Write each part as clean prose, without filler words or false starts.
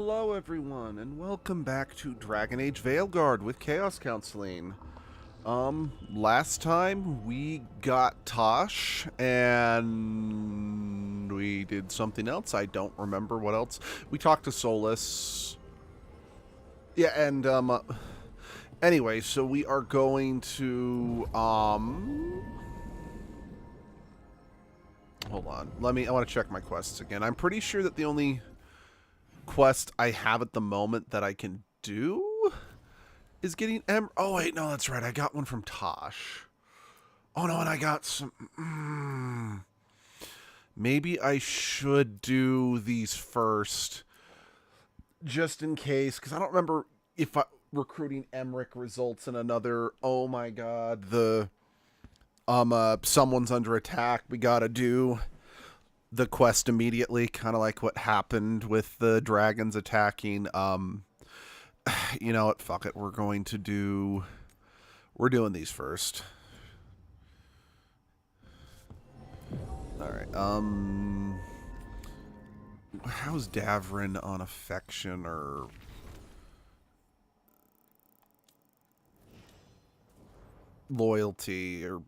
Hello everyone, and welcome back to Dragon Age Veilguard with Chaos Counseling. Last time we got Tosh, and we did something else. I don't remember what else. We talked to Solus. Yeah, and, anyway, so we are going to, hold on. I want to check my quests again. I'm pretty sure that the only quest I have at the moment that I can do is getting oh wait, no, that's right, I got one from Tosh. Oh no, and I got some maybe I should do these first just in case, because I don't remember if recruiting Emmerich results in another, oh my god, the someone's under attack, we gotta do the quest immediately, kind of like what happened with the dragons attacking. You know what, fuck it, we're doing these first. Alright, how's Davrin on affection or loyalty? Or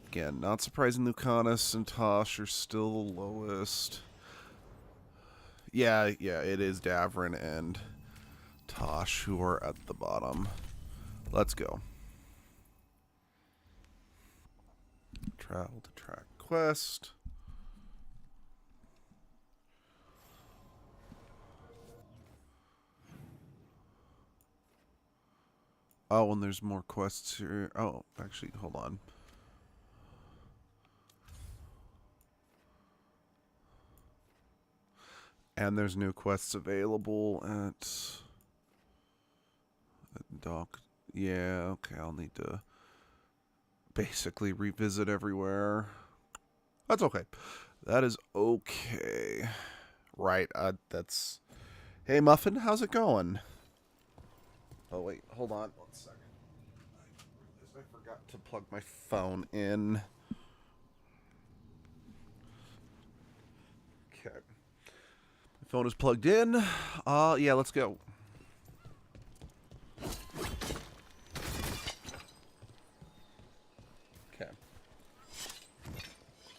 again, not surprising, Lucanus and Tosh are still the lowest. Yeah, it is Davrin and Tosh who are at the bottom. Let's go. Travel to track quest. Oh, and there's more quests here. Oh, actually, hold on. And there's new quests available at Dock. Yeah, okay, I'll need to basically revisit everywhere. That's okay. That is okay. Right, that's... Hey, Muffin, how's it going? Oh, wait, hold on 1 second. I forgot to plug my phone in. Okay. My phone is plugged in. Yeah, let's go. Okay.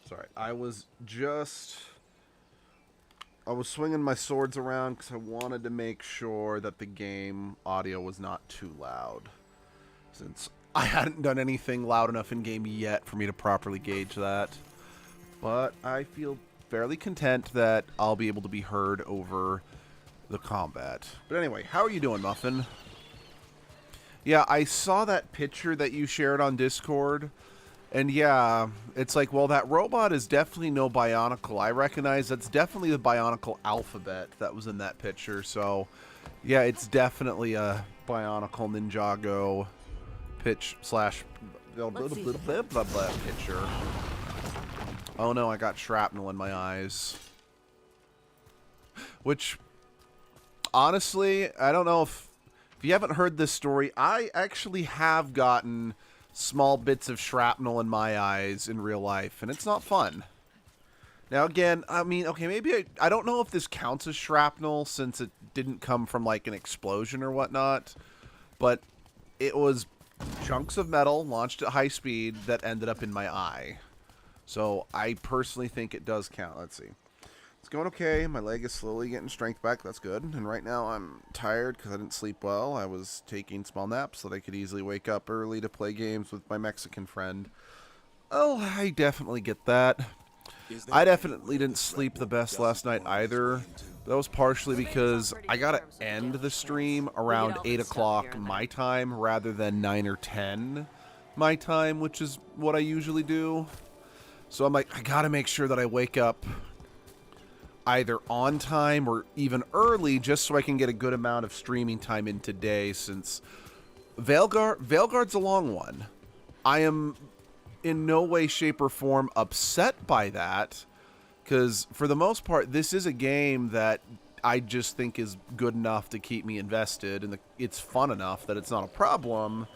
Sorry, I was swinging my swords around because I wanted to make sure that the game audio was not too loud, since I hadn't done anything loud enough in game yet for me to properly gauge that. But I feel fairly content that I'll be able to be heard over the combat. But anyway, how are you doing, Muffin? Yeah, I saw that picture that you shared on Discord. And yeah, it's like, well, that robot is definitely no Bionicle. I recognize that's definitely the Bionicle alphabet that was in that picture. So, yeah, it's definitely a Bionicle Ninjago picture. Oh no, I got shrapnel in my eyes. Which, honestly, I don't know if you haven't heard this story, I actually have gotten small bits of shrapnel in my eyes in real life, and it's not fun. Now again, I mean, okay, maybe I don't know if this counts as shrapnel since it didn't come from like an explosion or whatnot, but it was chunks of metal launched at high speed that ended up in my eye. So I personally think it does count. Let's see. It's going okay. My leg is slowly getting strength back. That's good. And right now I'm tired because I didn't sleep well. I was taking small naps so that I could easily wake up early to play games with my Mexican friend. Oh, I definitely get that. I definitely didn't sleep the best last night either. That was partially because I gotta end the stream around 8 o'clock my time rather than 9 or 10 my time, which is what I usually do. So I'm like, I gotta make sure that I wake up either on time or even early just so I can get a good amount of streaming time in today, since Veilguard's a long one. I am in no way, shape, or form upset by that, because for the most part, this is a game that I just think is good enough to keep me invested, and it's fun enough that it's not a problem.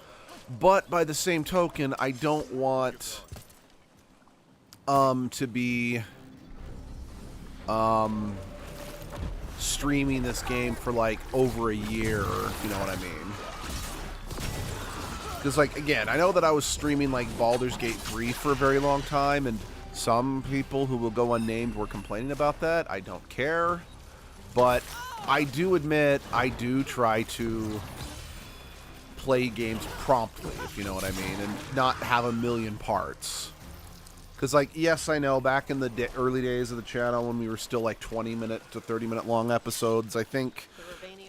But by the same token, I don't want to be streaming this game for like over a year, if you know what I mean. Because, like, again, I know that I was streaming, like, Baldur's Gate 3 for a very long time, and some people who will go unnamed were complaining about that. I don't care. But I do admit I do try to play games promptly, if you know what I mean, and not have a million parts. Because, like, yes, I know, back in the early days of the channel when we were still, like, 20-minute to 30-minute long episodes, I think,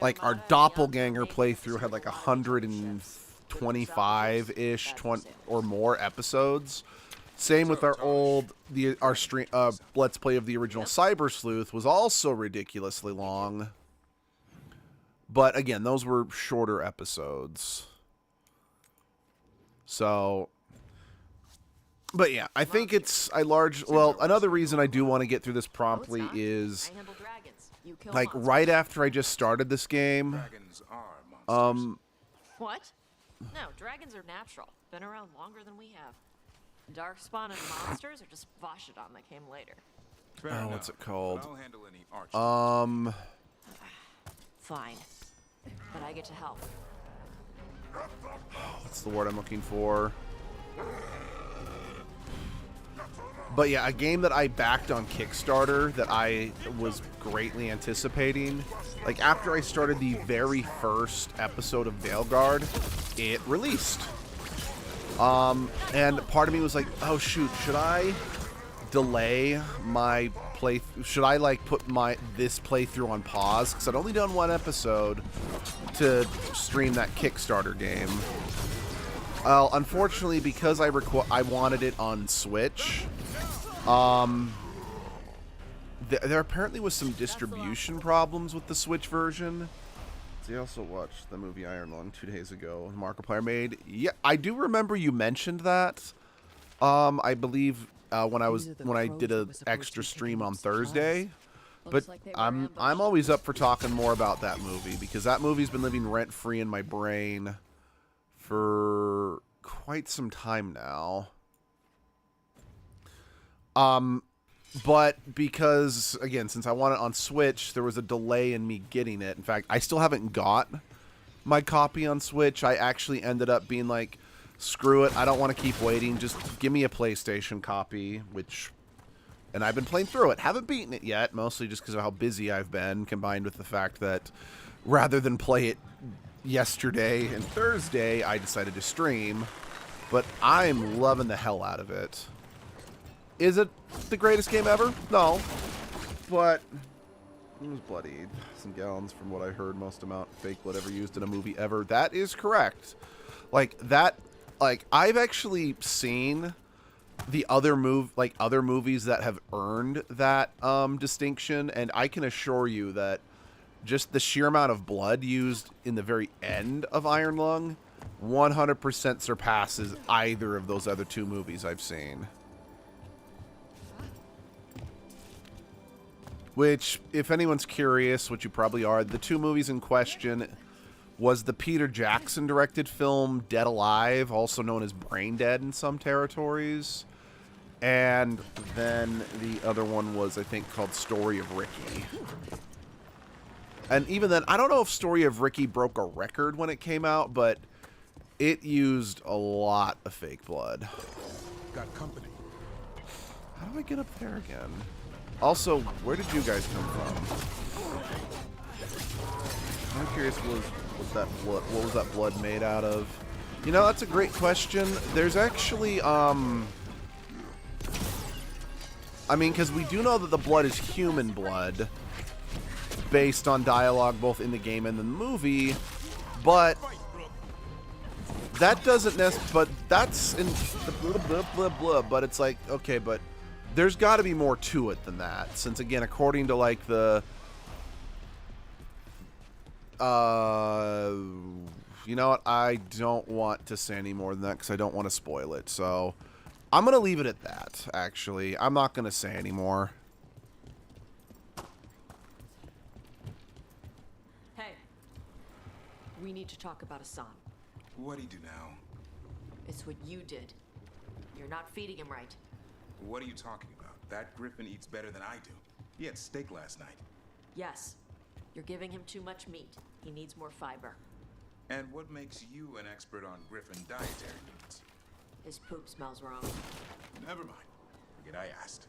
like, our Doppelganger playthrough had, like, 125-ish, 20 or more episodes. Same with our stream, Let's Play of the original Cyber Sleuth was also ridiculously long. But, again, those were shorter episodes. So... But yeah, I think it's well, another reason I do want to get through this promptly is like right after I just started this game. What? No, dragons are natural. Been around longer than we have. Darkspawn and monsters are just Vashidon that came later. What's it called? Fine. But I get to help. What's the word I'm looking for? But yeah, a game that I backed on Kickstarter that I was greatly anticipating. Like, after I started the very first episode of Veilguard, it released. And part of me was like, oh shoot, should I delay my should I, like, put this playthrough on pause? Because I'd only done one episode to stream that Kickstarter game. Well, unfortunately, because I wanted it on Switch... there apparently was some distribution problems with the Switch version. So I also watched the movie Iron Lung 2 days ago. Markiplier made. Yeah, I do remember you mentioned that. I believe when I did an extra stream on Thursday. But I'm always up for talking more about that movie because that movie's been living rent free in my brain for quite some time now. But because, again, since I want it on Switch, there was a delay in me getting it. In fact, I still haven't got my copy on Switch. I actually ended up being like, screw it, I don't want to keep waiting. Just give me a PlayStation copy, and I've been playing through it. Haven't beaten it yet, mostly just because of how busy I've been, combined with the fact that rather than play it yesterday and Thursday, I decided to stream. But I'm loving the hell out of it. Is it the greatest game ever? No. But it was bloodied. Some gallons from what I heard, most amount of fake blood ever used in a movie ever. That is correct. Like, I've actually seen the other movies that have earned that distinction, and I can assure you that just the sheer amount of blood used in the very end of Iron Lung 100% surpasses either of those other two movies I've seen. Which, if anyone's curious, which you probably are, the two movies in question was the Peter Jackson-directed film Dead Alive, also known as Brain Dead in some territories. And then the other one was, I think, called Story of Ricky. And even then, I don't know if Story of Ricky broke a record when it came out, but it used a lot of fake blood. Got company. How do I get up there again? Also, where did you guys come from? I'm curious, what was that blood made out of? You know, that's a great question. There's actually, I mean, because we do know that the blood is human blood, based on dialogue both in the game and in the movie, but that doesn't but that's in the blah, blah, blah, but it's like, okay, but there's got to be more to it than that, since, again, according to, like, the... you know what? I don't want to say any more than that, because I don't want to spoil it, so... I'm going to leave it at that, actually. I'm not going to say any more. Hey. We need to talk about Hassan. What'd he do now? It's what you did. You're not feeding him right. What are you talking about? That griffin eats better than I do. He had steak last night. Yes, You're giving him too much meat. He needs more fiber. And what makes you an expert on Griffin dietary needs? His poop smells wrong. Never mind. Forget I asked.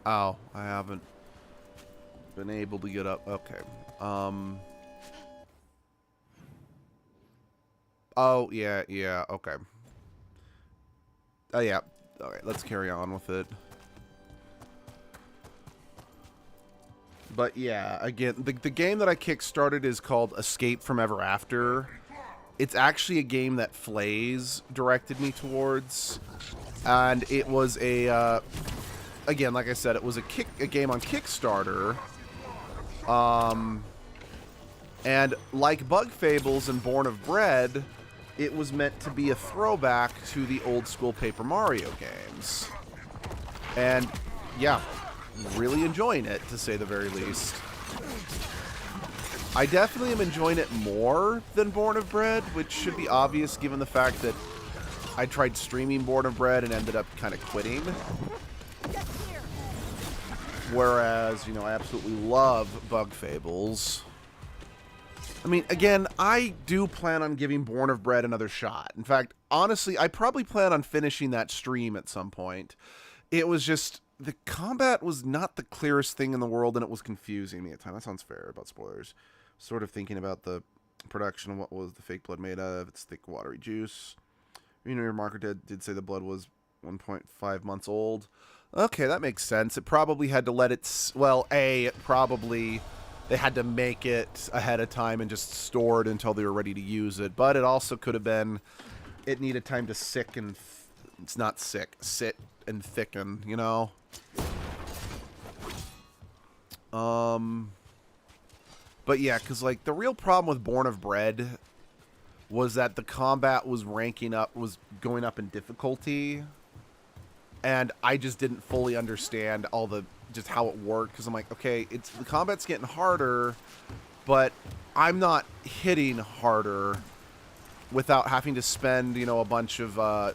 Oh, I haven't been able to get up. Okay. Oh, yeah, okay. Oh, yeah. Alright, let's carry on with it. But yeah, again, the game that I kickstarted is called Escape from Ever After. It's actually a game that Flays directed me towards. And it was a, again, like I said, it was a game on Kickstarter. And like Bug Fables and Born of Bread, it was meant to be a throwback to the old school Paper Mario games. And yeah, really enjoying it, to say the very least. I definitely am enjoying it more than Born of Bread, which should be obvious given the fact that I tried streaming Born of Bread and ended up kind of quitting. Whereas, you know, I absolutely love Bug Fables. I mean, again, I do plan on giving Born of Bread another shot. In fact, honestly, I probably plan on finishing that stream at some point. It was just, the combat was not the clearest thing in the world, and it was confusing me at times. That sounds fair about spoilers. Sort of thinking about the production of what was the fake blood made of. It's thick, watery juice. You know, your marker did say the blood was 1.5 months old. Okay, that makes sense. It probably had to let it... Well, probably... They had to make it ahead of time and just store it until they were ready to use it. But it also could have been... It needed time to sit and thicken, you know? But yeah, because, like, the real problem with Born of Bread was that the combat was going up in difficulty. And I just didn't fully understand just how it worked, because I'm like, okay, the combat's getting harder, but I'm not hitting harder without having to spend, you know, a bunch of, I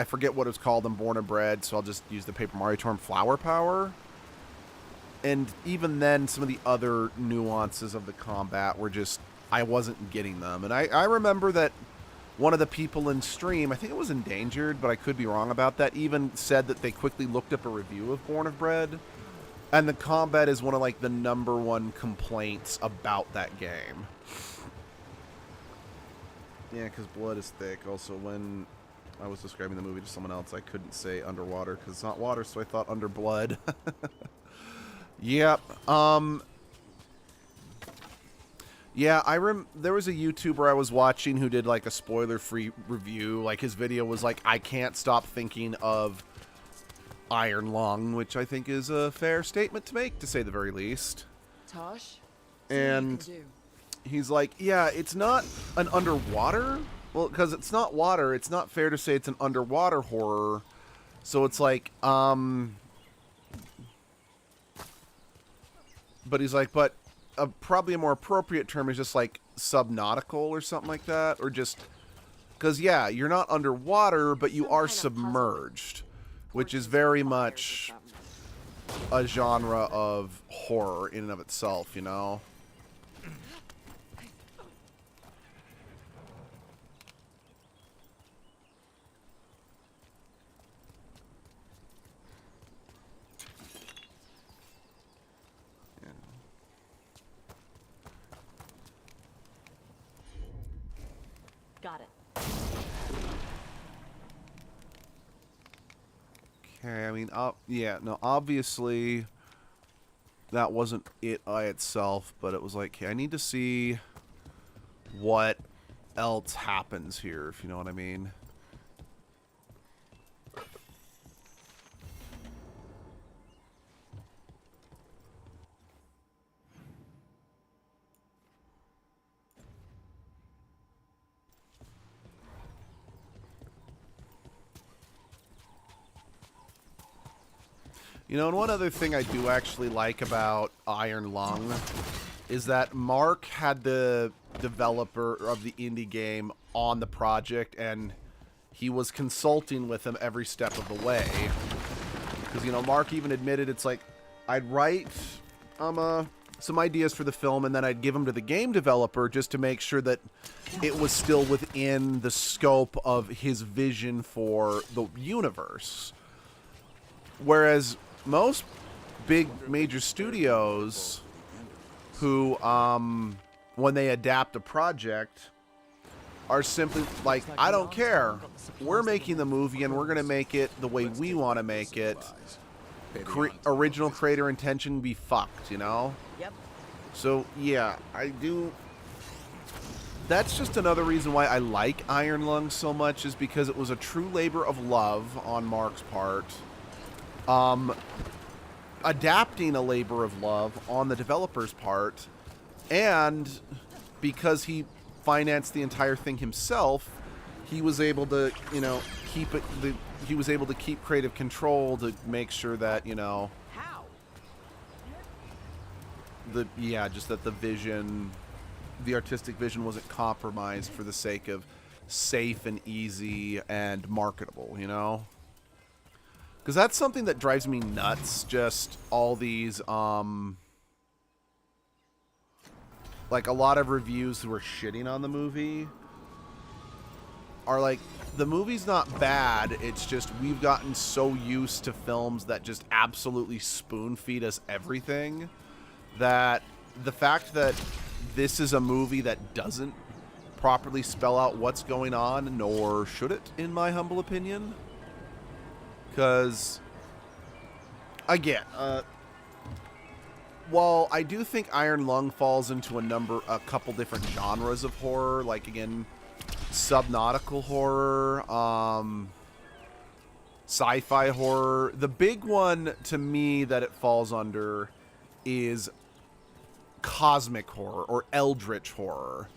forget what it's called in Born of Bread, so I'll just use the Paper Mario term, flower power. And even then, some of the other nuances of the combat were just, I wasn't getting them. And I remember that one of the people in stream, I think it was Endangered, but I could be wrong about that, even said that they quickly looked up a review of Born of Bread, and the combat is one of, like, the #1 complaints about that game. Yeah, because blood is thick. Also, when I was describing the movie to someone else, I couldn't say underwater, because it's not water, so I thought under blood. Yep. Yeah, there was a YouTuber I was watching who did, like, a spoiler-free review. Like, his video was like, I can't stop thinking of Iron Lung, which I think is a fair statement to make, to say the very least. Tosh? And he's like, yeah, it's not an underwater. Well, because it's not water, it's not fair to say it's an underwater horror. So it's like, but he's like, probably a more appropriate term is just like subnautical or something like that, or just because, yeah, you're not underwater, but you are submerged, which is very much a genre of horror in and of itself, you know? Got it. Okay, I mean, yeah, no, obviously that wasn't it by itself, but it was like, okay, I need to see what else happens here, if you know what I mean. You know, and one other thing I do actually like about Iron Lung is that Mark had the developer of the indie game on the project, and he was consulting with him every step of the way. Because, you know, Mark even admitted it's like, I'd write some ideas for the film, and then I'd give them to the game developer just to make sure that it was still within the scope of his vision for the universe. Whereas most big major studios who, when they adapt a project, are simply like, I don't care. We're making the movie, and we're going to make it the way we want to make it. Original creator intention be fucked, you know? Yep. So, yeah, I do... That's just another reason why I like Iron Lung so much, is because it was a true labor of love on Mark's part. Adapting a labor of love on the developer's part, and because he financed the entire thing himself, he was able to, you know, keep it... He was able to keep creative control to make sure that, you know... How? Just that the vision, the artistic vision wasn't compromised for the sake of safe and easy and marketable, you know? Because that's something that drives me nuts, just all these, like, a lot of reviews who are shitting on the movie are like, the movie's not bad, it's just we've gotten so used to films that just absolutely spoon-feed us everything, that the fact that this is a movie that doesn't properly spell out what's going on, nor should it, in my humble opinion. Because, again, while I do think Iron Lung falls into a couple different genres of horror, like, again, subnautical horror, sci-fi horror. The big one to me that it falls under is cosmic horror or eldritch horror,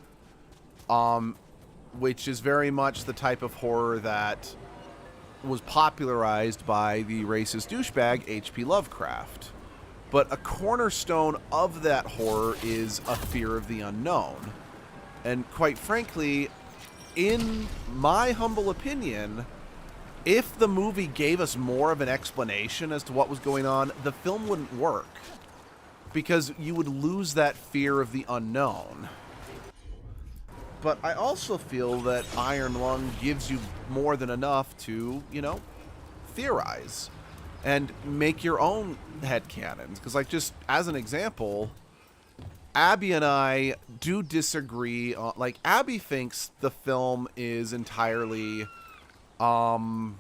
which is very much the type of horror that was popularized by the racist douchebag H.P. Lovecraft. But a cornerstone of that horror is a fear of the unknown. And quite frankly, in my humble opinion, if the movie gave us more of an explanation as to what was going on, the film wouldn't work. Because you would lose that fear of the unknown. But I also feel that Iron Lung gives you more than enough to, you know, theorize and make your own headcanons. Because, like, just as an example, Abby and I do disagree on, like, Abby thinks the film is entirely, what's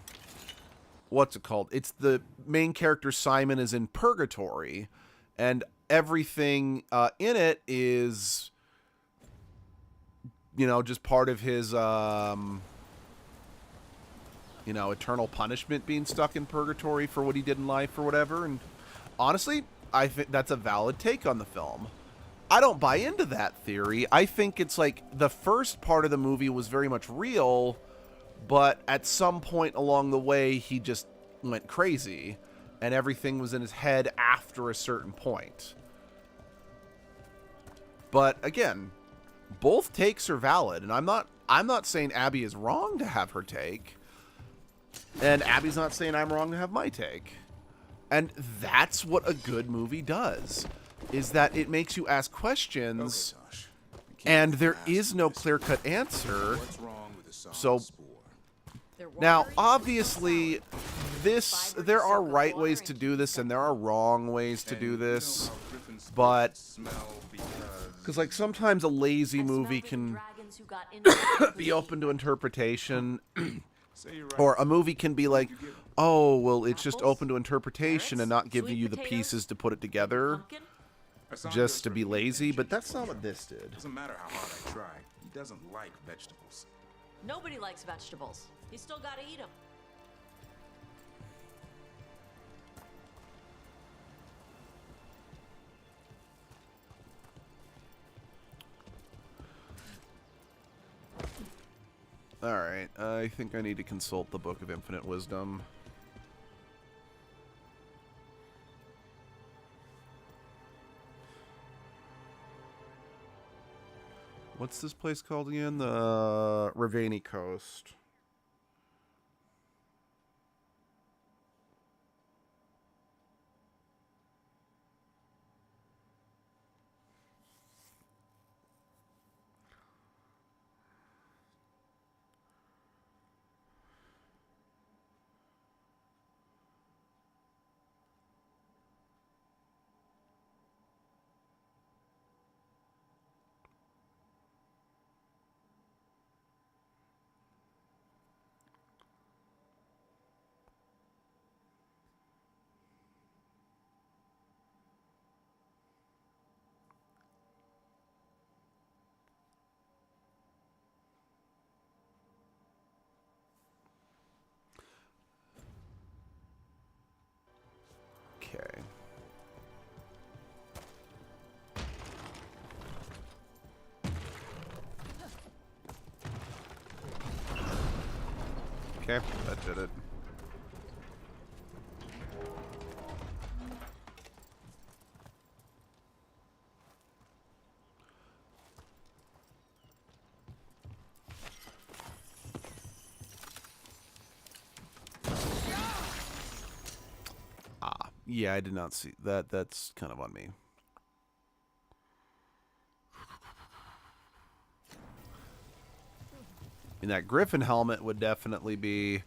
it called? It's the main character, Simon, is in purgatory, and everything in it is, you know, just part of his, you know, eternal punishment, being stuck in purgatory for what he did in life or whatever. And honestly, I think that's a valid take on the film. I don't buy into that theory. I think it's like the first part of the movie was very much real, but at some point along the way, he just went crazy, and everything was in his head after a certain point. But again, both takes are valid, and I'm not saying Abby is wrong to have her take, and Abby's not saying I'm wrong to have my take. And that's what a good movie does, is that it makes you ask questions, and there is no clear-cut answer. So now, obviously, there are right ways to do this, and there are wrong ways to do this, but because, like, sometimes a lazy movie can be open to interpretation, or a movie can be like, oh, well, it's just open to interpretation and not giving you the pieces to put it together just to be lazy, but that's not what this did. Doesn't matter how hard I try, he doesn't like vegetables. Nobody likes vegetables. You still gotta eat them. Alright, I think I need to consult the Book of Infinite Wisdom. What's this place called again? The Ravani Coast. Okay. Okay, that did it. Yeah, I did not see that. That's kind of on me. And that Griffin helmet would definitely be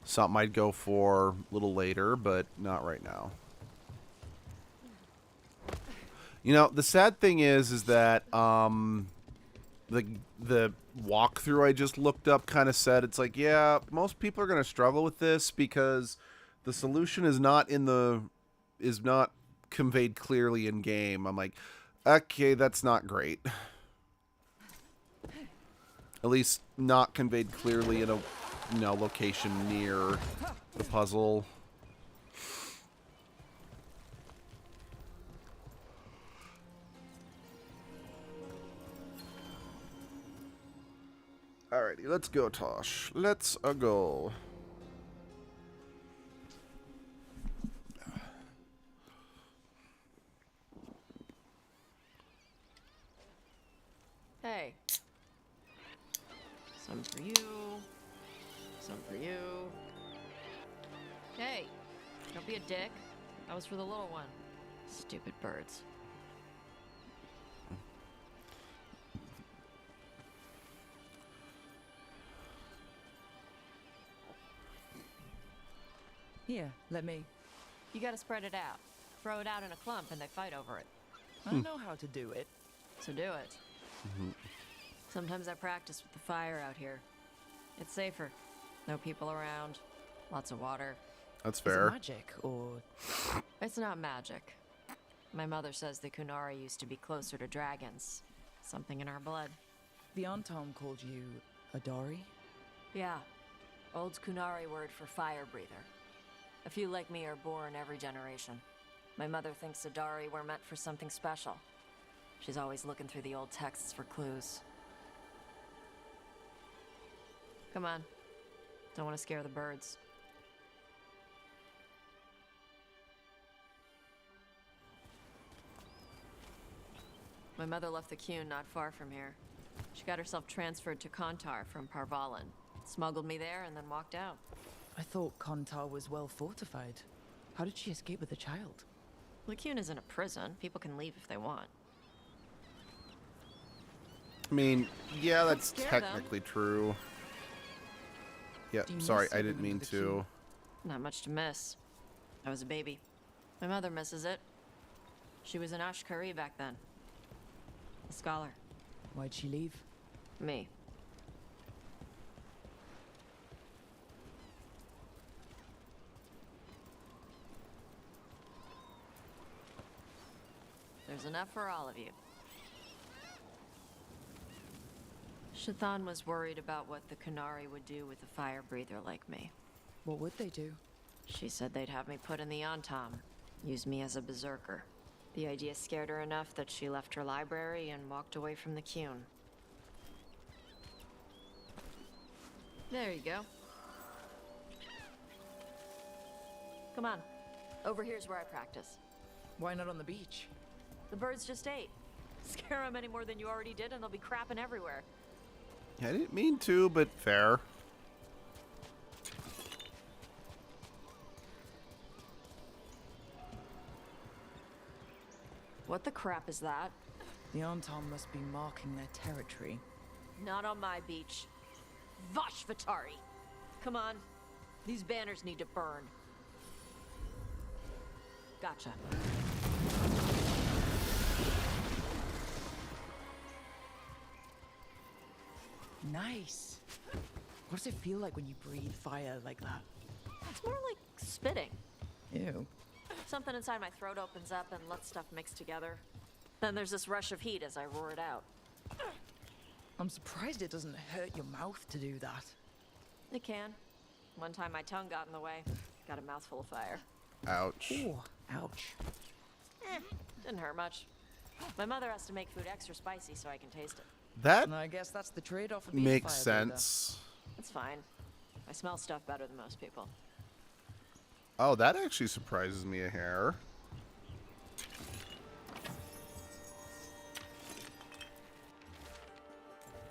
something I'd go for a little later, but not right now. You know, the sad thing is that the walkthrough I just looked up kind of said it's like, yeah, most people are going to struggle with this because the solution is not conveyed clearly in game. I'm like, okay, that's not great. At least not conveyed clearly in a location near the puzzle. Alrighty, let's go, Tosh. Let's go. Hey. Some for you. Some for you. Hey. Don't be a dick. That was for the little one. Stupid birds. Here, let me. You gotta spread it out. Throw it out in a clump and they fight over it. I know how to do it. So do it. Sometimes I practice with the fire out here. It's safer. No people around. Lots of water. That's Is fair. it magic or It's not magic. My mother says the Kunari used to be closer to dragons. Something in our blood. the Antom called you a Dari? Yeah. Old Kunari word for fire breather. A few like me are born every generation. My mother thinks Adari were meant for something special. She's always looking through the old texts for clues. Come on. Don't want to scare the birds. My mother left the Qun not far from here. She got herself transferred to Kontar from Parvalan. Smuggled me there and then walked out. I thought Kontar was well fortified. How did she escape with a child? Lycune isn't a prison. People can leave if they want. I mean, yeah, that's scare them. technically true. Yeah, Do you sorry, miss I living didn't mean with the to. Not much to miss. I was a baby. My mother misses it. She was an Ashkari back then. A scholar. Why'd she leave? Me. There's enough for all of you. Shathan was worried about what the Kunari would do with a fire breather like me. What would they do? She said they'd have me put in the Antom, use me as a berserker. The idea scared her enough that she left her library and walked away from the Qun. There you go. Come on. Over here's where I practice. Why not on the beach? The birds just ate. Scare them any more than you already did and they'll be crapping everywhere. I didn't mean to, but fair. What the crap is that? The Antom must be marking their territory. Not on my beach. Vosh Vatari! Come on. These banners need to burn. Gotcha. Nice. What does it feel like when you breathe fire like that? It's more like spitting. Ew. Something inside my throat opens up and lets stuff mix together. Then there's this rush of heat as I roar it out. I'm surprised it doesn't hurt your mouth to do that. It can. One time my tongue got in the way. Got a mouthful of fire. Ouch. Oh, Ouch. Didn't hurt much. My mother has to make food extra spicy so I can taste it. That And I guess that's the trade-off of being a makes fire breather. sense. It's fine. I smell stuff better than most people. Oh, that actually surprises me a hair.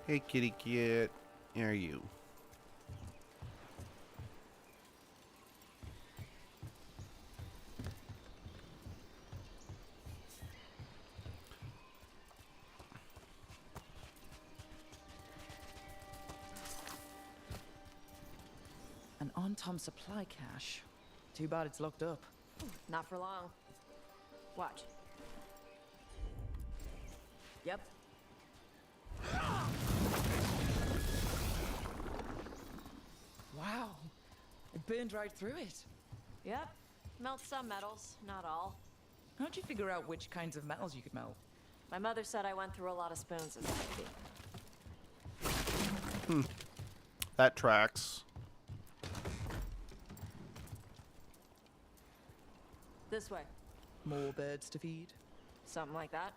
Hey, kitty kid. How are you? An on-time supply cache. Too bad it's locked up. Not for long. Watch. Yep. Wow. It burned right through it. Yep. Melt some metals, not all. How'd you figure out which kinds of metals you could melt? My mother said I went through a lot of spoons as a baby. That tracks. This way. More birds to feed? Something like that.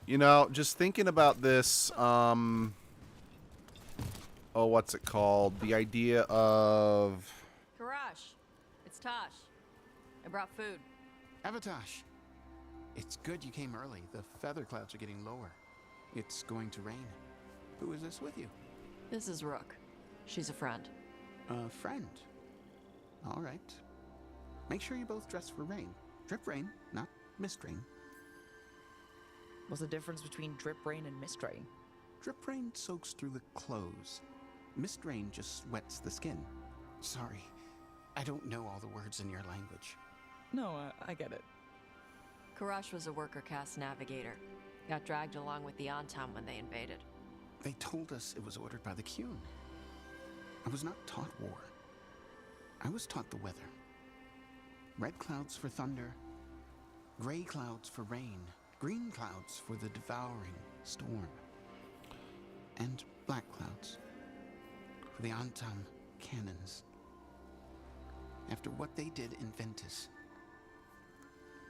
You know, just thinking about this, oh, what's it called? The idea of... Karash. It's Tosh. I brought food. Avatosh, it's good you came early. The feather clouds are getting lower. It's going to rain. Who is this with you? This is Rook. She's a friend. A friend. All right. Make sure you both dress for rain. Drip rain, not mist rain. What's the difference between drip rain and mist rain? Drip rain soaks through the clothes. Mist rain just wets the skin. Sorry, I don't know all the words in your language. No, I get it. Karash was a worker caste navigator. Got dragged along with the Antam when they invaded. They told us it was ordered by the Qun. I was not taught war. I was taught the weather. Red clouds for thunder, gray clouds for rain, green clouds for the devouring storm, and black clouds for the Antam cannons. After what they did in Ventus,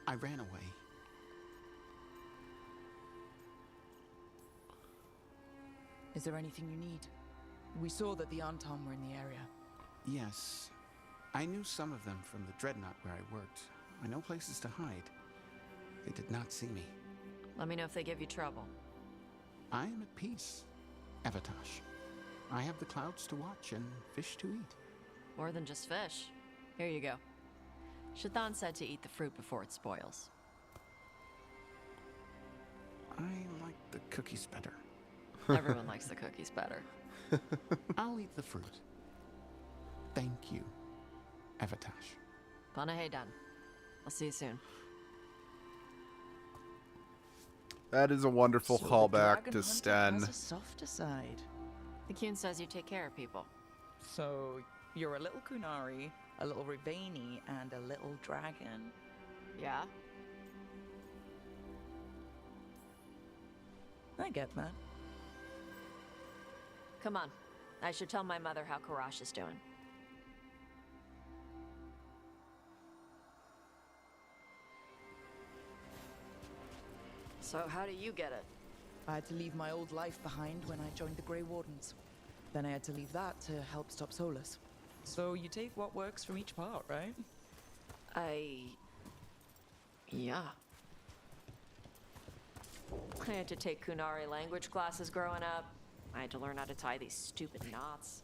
I ran away. Is there anything you need? We saw that the Antam were in the area. Yes, I knew some of them from the Dreadnought where I worked. I know places to hide. They did not see me. Let me know if they give you trouble. I am at peace, Avatosh. I have the clouds to watch and fish to eat. More than just fish. Here you go. Shathan said to eat the fruit before it spoils. I like the cookies better. Everyone likes the cookies better. I'll eat the fruit. Thank you, Avatosh. Panahedan. I'll see you soon. That is a wonderful So the callback dragon to hunter Sten. has a softer side. The Qun says you take care of people. So you're a little Kunari, a little Rivani, and a little dragon. Yeah? I get that. Come on. I should tell my mother how Karash is doing. So how do you get it? I had to leave my old life behind when I joined the Grey Wardens. Then I had to leave that to help stop Solus. So you take what works from each part, right? Yeah. I had to take Kunari language classes growing up. I had to learn how to tie these stupid knots.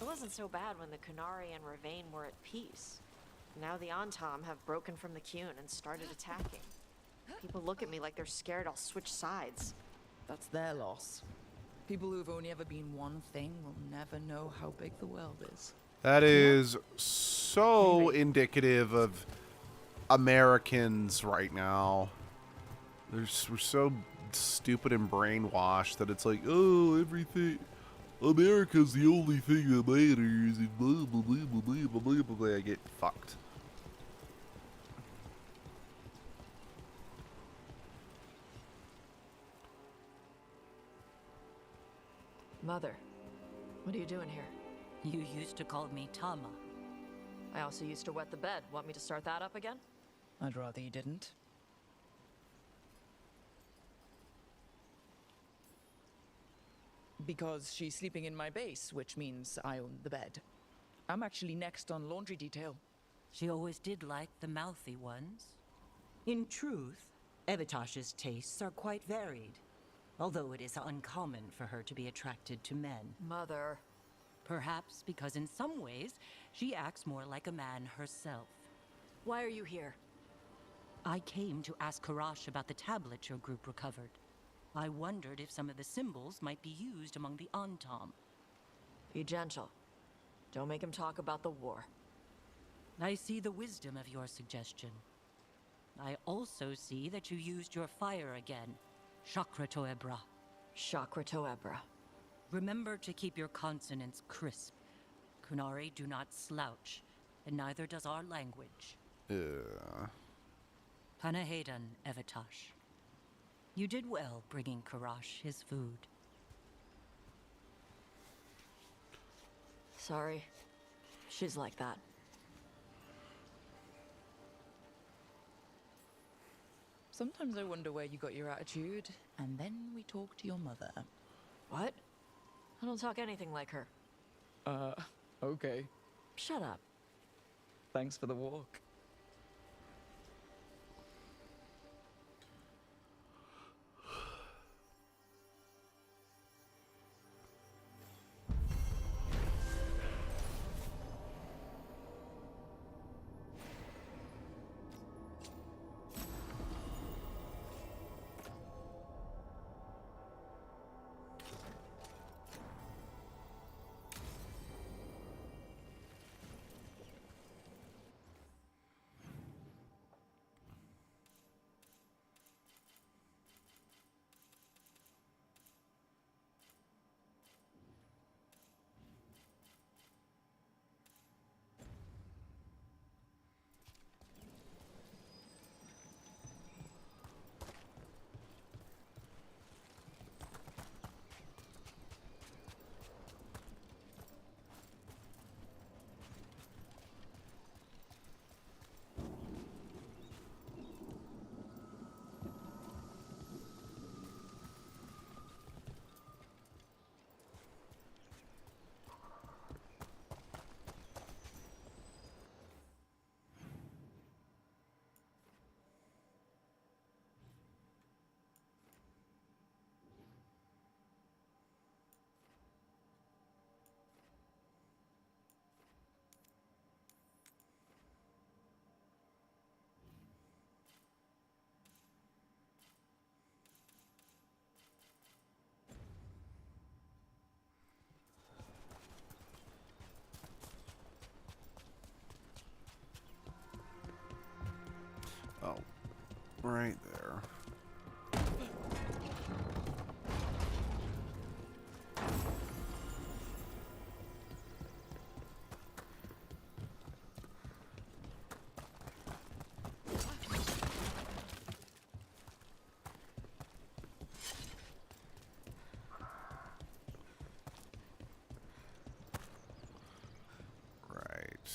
It wasn't so bad when the Kunari and Ravain were at peace. Now the Antam have broken from the Qun and started attacking. People look at me like they're scared I'll switch sides. That's their loss. People who've only ever been one thing will never know how big the world is. That is so indicative of Americans right now. We're so stupid and brainwashed that it's like, oh, everything, America's the only thing that matters, and blah, blah, blah, blah, blah, blah, blah, blah, blah. I get fucked. Mother, what are you doing here? You used to call me Tama. I also used to wet the bed. Want me to start that up again? I'd rather you didn't. Because she's sleeping in my base, which means I own the bed. I'm actually next on laundry detail. She always did like the mouthy ones. In truth, Evitash's tastes are quite varied, although it is uncommon for her to be attracted to men. Mother. Perhaps because in some ways, she acts more like a man herself. Why are you here? I came to ask Karash about the tablet your group recovered. I wondered if some of the symbols might be used among the Antam. Be gentle. Don't make him talk about the war. I see the wisdom of your suggestion. I also see that you used your fire again, Chakra Toebra. Chakra Toebra. Remember to keep your consonants crisp. Kunari do not slouch, and neither does our language. Panahedan, Evitash. You did well bringing Karash his food. Sorry. She's like that. Sometimes I wonder where you got your attitude, and then we talk to your mother. What? I don't talk anything like her. Okay. Shut up. Thanks for the walk. Oh, right there. Right.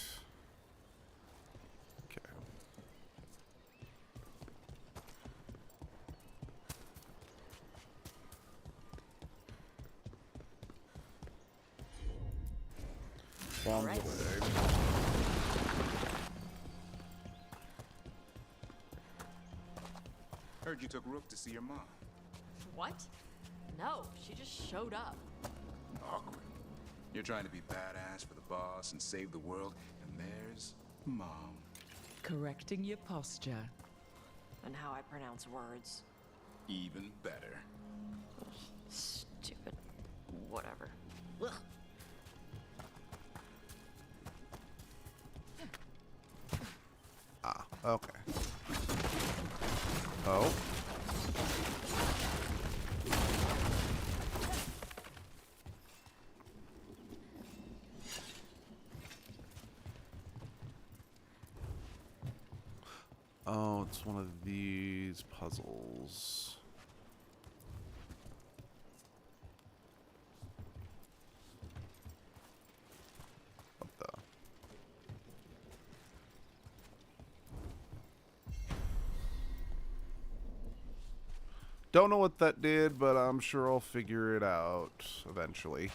Okay. Bombs Right. away. Heard you took Rook to see your mom. What? No, she just showed up. Awkward. You're trying to be badass for the boss and save the world, and there's Mom. Correcting your posture. And how I pronounce words. Even better. Stupid. Whatever. Ugh. Ah, okay. Oh. Oh, it's one of these puzzles. What the? Don't know what that did, but I'm sure I'll figure it out eventually.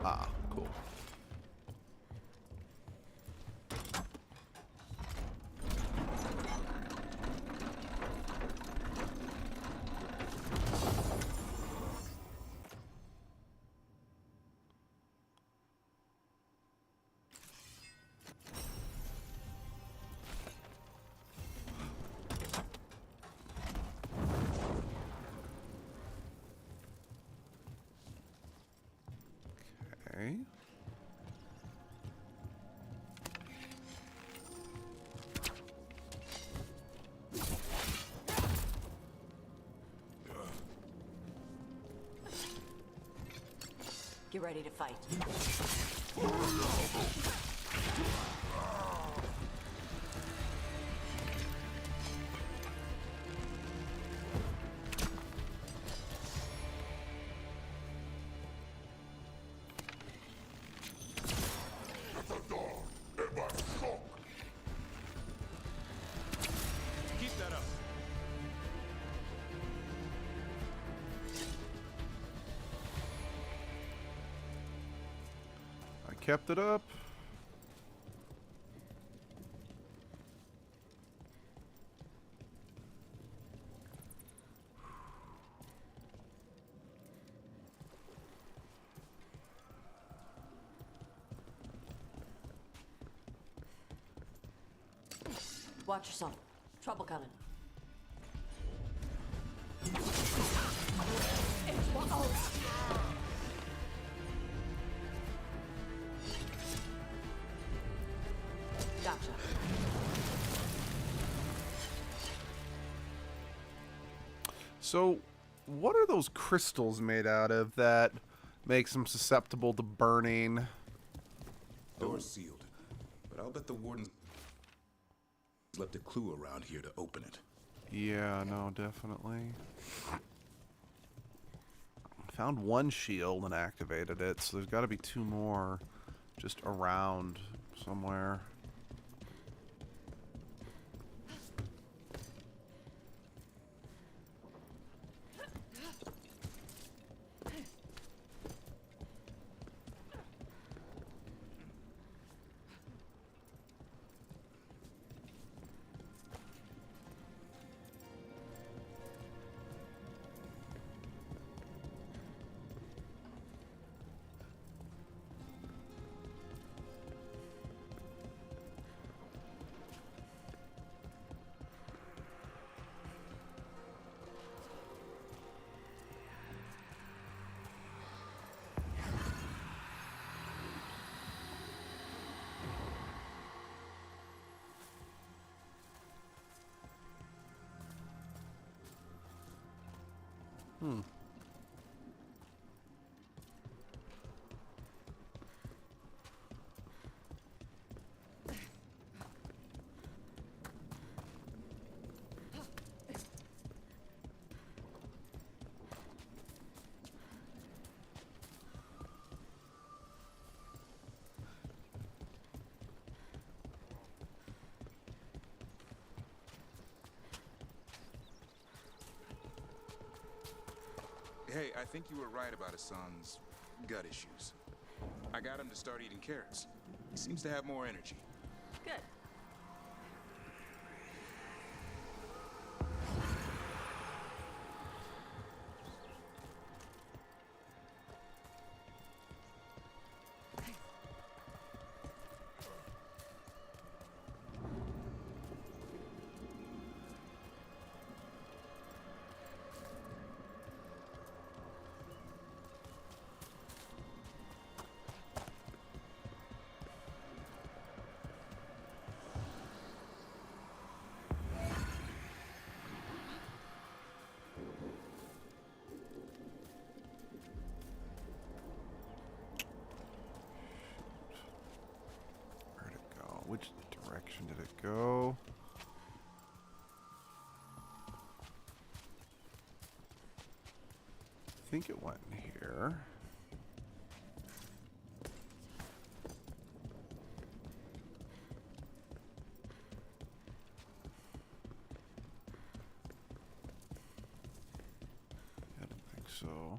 Ah, cool. Okay. Get ready to fight. Keep that up. I kept it up. Watch yourself. Trouble coming. Gotcha. So, what are those crystals made out of that makes them susceptible to burning? Door's sealed, but I'll bet the warden left a clue around here to open it. Yeah, no, definitely. Found one shield and activated it, so there's got to be two more just around somewhere. Hey, I think you were right about Hassan's gut issues. I got him to start eating carrots. He seems to have more energy. Good. direction did it go? I think it went in here. I don't think so.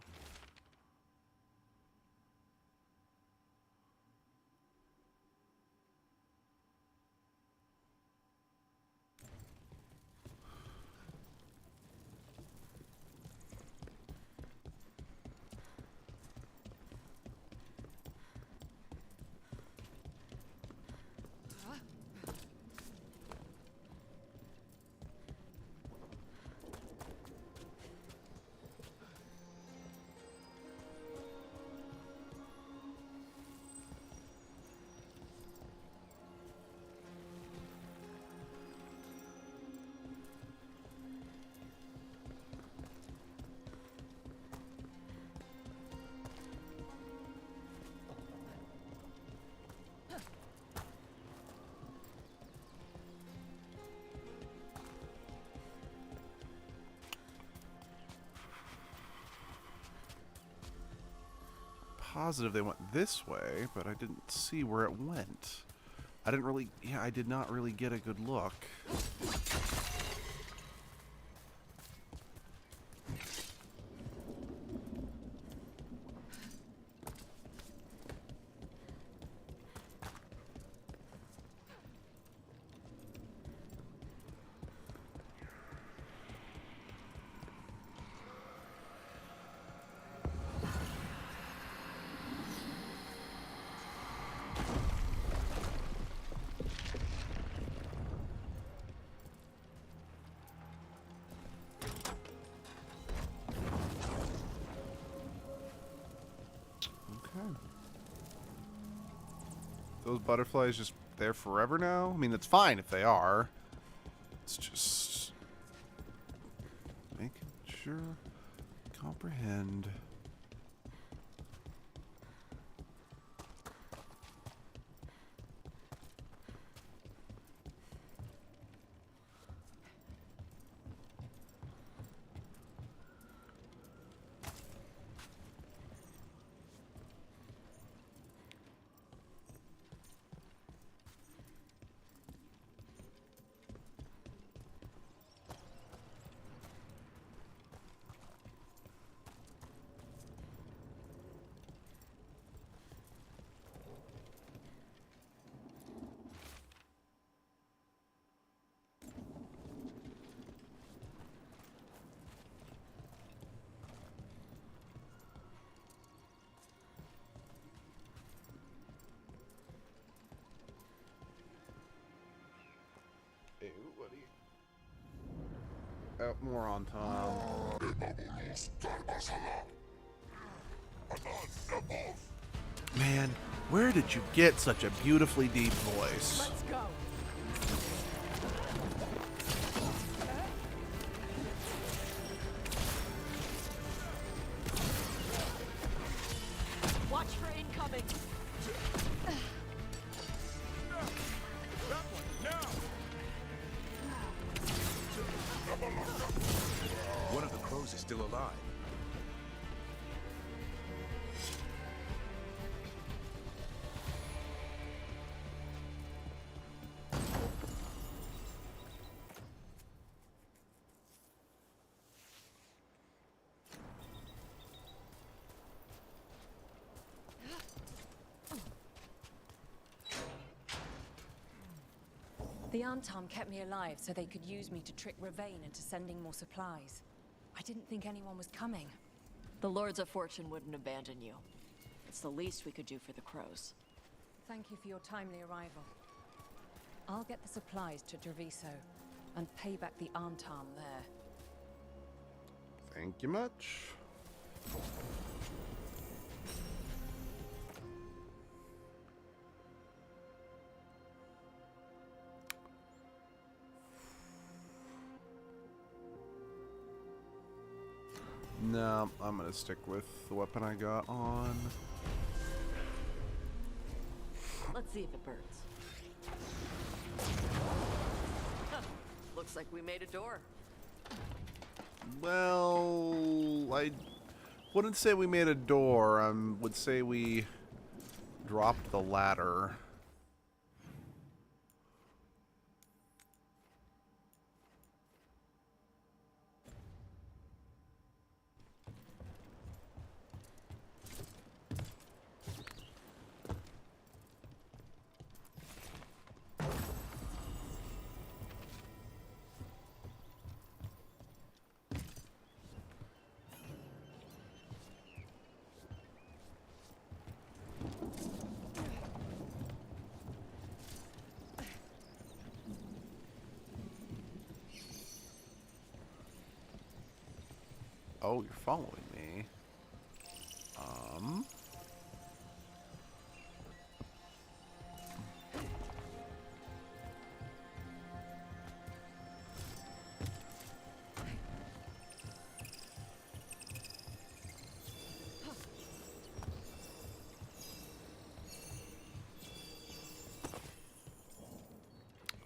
Positive they went this way, but I didn't see where it went. I didn't really, yeah, I did not really get a good look. Those butterflies just there forever now? I mean, that's fine if they are. It's just making sure comprehend. Ew, what do you... Oh, more on Tom. Man, where did you get such a beautifully deep voice? Let's go. Watch for incoming. One of the crows is still alive. The Antom kept me alive so they could use me to trick Ravain into sending more supplies. I didn't think anyone was coming. The Lords of Fortune wouldn't abandon you. It's the least we could do for the crows. Thank you for your timely arrival. I'll get the supplies to Treviso and pay back the Antom there. Thank you much. No, I'm gonna stick with the weapon I got on. Let's see if it burns. Looks like we made a door. Well, I wouldn't say we made a door. I would say we dropped the ladder. Oh, you're following me. I'll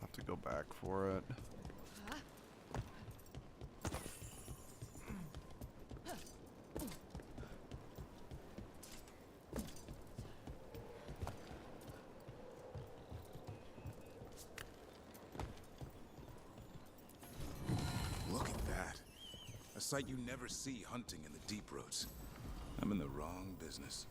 have to go back for it. Look at that. A sight you never see hunting in the deep roads. I'm in the wrong business.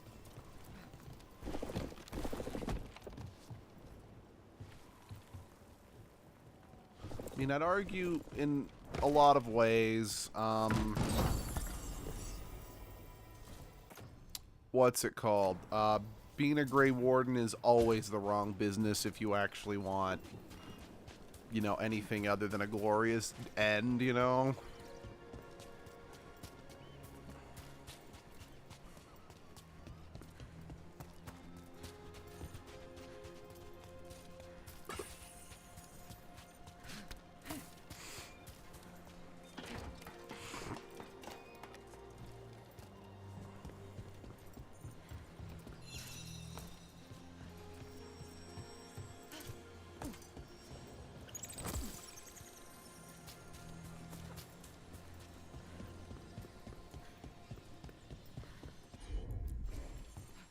I mean, I'd argue in a lot of ways, what's it called? Being a Grey Warden is always the wrong business if you actually want, you know, anything other than a glorious end, you know?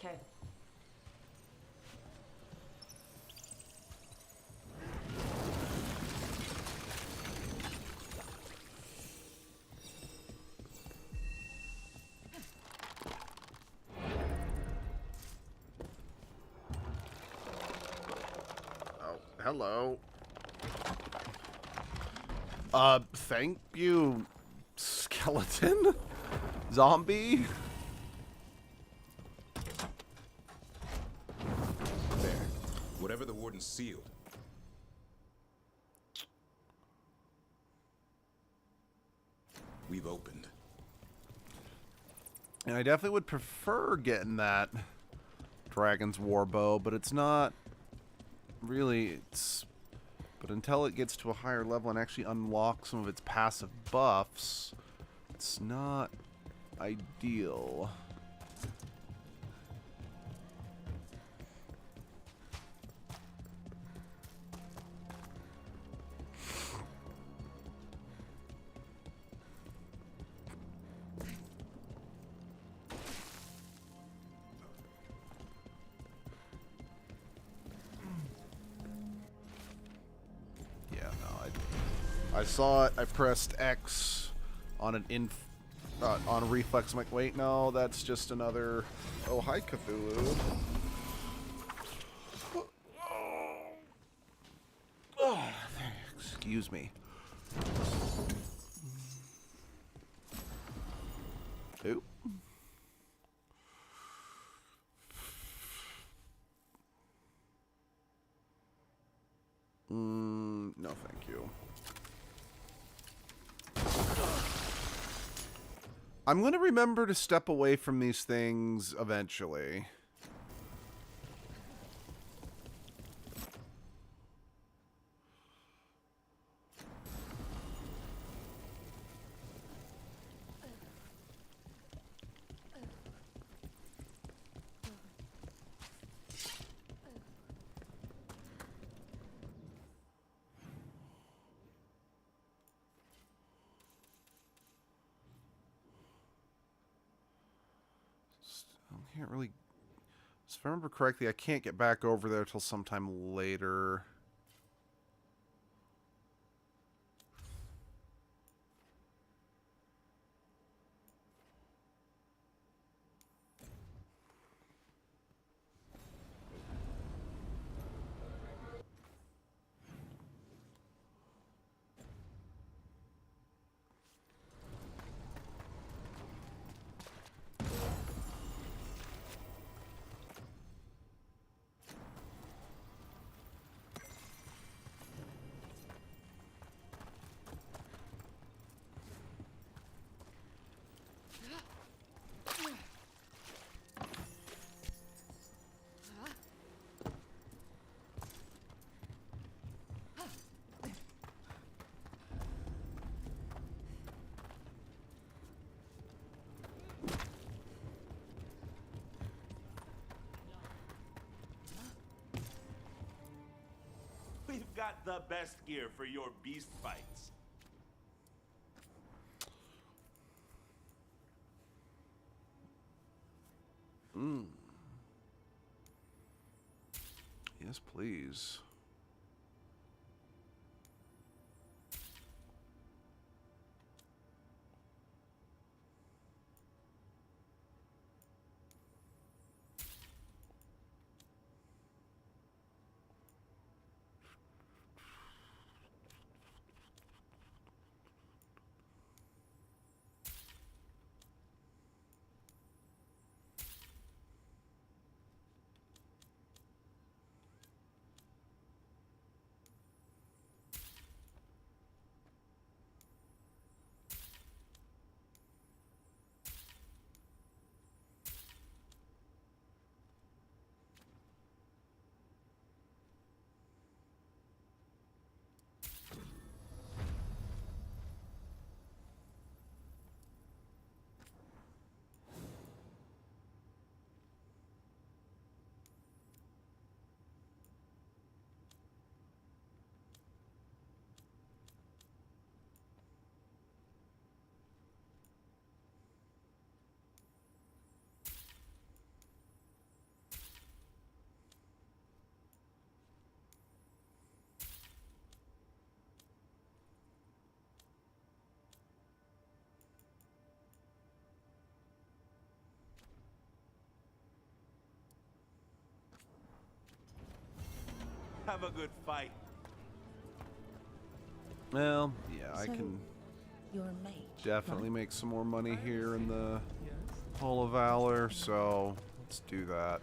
Okay. Oh, hello. Thank you, skeleton? Zombie? There. Whatever the warden sealed. We've opened. And I definitely would prefer getting that Dragon's War Bow, but it's not really, but until it gets to a higher level and actually unlocks some of its passive buffs, it's not ideal. I saw it. I pressed X on an on a reflex. I'm like, wait, no, that's just another. Oh, hi, Cthulhu. Oh, excuse me. Ooh. No, thank you. I'm going to remember to step away from these things eventually. can't really... So if I remember correctly, I can't get back over there till sometime later. We've got the best gear for your beast fights. Yes, please. Have a good fight. Well, yeah, I can You're a mage. definitely make some more money here in the Hall of Valor, so let's do that.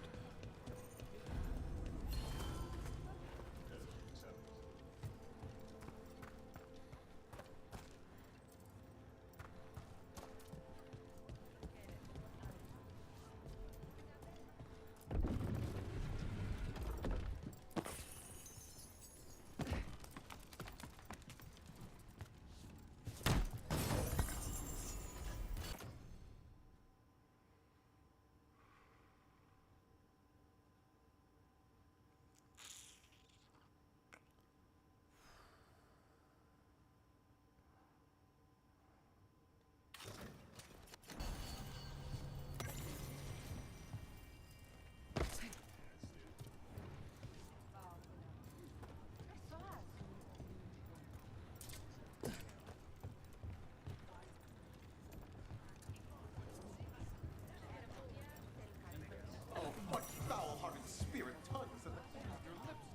What foul-hearted spirit tugs at the corner of your lips?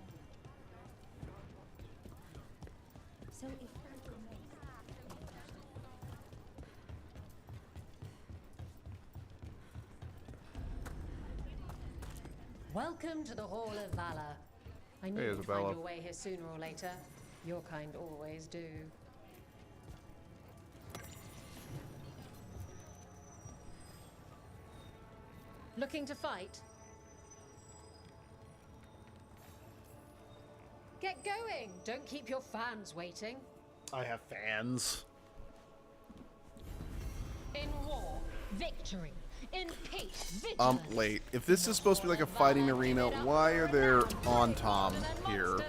So if Welcome to the Hall of Valor. I knew Hey, you'd Isabella. find your way here sooner or later. Your kind always do. Looking to fight? Get going! Don't keep your fans waiting. I have fans. In war, victory. In peace, vigilance. Wait. If this is supposed to be like a fighting arena, why are there Tom here?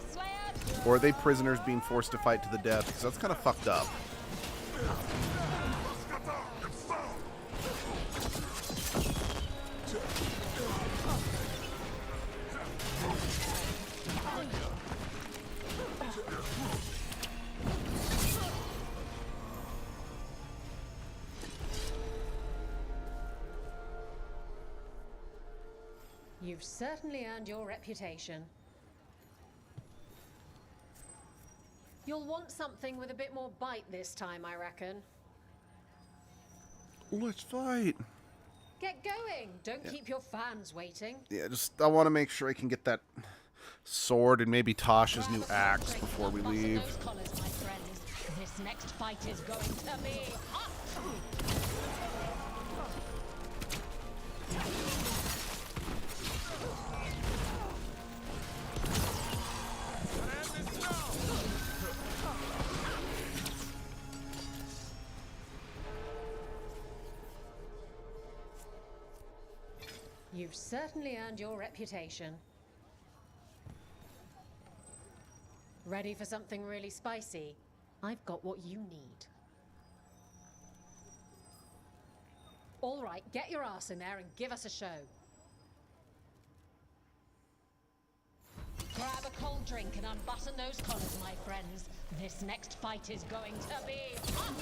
Or are they prisoners being forced to fight to the death? Because that's kind of fucked up. You've certainly earned your reputation. You'll want something with a bit more bite this time, I reckon. Let's fight. Get going! Don't keep your fans waiting. Yeah, I want to make sure I can get that sword and maybe Tasha's new axe before we leave. Those collars, my friends. This next fight is going to be hot! You've certainly earned your reputation. Ready for something really spicy? I've got what you need. All right, get your ass in there and give us a show. Grab a cold drink and unbutton those collars, my friends. This next fight is going to be hot!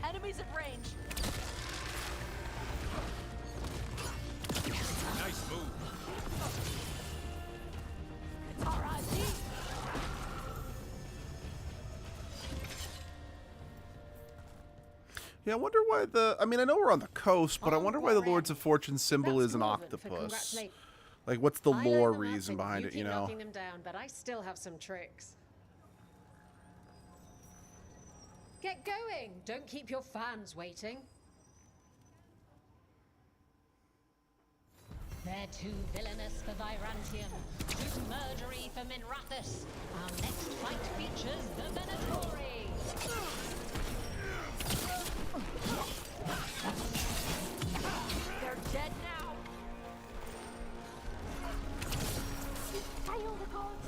Enemies at range. Nice move. It's R.I.P. Yeah, I wonder why I mean, I know we're on the coast, but I wonder why the Lords of Fortune symbol is an octopus. Like, what's the lore reason behind it, you know? Knocking them down, but I still have some tricks. Get going! Don't keep your fans waiting. They're too villainous for Virantium, too murdery for Minrathus. Our next fight features the Venatori. They're dead now. Hail the gods.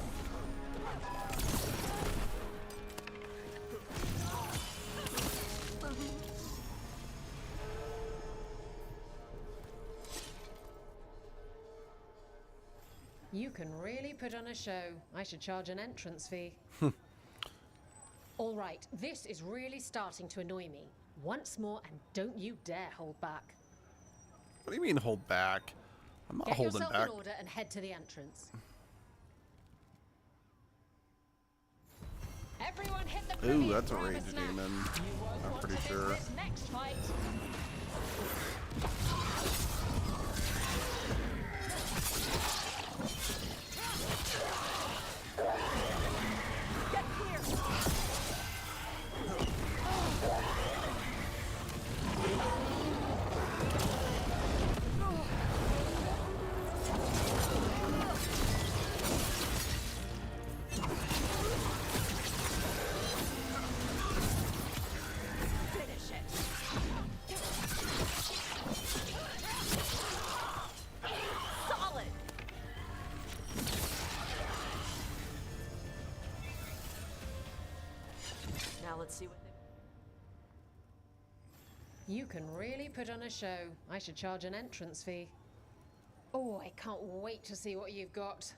You can really put on a show. I should charge an entrance fee. All right, this is really starting to annoy me. Once more, and don't you dare hold back. What do you mean hold back? I'm not Get holding yourself back. in order and head to the entrance. Everyone hit the Ooh, privy that's a and grab ranged snack. demon. You won't I'm want pretty to miss sure. this next fight. Get clear. Finish it. Solid. Now let's see what they... You can really put on a show. I should charge an entrance fee. Oh, I can't wait to see what you've got.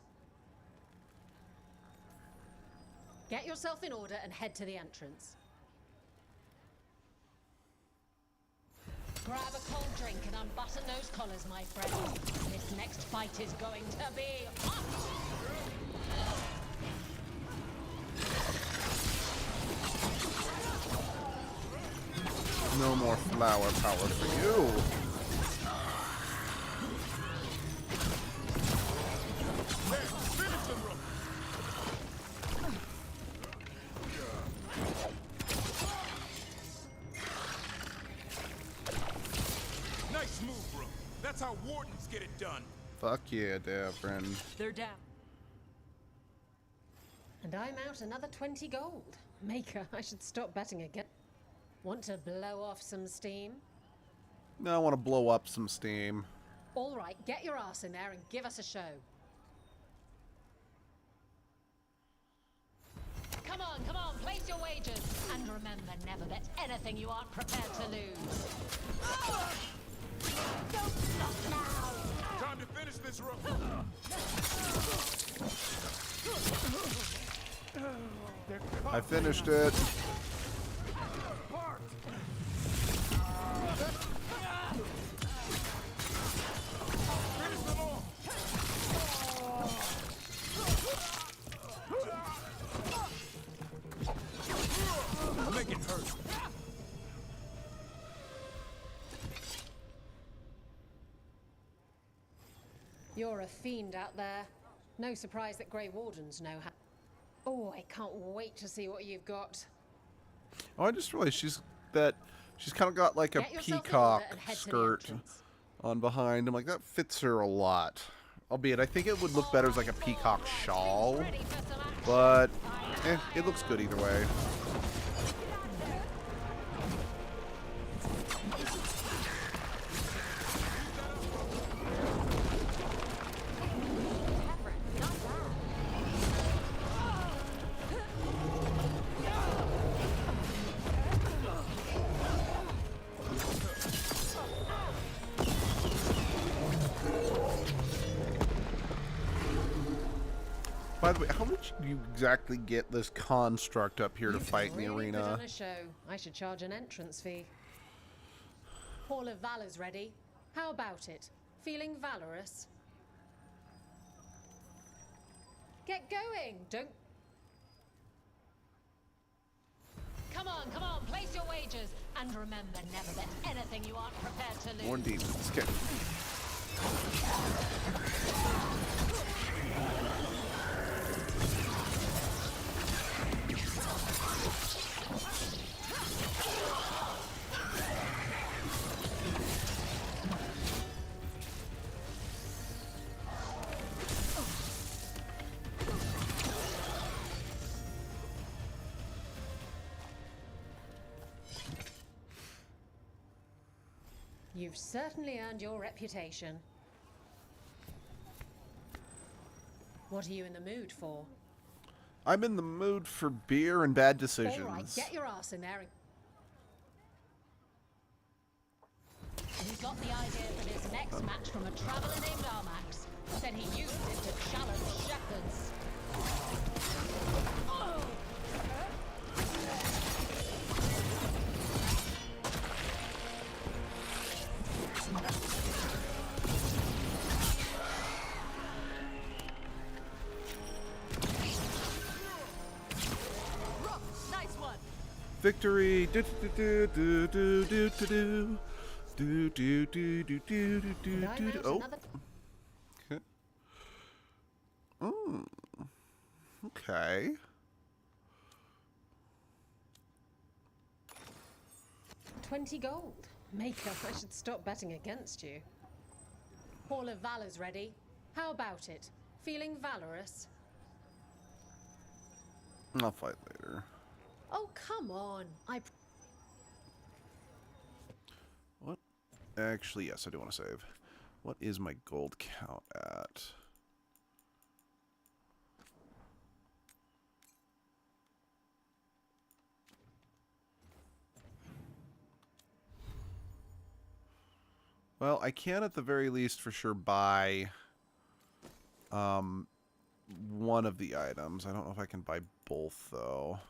Get yourself in order and head to the entrance. Grab a cold drink and unbutton those collars, my friend. This next fight is going to be hot! No more flower power for you. Nice move, bro. That's how wardens get it done. Fuck yeah, friend. They're down. And I'm out another 20 gold. Maker, I should stop betting again. Want to blow off some steam? Now I want to blow up some steam. All right, get your ass in there and give us a show. Come on, place your wagers. And remember, never bet anything you aren't prepared to lose. Time to finish this rope. I finished it. Finish them all. Make it hurt. You're a fiend out there. No surprise that Grey Wardens know how. Oh, I can't wait to see what you've got. Oh, I just realized she's kind of got like a Get yourself in order peacock and head to the skirt entrance. on behind. I'm like, that fits her a lot. Albeit, I think it would look better as like a peacock shawl. Ready for some action? But, it looks good either way. By the way, how much do you exactly get this construct up here to fight in the Really put arena? on a show. I should charge an entrance fee. Hall of Valor's ready. How about it? Feeling valorous? Get going! Don't... Come on, place your wagers. And remember, never bet anything you aren't prepared to lose. More demons. Okay. You've certainly earned your reputation. What are you in the mood for? I'm in the mood for beer and bad All decisions. right, get your ass in there. He's got the idea for this next match from a traveler named Armax. Said he used it to challenge shepherds. Nice one. Victory. Do do do do do do do. Do do do do do do do And I do. mount Oh. another... Okay. Okay. $20 gold. Maker, I should stop betting against you. Hall of Valor's ready. How about it? Feeling valorous? I'll fight later. Oh, come on. What? Actually, yes, I do want to save. What is my gold count at? Well, I can at the very least for sure buy one of the items. I don't know if I can buy both though.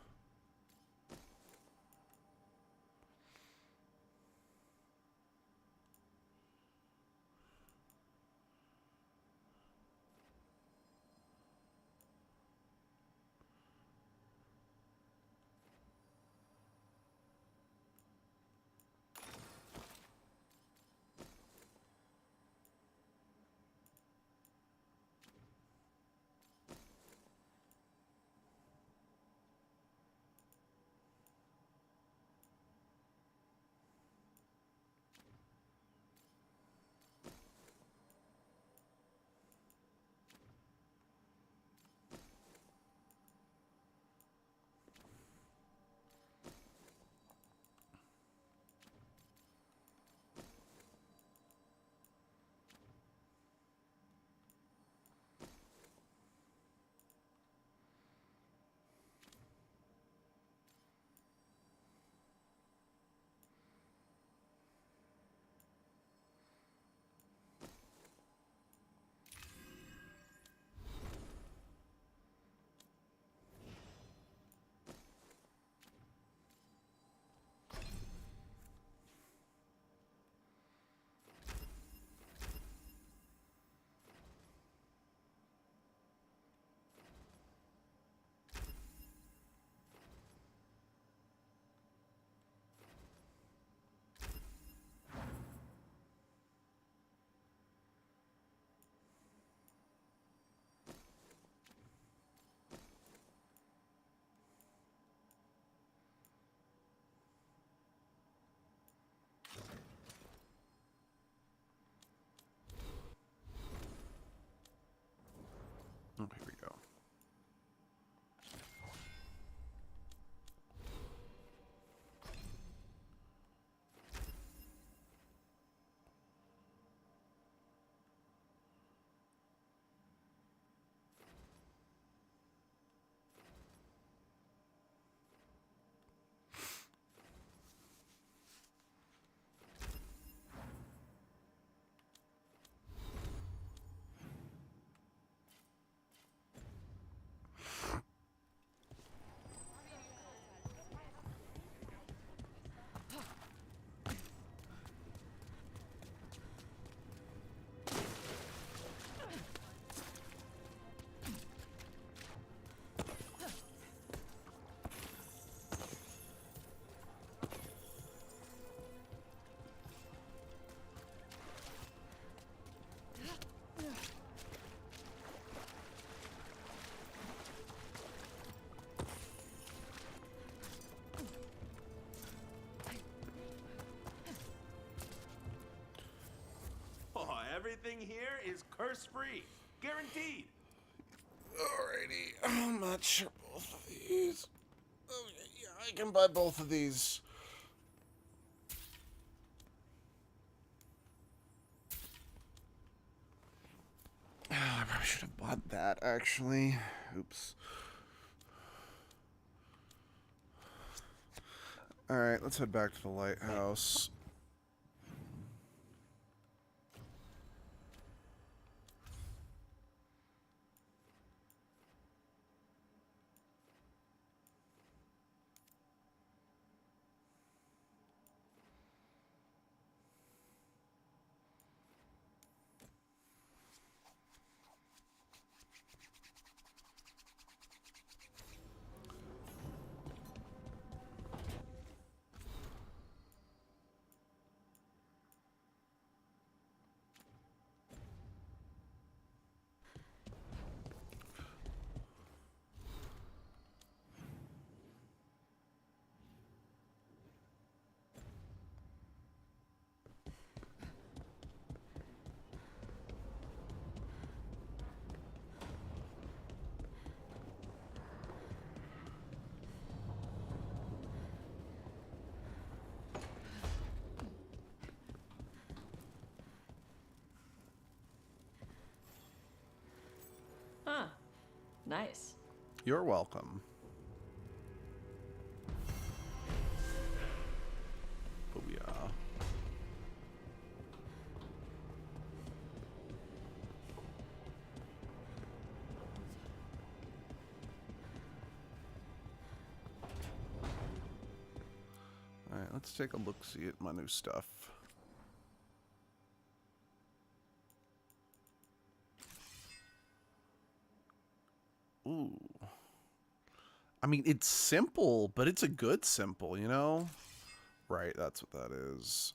Everything here is curse-free. Guaranteed. Alrighty, how much are both of these? Okay, yeah, I can buy both of these. I probably should have bought that, actually. Oops. Alright, let's head back to the lighthouse. Huh. Nice. You're welcome. Booyah. Alright, let's take a look-see at my new stuff. Ooh. I mean, it's simple, but it's a good simple, you know? Right, that's what that is.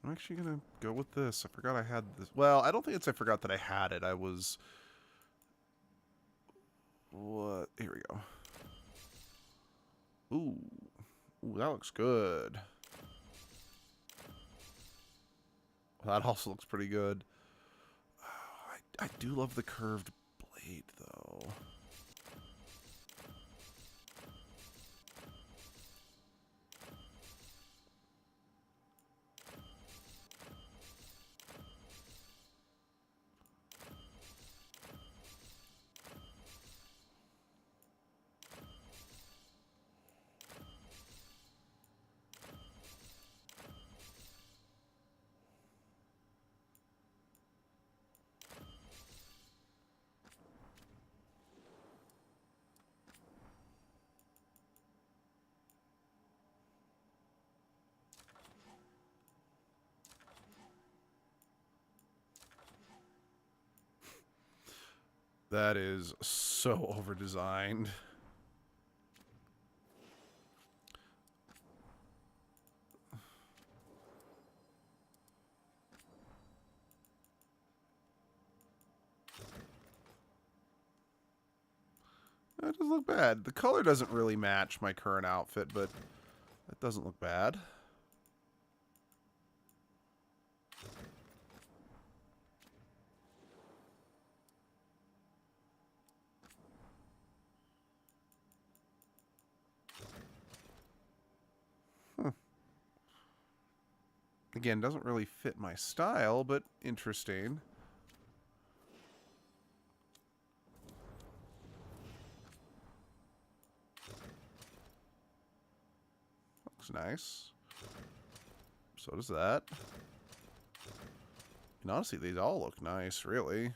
I'm actually gonna go with this. I forgot I had this. Well, I don't think it's I forgot that I had it. I was... What? Here we go. Ooh. Ooh, that looks good. That also looks pretty good. Oh, I do love the curved blade, though. That is so over-designed. That doesn't look bad. The color doesn't really match my current outfit, but that doesn't look bad. Again, doesn't really fit my style, but interesting. Looks nice. So does that. And honestly, these all look nice, really.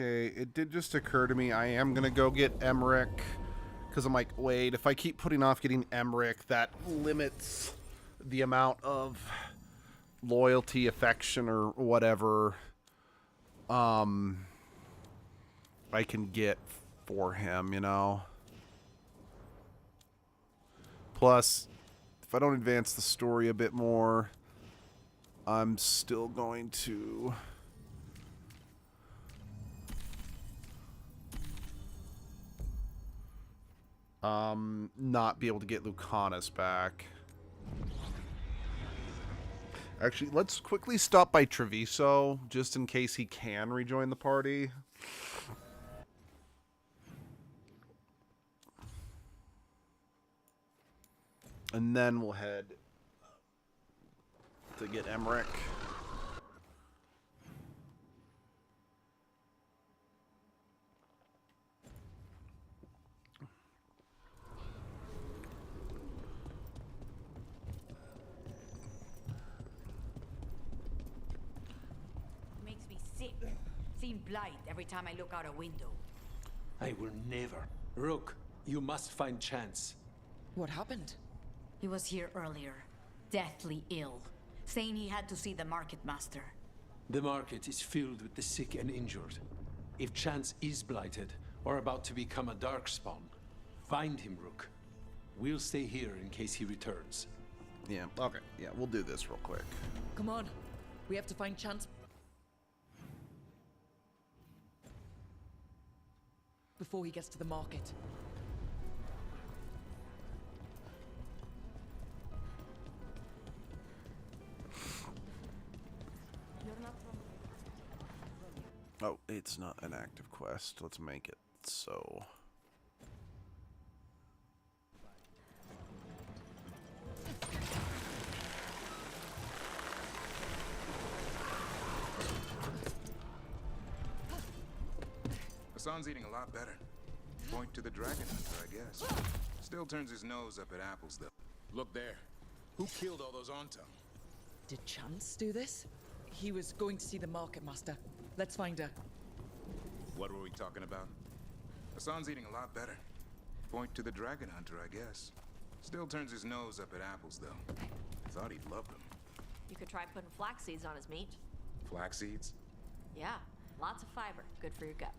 Okay, it did just occur to me I am going to go get Emmerich. Because I'm like, wait, if I keep putting off getting Emmerich, that limits the amount of loyalty, affection, or whatever I can get for him, you know? Plus, if I don't advance the story a bit more, I'm still going to... not be able to get Lucanus back. Actually, let's quickly stop by Treviso, just in case he can rejoin the party. And then we'll head to get Emmerich. Makes me sick. Seeing blight every time I look out a window. I will never. Rook, you must find Chance. What happened? He was here earlier, deathly ill, saying he had to see the market master. The market is filled with the sick and injured. If Chance is blighted, or about to become a darkspawn, find him, Rook. We'll stay here in case he returns. Yeah, okay. Yeah, we'll do this real quick. Come on. We have to find Chance before he gets to the market. Oh, it's not an active quest. Let's make it so. Hassan's eating a lot better. Point to the dragon hunter, I guess. Still turns his nose up at apples, though. Look there. Who killed all those Ontum? Did Chance do this? He was going to see the market master. Let's find her. What were we talking about? Hassan's eating a lot better. Point to the dragon hunter, I guess. Still turns his nose up at apples, though. Thought he'd love them. You could try putting flax seeds on his meat. Flax seeds? Yeah, lots of fiber, good for your gut.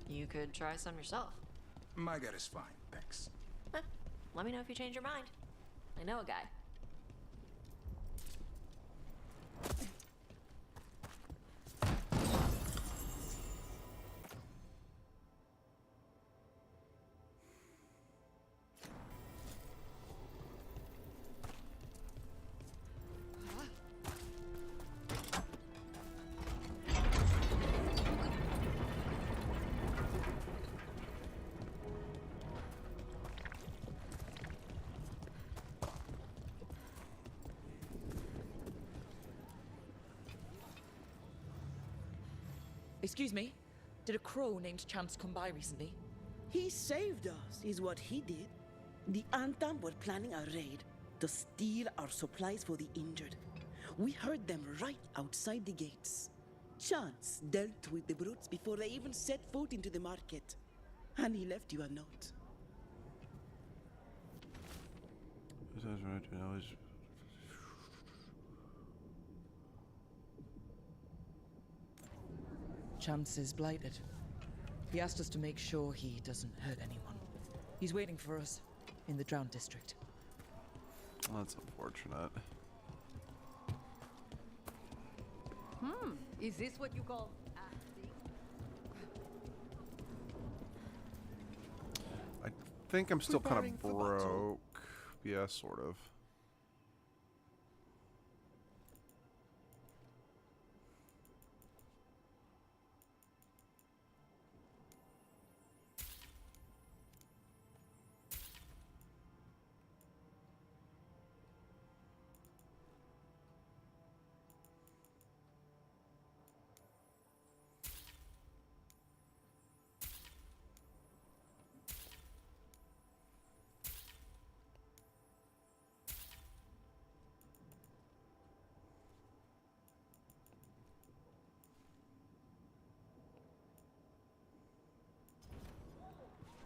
You could try some yourself. My gut is fine, thanks. Let me know if you change your mind. I know a guy. Excuse me? Did a crow named Chance come by recently? He saved us, is what he did. The Antam were planning a raid to steal our supplies for the injured. We heard them right outside the gates. Chance dealt with the brutes before they even set foot into the market. And he left you a note. Chance is blighted. He asked us to make sure he doesn't hurt anyone. He's waiting for us in the Drowned District. That's unfortunate. Is this what you call acting? I think I'm still kind Preparing of for battle. broke. Yeah, sort of.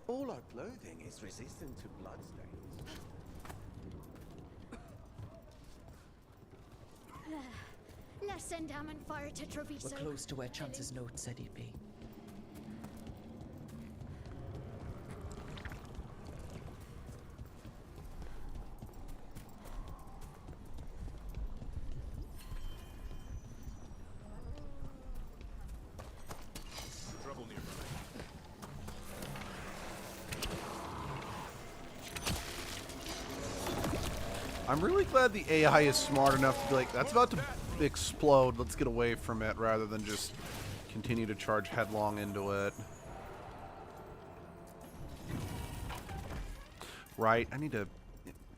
All our clothing is resistant to bloodstains. Let's send Ammon fire to Treviso. We're close to where Chance's note said he'd be. Trouble nearby. I'm really glad the AI is smart enough to be like, that's about to explode, let's get away from it, rather than just continue to charge headlong into it. Right, I need to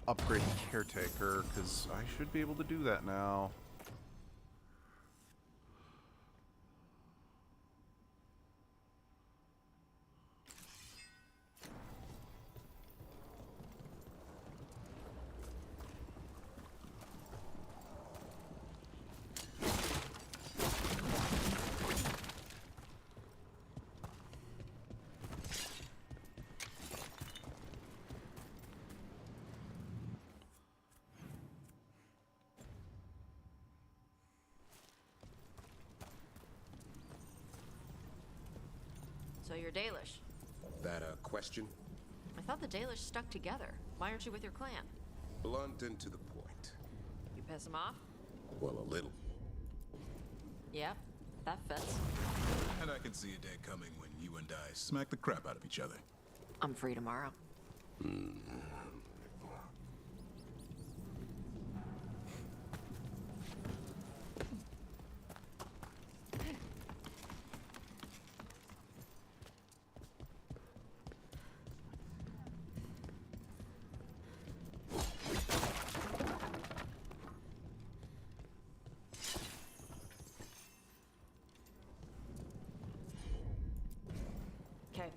upgrade the caretaker, because I should be able to do that now. So you're Dalish. That a question? I thought the Dalish stuck together. Why aren't you with your clan? Blunt and to the point. You piss them off? Well, a little. Yeah, that fits. And I can see a day coming when you and I smack the crap out of each other. I'm free tomorrow. Okay.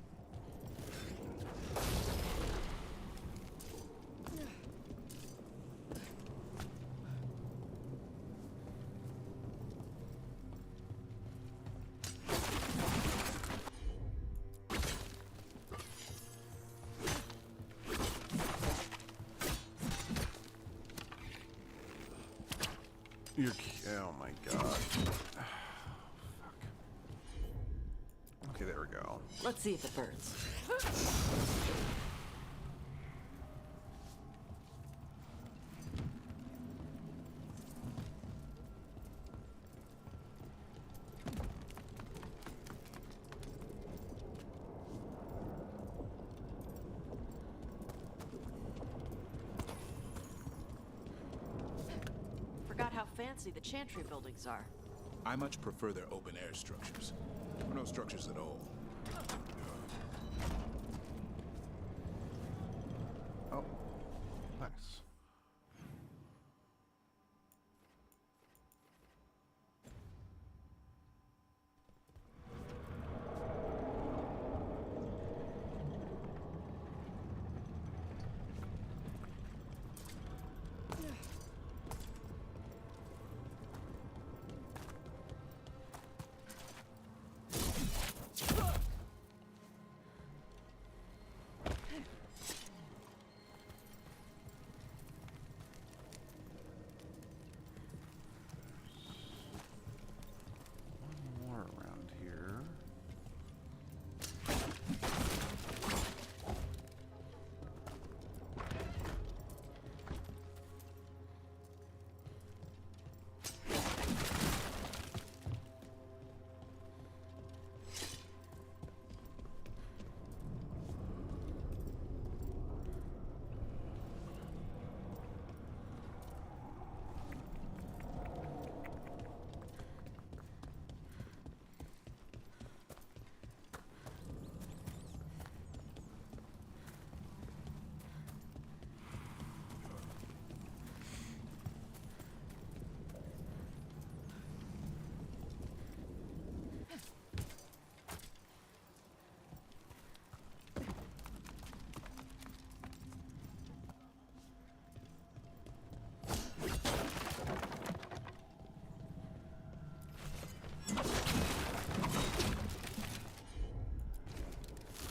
You're, oh my god. Fuck. Okay, there we go. Let's see if it burns. Forgot how fancy the Chantry buildings are. I much prefer their open-air structures. Or no structures at all. Oh, nice.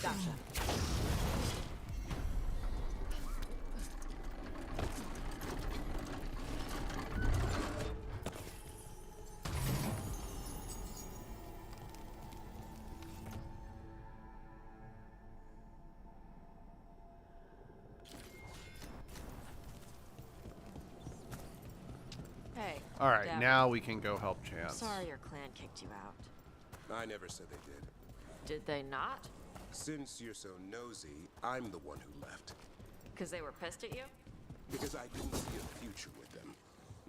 Gotcha. All right, Dapper. now we can go help Chance. Sorry your clan kicked you out. I never said they did. Did they not? Since you're so nosy, I'm the one who left. Because they were pissed at you? Because I didn't see a future with them.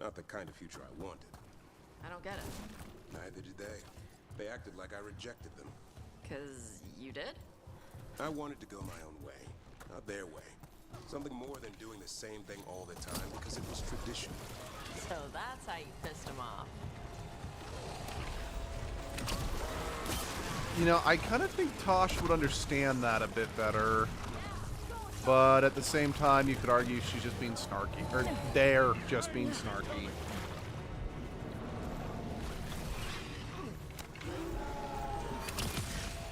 Not the kind of future I wanted. I don't get it. Neither did they. They acted like I rejected them. Because you did? I wanted to go my own way, not their way. Something more than doing the same thing all the time because it was tradition. So that's how you pissed him off. You know, I kind of think Tosh would understand that a bit better. But at the same time, you could argue she's just being snarky. Or they're just being snarky.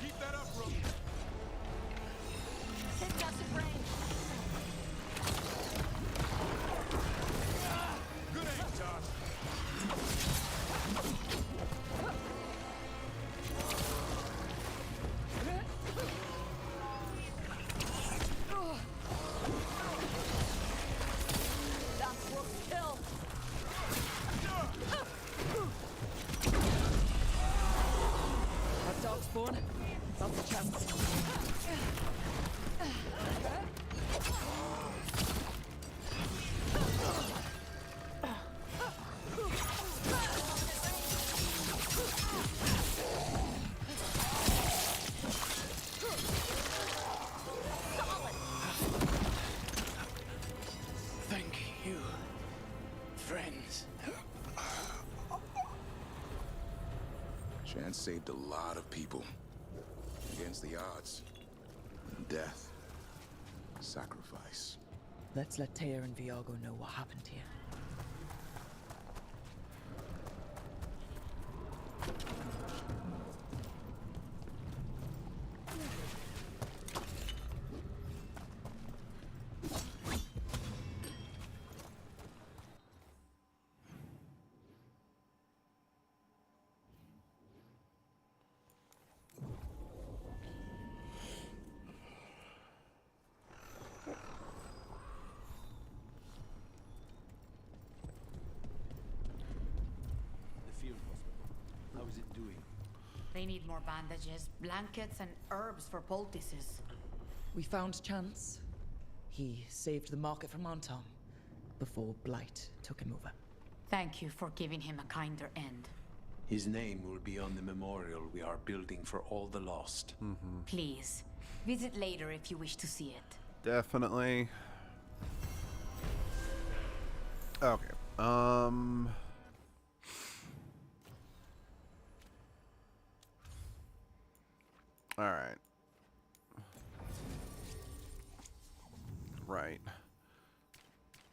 Keep that up, Rook. Hit Gus's range. Good aim, Tosh. That's Rook's kill. That dog spawn. That's a chance. Thank you, friends. Chance saved a lot of people. Against the odds. Death. Sacrifice. Let's let Taya and Viago know what happened here. The field hospital. How is it doing? They need more bandages, blankets, and herbs for poultices. We found Chance. He saved the market from Anton before Blight took him over. Thank you for giving him a kinder end. His name will be on the memorial we are building for all the lost. Please, visit later if you wish to see it. Definitely. Okay. All right. Right.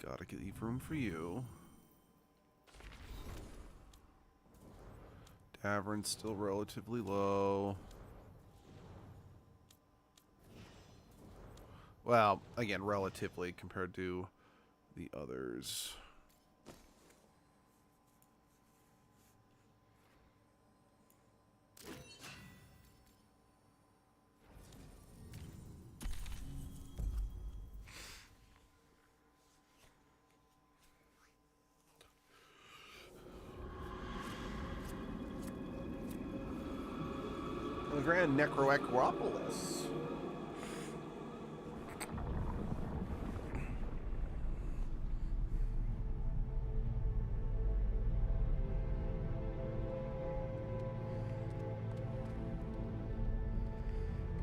Gotta leave room for you. Davern's still relatively low. Well, again, relatively compared to the others. The Grand Necroacropolis.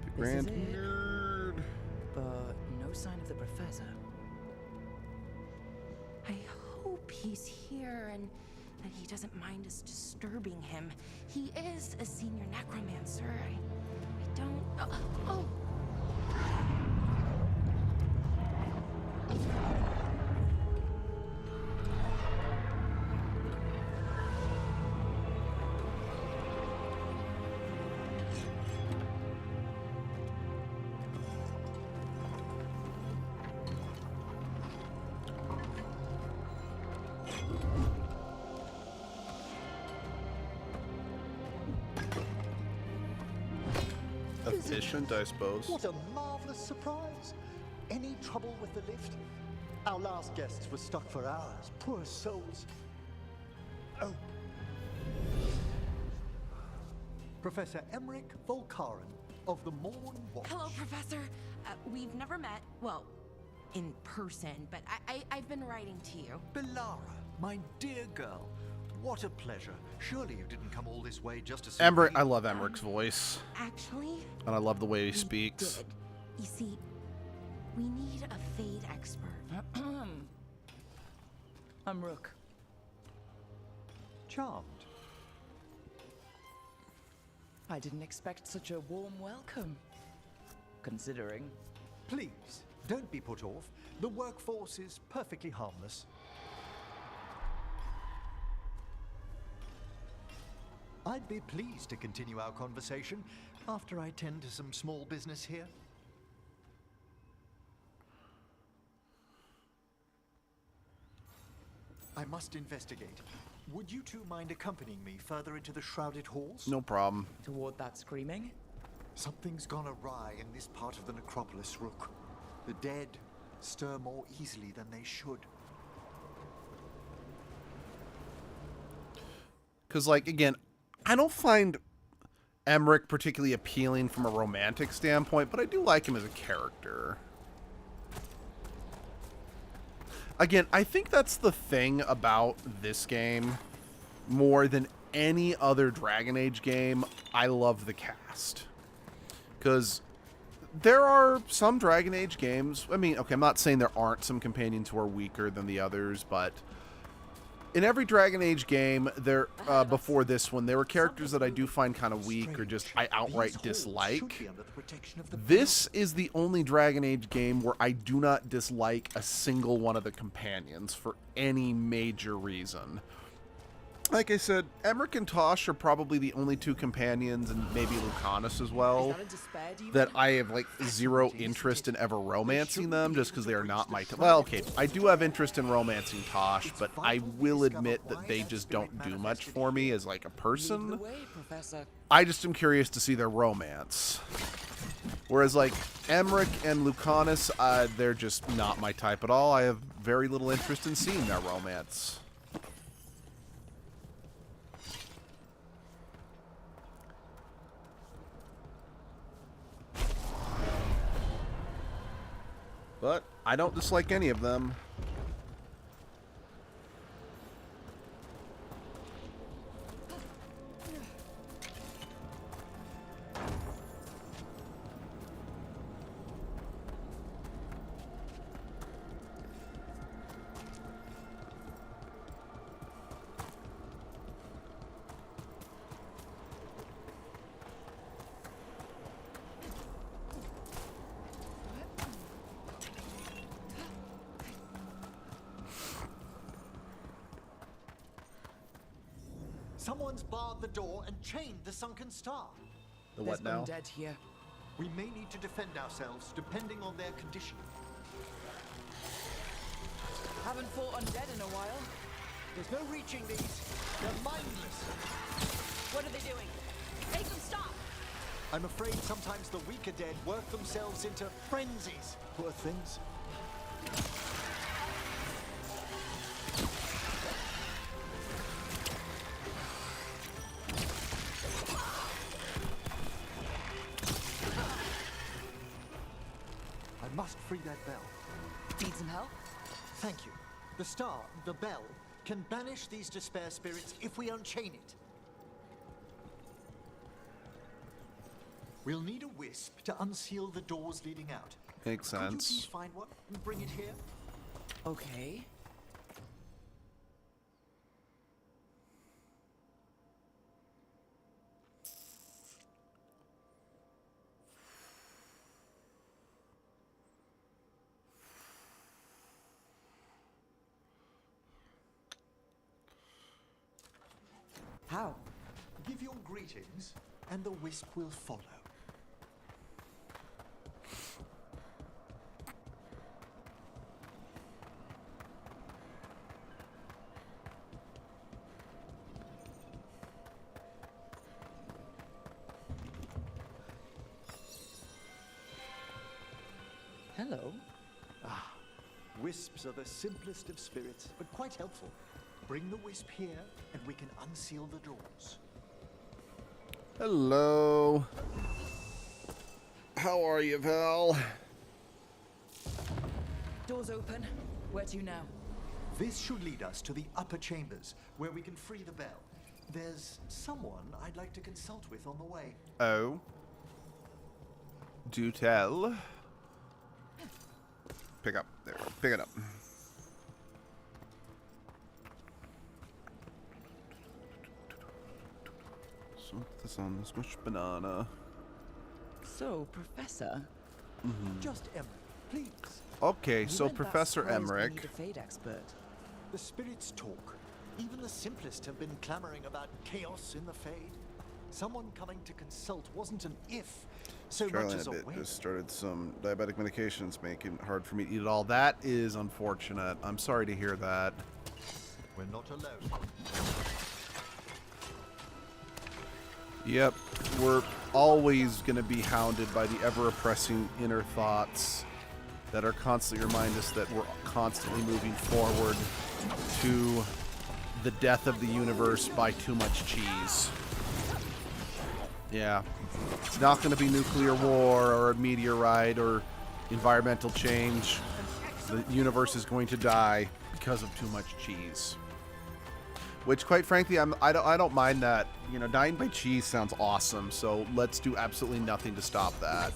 The Grand This is it. Nerd. But no sign of the professor. I hope he's here and that he doesn't mind us disturbing him. He is a senior necromancer. I don't... Oh! Efficient, I suppose. What a marvelous surprise. Any trouble with the lift? Our last guests were stuck for hours. Poor souls. Oh. Professor Emmerich Volkaren of the Morn Watch. Hello, Professor. We've never met, well, in person, but I've been writing to you. Belara, my dear girl. What a pleasure. Surely you didn't come all this way just to see Emmerich, me? I love Emmerich's voice. Actually, And I love the way he speaks. did. You see, we need a Fade expert. I'm Rook. Charmed. I didn't expect such a warm welcome. Considering. Please, don't be put off. The workforce is perfectly harmless. I'd be pleased to continue our conversation after I tend to some small business here. I must investigate. Would you two mind accompanying me further into the shrouded halls? No problem. Toward that screaming? Something's gone awry in this part of the necropolis, Rook. The dead stir more easily than they should. Because, like, again, I don't find Emmerich particularly appealing from a romantic standpoint, but I do like him as a character. Again, I think that's the thing about this game. More than any other Dragon Age game, I love the cast. Because there are some Dragon Age games, I mean, okay, I'm not saying there aren't some companions who are weaker than the others, but in every Dragon Age game, there before this one, there were characters that I do find kind of weak or just I outright dislike. This is the only Dragon Age game where I do not dislike a single one of the companions for any major reason. Like I said, Emmerich and Tosh are probably the only two companions, and maybe Lucanus as well, that I have like zero interest in ever romancing them, just because they are not my... Well, okay, I do have interest in romancing Tosh, but I will admit that they just don't do much for me as like a person. I just am curious to see their romance. Whereas like Emmerich and Lucanus, they're just not my type at all. I have very little interest in seeing their romance. But I don't dislike any of them. Someone's barred the door and chained the sunken star. The what now? There's undead here. We may need to defend ourselves depending on their condition. Haven't fought undead in a while. There's no reaching these. They're mindless. What are they doing? Make them stop! I'm afraid sometimes the weaker dead work themselves into frenzies. Poor things. I must free that bell. Need some help? Thank you. The star, the bell, can banish these despair spirits if we unchain it. We'll need a wisp to unseal the doors leading out. Makes Could you sense. please find one and bring it here? Okay. How? Give your greetings, and the wisp will follow. Hello. Ah, wisps are the simplest of spirits, but quite helpful. Bring the wisp here, and we can unseal the doors. Hello. How are you, Val? Doors open. Where to now? This should lead us to the upper chambers, where we can free the bell. There's someone I'd like to consult with on the way. Oh. Do tell. Pick up. There. Pick it up. So put this on this much banana. So, Professor. Just Emmerich, please. Okay, You so went that Professor surprised we Emmerich. need a Fade expert. The spirits talk. Even the simplest have been clamoring about chaos in the Fade. Someone coming to consult wasn't an if, so much Struggling as a a bit. when. Just started some diabetic medications, making it hard for me to eat it all. That is unfortunate. I'm sorry to hear that. We're not alone. Yep, we're always going to be hounded by the ever-oppressing inner thoughts that are constantly remind us that we're constantly moving forward to the death of the universe by too much cheese. Yeah, it's not going to be nuclear war or a meteorite or environmental change. The universe is going to die because of too much cheese. Which, quite frankly, I don't mind that. You know, dying by cheese sounds awesome, so let's do absolutely nothing to stop that.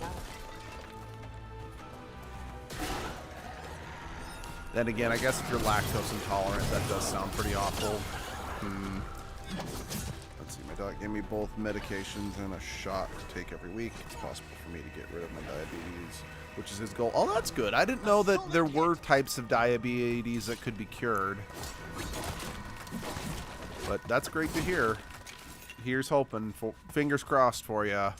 Then again, I guess if you're lactose intolerant, that does sound pretty awful. Let's see, my doc gave me both medications and a shot to take every week. It's possible for me to get rid of my diabetes, which is his goal. Oh, that's good. I didn't know that there were types of diabetes that could be cured. But that's great to hear. Here's hoping. Fingers crossed for you.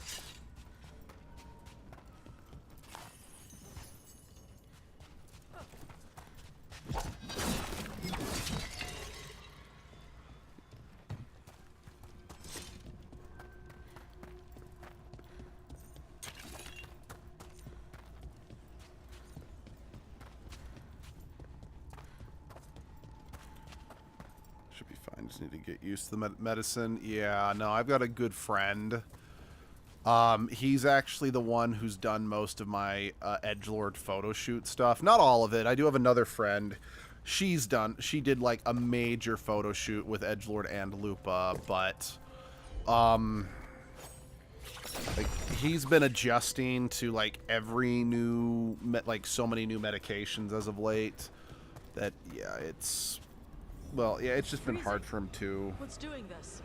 Should be fine. Just need to get used to the medicine. Yeah, no, I've got a good friend. He's actually the one who's done most of my edgelord photo shoot stuff. Not all of it. I do have another friend. She did like a major photo shoot with edgelord and Lupa, but like he's been adjusting to like every new so many new medications as of late that it's it's just been hard for him too. What's doing this?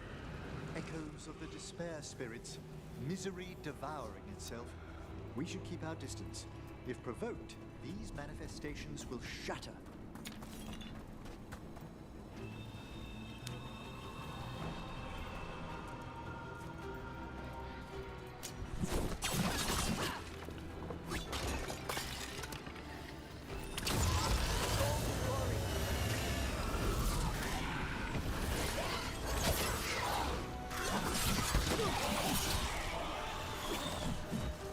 Echoes of the despair spirits, misery devouring itself. We should keep our distance. If provoked, these manifestations will shatter.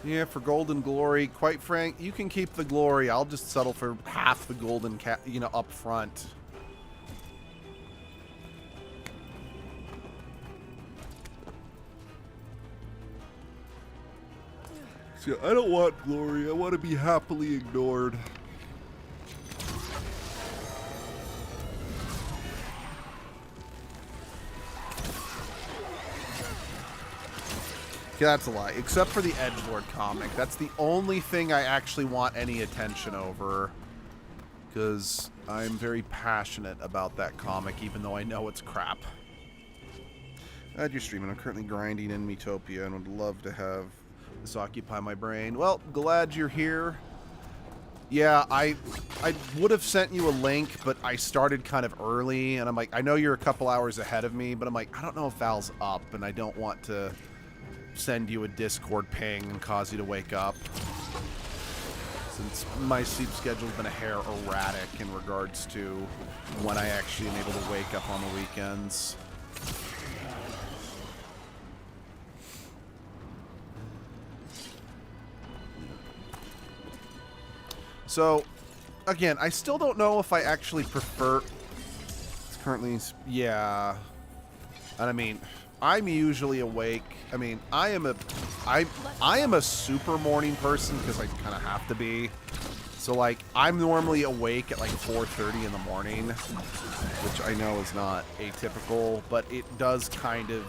Yeah, for golden glory, quite frank, you can keep the glory. I'll just settle for half the golden up front. See, I don't want glory. I want to be happily ignored. Yeah, that's a lie. Except for the edgelord comic. That's the only thing I actually want any attention over. Because I'm very passionate about that comic, even though I know it's crap. Glad you're streaming. I'm currently grinding in Metopia and would love to have this occupy my brain. Well, glad you're here. Yeah, I would have sent you a link, but I started kind of early, and I'm like, I know you're a couple hours ahead of me, but I'm like, I don't know if Val's up, and I don't want to send you a Discord ping and cause you to wake up, since my sleep schedule's been a hair erratic in regards to when I actually am able to wake up on the weekends. So, again, I still don't know if I actually prefer... currently, yeah. And I mean, I'm usually awake. I mean, I am a super morning person because I kind of have to be. So like, I'm normally awake at like 4:30 in the morning, which I know is not atypical, but it does kind of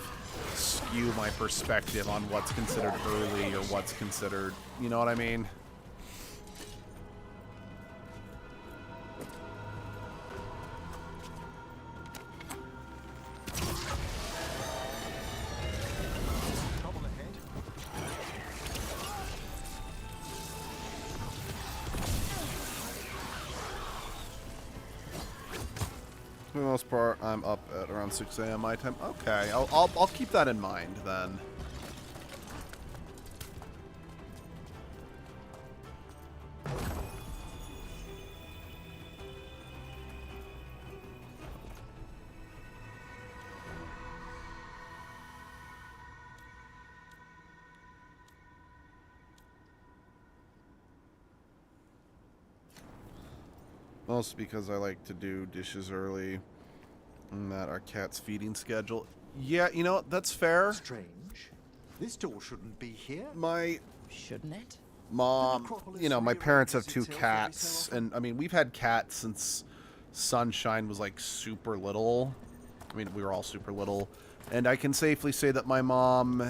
skew my perspective on what's considered early or what's considered, you know what I mean? For the most part, I'm up at around 6 a.m. my time. Okay, I'll keep that in mind then. Mostly because I like to do dishes early. And that our cat's feeding schedule. Yeah, you know what? That's fair. Strange. This door shouldn't be here. Shouldn't it? Mom, you know, my parents have 2 cats. And, I mean, we've had cats since Sunshine was, like, super little. I mean, we were all super little. And I can safely say that my mom...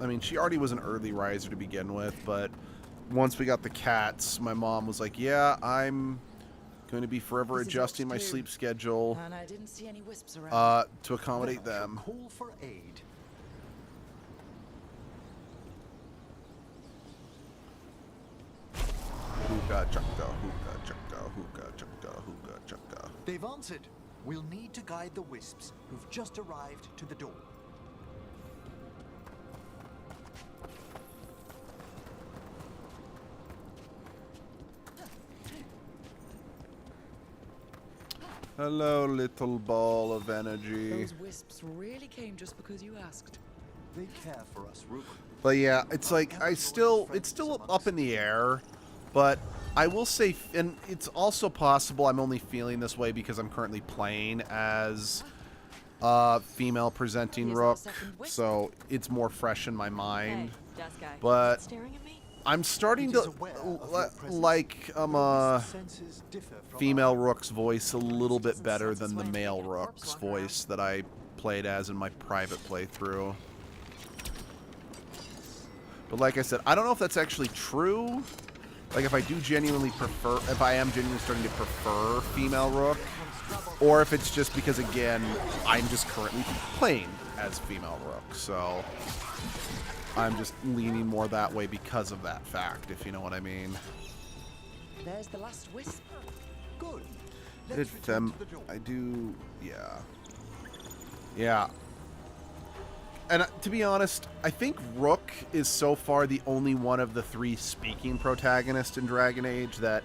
I mean, she already was an early riser to begin with. But once we got the cats, my mom was like, yeah, I'm going to be forever adjusting my sleep schedule and I didn't see any wisps around. to accommodate them. Call for aid. Hookah chaka, hookah chaka, hookah chaka, hookah chaka. They've answered. We'll need to guide the wisps who've just arrived to the door. Hello, little ball of energy. Those wisps really came just because you asked. They care for us, Rook. But yeah, it's like it's still up in the air, but I will say, and it's also possible I'm only feeling this way because I'm currently playing as female presenting Rook, so it's more fresh in my mind. But I'm starting to like female Rook's voice a little bit better than the male Rook's voice that I played as in my private playthrough. But like I said, I don't know if that's actually true. Like if I do genuinely prefer, if I am genuinely starting to prefer female Rook, or if it's just because, again, I'm just currently playing as female Rook, so I'm just leaning more that way because of that fact, if you know what I mean. There's the last wisp. Good. I do, yeah. Yeah. And to be honest, I think Rook is so far the only one of the 3 speaking protagonists in Dragon Age that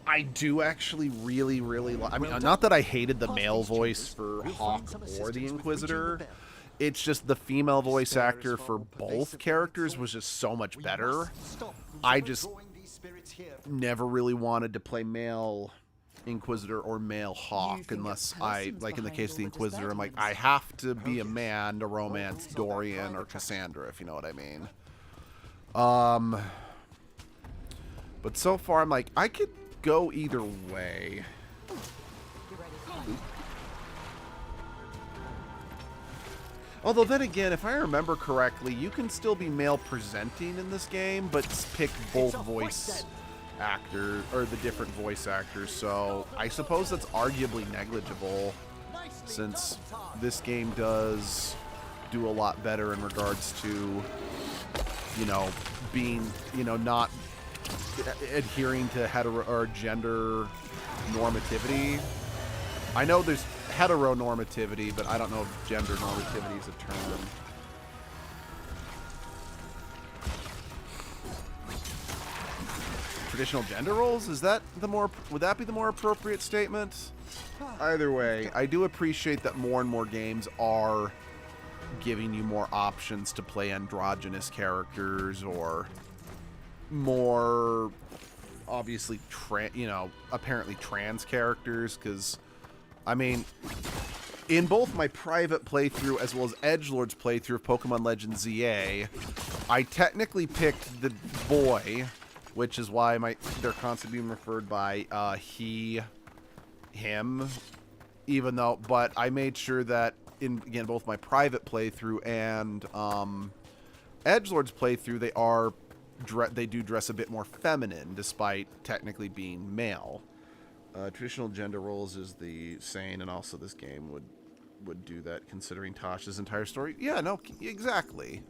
I do actually really, really like. I mean, not that I hated the male voice for Hawk or the Inquisitor. It's just the female voice actor for both characters was just so much better. I just never really wanted to play male Inquisitor or male Hawk unless I, like in the case of the Inquisitor, I'm like, I have to be a man to romance Dorian or Cassandra, if you know what I mean. But so far I'm like, I could go either way. Although then again, if I remember correctly, you can still be male presenting in this game, but pick both voice actors, or the different voice actors, so I suppose that's arguably negligible, since this game does do a lot better in regards to, you know, being, you know, not adhering to hetero or gender normativity. I know there's heteronormativity, but I don't know if gender normativity is a term. Traditional gender roles? Is that the more, would that be the more appropriate statement? Either way, I do appreciate that more and more games are giving you more options to play androgynous characters or more obviously you know, apparently trans characters, because I mean, in both my private playthrough as well as Edgelord's playthrough of Pokemon Legends ZA, I technically picked the boy, which is why they're constantly being referred by he, him, even though, but I made sure that in, again, both my private playthrough and Edgelord's playthrough, they do dress a bit more feminine, despite technically being male. Traditional gender roles is the same, and also this game would do that, considering Tosh's entire story. Yeah, no, exactly.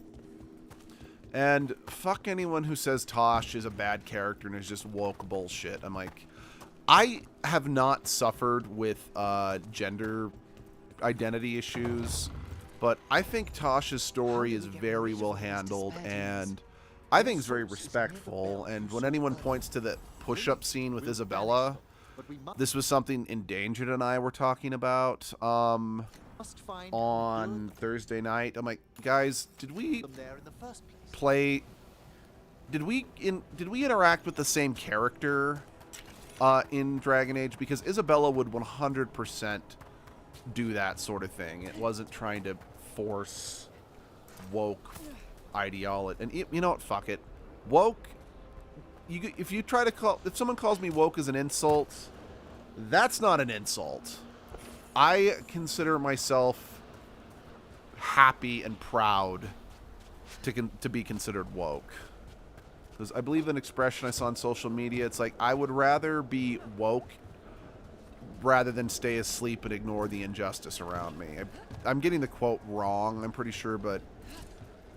And fuck anyone who says Tosh is a bad character and is just woke bullshit. I'm like, I have not suffered with gender identity issues, but I think Tosh's story is very well handled, and I think it's very respectful. And when anyone points to the push-up scene with Isabella, this was something Endangered and I were talking about on Thursday night. I'm like, guys, did we interact with the same character in Dragon Age? Because Isabella would 100% do that sort of thing. It wasn't trying to force woke ideology. And you know what? Fuck it. Woke. If someone calls me woke as an insult, that's not an insult. I consider myself happy and proud to be considered woke. Because I believe an expression I saw on social media, it's like, I would rather be woke rather than stay asleep and ignore the injustice around me. I'm getting the quote wrong, I'm pretty sure, but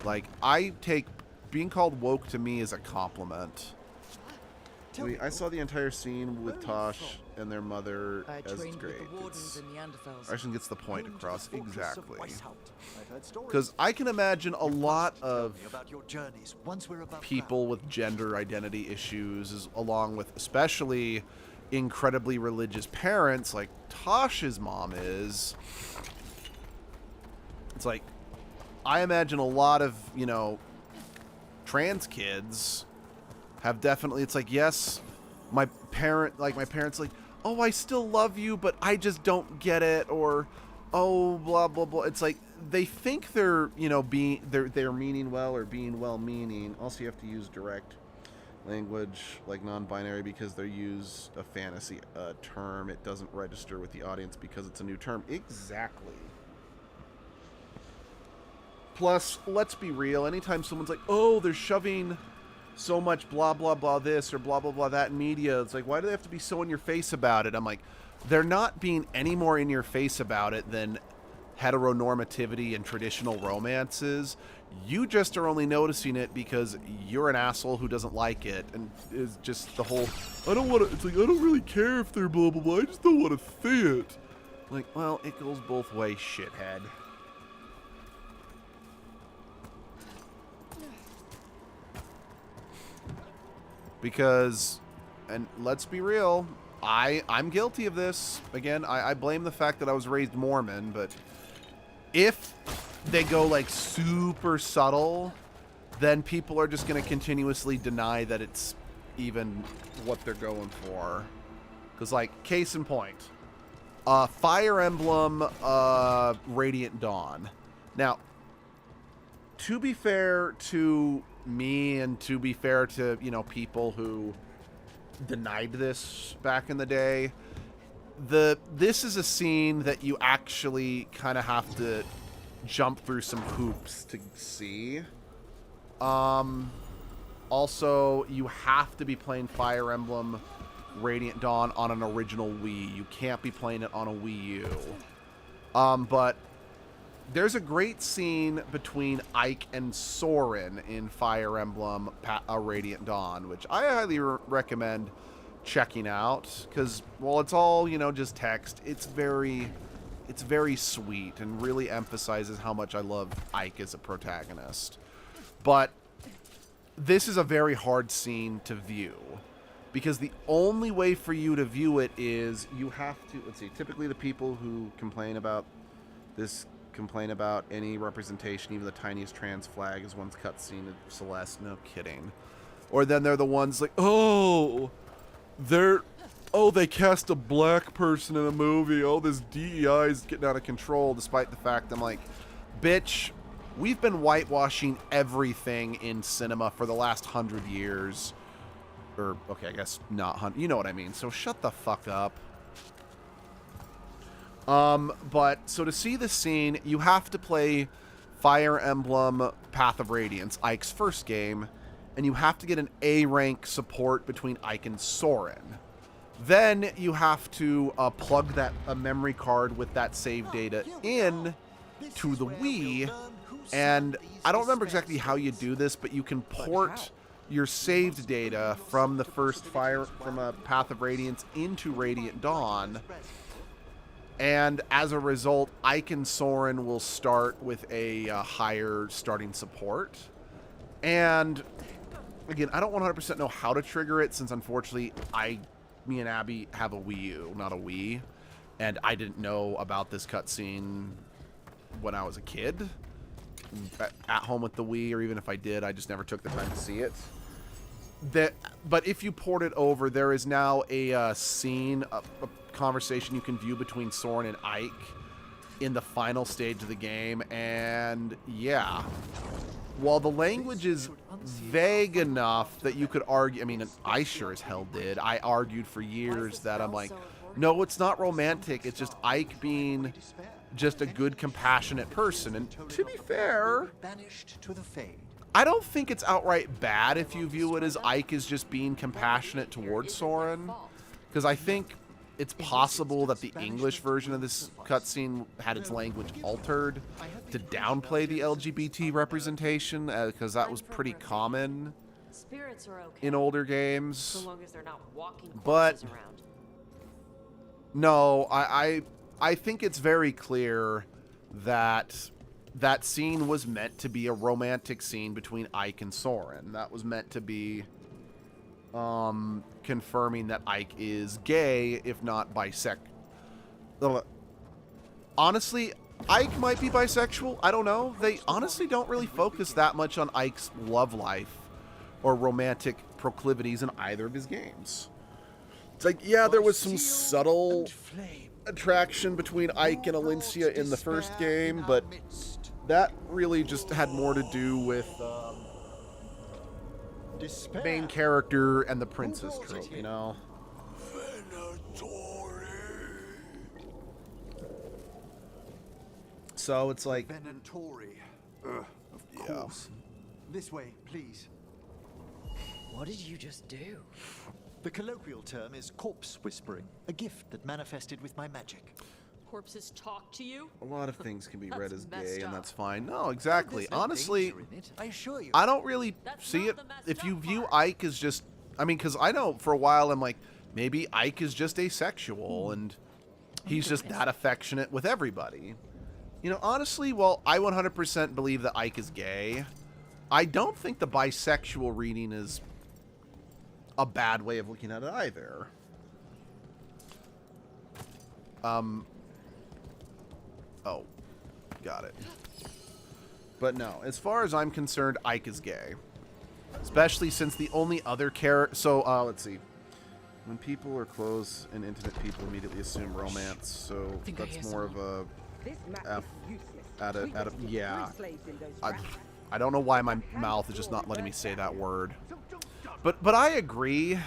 like, I take being called woke to me as a compliment. I saw the entire scene with Tosh and their mother as great. Arsene gets the point across exactly. Because I can imagine a lot of people with gender identity issues, along with especially incredibly religious parents like Tosh's mom is. It's like, I imagine a lot of, trans kids have definitely, it's like, yes, my parents like, oh, I still love you, but I just don't get it, or, oh, blah, blah, blah. It's like, they think they're, they're meaning well or being well-meaning. Also, you have to use direct language, like non-binary, because they use a fantasy term. It doesn't register with the audience because it's a new term. Exactly. Plus, let's be real, anytime someone's like, oh, they're shoving so much blah, blah, blah this or blah, blah, blah that in media, it's like, why do they have to be so in your face about it? I'm like, they're not being any more in your face about it than heteronormativity and traditional romances. You just are only noticing it because you're an asshole who doesn't like it, and is just the whole, I don't really care if they're blah, blah, blah, I just don't want to see it. Like, well, it goes both ways, shithead. Because, and let's be real, I'm guilty of this. Again, I blame the fact that I was raised Mormon, but if they go like super subtle, then people are just going to continuously deny that it's even what they're going for. Because, like, case in point, Fire Emblem Radiant Dawn. Now, to be fair to me, and to be fair to, people who denied this back in the day, this is a scene that you actually kind of have to jump through some hoops to see. Also, you have to be playing Fire Emblem Radiant Dawn on an original Wii. You can't be playing it on a Wii U. But there's a great scene between Ike and Soren in Fire Emblem Radiant Dawn, which I highly recommend checking out, because while it's all, just text, it's very sweet and really emphasizes how much I love Ike as a protagonist. But this is a very hard scene to view, because the only way for you to view it is you have to, let's see, typically the people who complain about this complain about any representation, even the tiniest trans flag is one's cutscene of Celeste. No kidding. Or then they're the ones like, oh, they're oh, they cast a black person in a movie. Oh, this DEI is getting out of control, despite the fact I'm like, bitch, we've been whitewashing everything in cinema for the last 100 years. Or, okay, I guess not 100. You know what I mean. So shut the fuck up. But, so to see this scene, you have to play Fire Emblem Path of Radiance, Ike's first game, and you have to get an A rank support between Ike and Soren. Then you have to plug a memory card with that save data in to the Wii, and I don't remember exactly how you do this, but you can port your saved data from the first Path of Radiance into Radiant Dawn, and as a result, Ike and Soren will start with a higher starting support. And again, I don't 100% know how to trigger it, since unfortunately me and Abby have a Wii U, not a Wii, and I didn't know about this cutscene when I was a kid at home with the Wii, or even if I did, I just never took the time to see it. But if you port it over, there is now a scene, a conversation you can view between Soren and Ike in the final stage of the game, and yeah, while the language is vague enough that you could argue, I mean, I sure as hell did, I argued for years that I'm like, no, it's not romantic, it's just Ike being just a good, compassionate person. And to be fair, I don't think it's outright bad if you view it as Ike is just being compassionate towards Soren, because I think it's possible that the English version of this cutscene had its language altered to downplay the LGBT representation, because that was pretty common in older games. So long as they're not walking but around. No, I think it's very clear that that scene was meant to be a romantic scene between Ike and Soren. That was meant to be confirming that Ike is gay, if not bisexual. Honestly, Ike might be bisexual. I don't know. They honestly don't really focus that much on Ike's love life or romantic proclivities in either of his games. It's like, yeah, there was some subtle attraction between Ike and Alencia in the first game, but that really just had more to do with main character and the princess trope, you know? So it's like, Venantori. Of course. This way, please. What did you just do? The colloquial term is corpse whispering, a gift that manifested with my magic. Corpses talk to you? a lot of things can be read as messed gay, and up. that's fine. No, exactly. There's no Honestly, danger in it, I assure you. I don't really see it. If you view Ike as just, I mean, because I know for a while I'm like, maybe Ike is just asexual, and he's just that affectionate with everybody. You know, honestly, while I 100% believe that Ike is gay, I don't think the bisexual reading is a bad way of looking at it either. Oh, got it. But no, as far as I'm concerned, Ike is gay. Especially since the only other character... So, let's see. When people are close and intimate, people immediately assume romance. So that's more of a... yeah. I don't know why my mouth is just not letting me say that word. But I agree.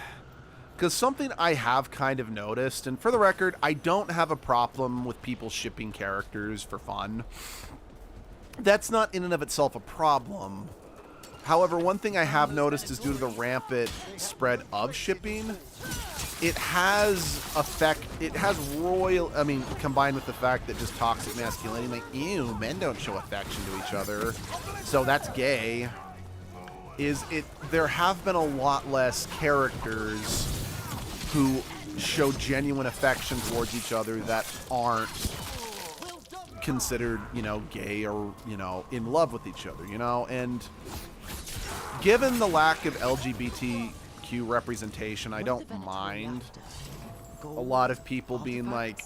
Because something I have kind of noticed, and for the record, I don't have a problem with people shipping characters for fun. That's not in and of itself a problem. However, one thing I have noticed is due to the rampant spread of shipping, it has combined with the fact that just toxic masculinity, like, ew, men don't show affection to each other, so that's gay. There have been a lot less characters who show genuine affection towards each other that aren't considered, you know, gay or, you know, in love with each other, you know? And given the lack of LGBTQ representation, I don't mind a lot of people being like,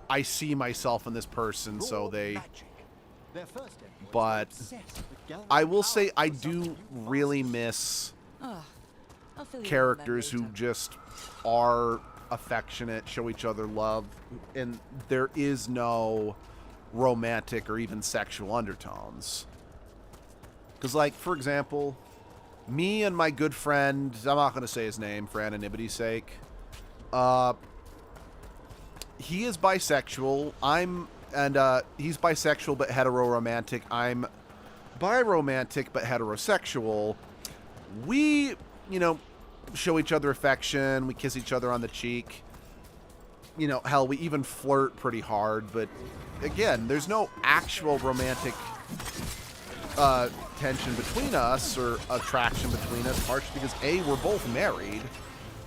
I see myself in this person, so they... But I will say I do really miss characters who just are affectionate, show each other love, and there is no romantic or even sexual undertones. Because, like, for example, me and my good friend, I'm not going to say his name for anonymity's sake, he is bisexual. He's bisexual but hetero-romantic. I'm biromantic but heterosexual. We, you know, show each other affection. We kiss each other on the cheek. You know, hell, we even flirt pretty hard. But again, there's no actual romantic tension between us or attraction between us, partially because A, we're both married,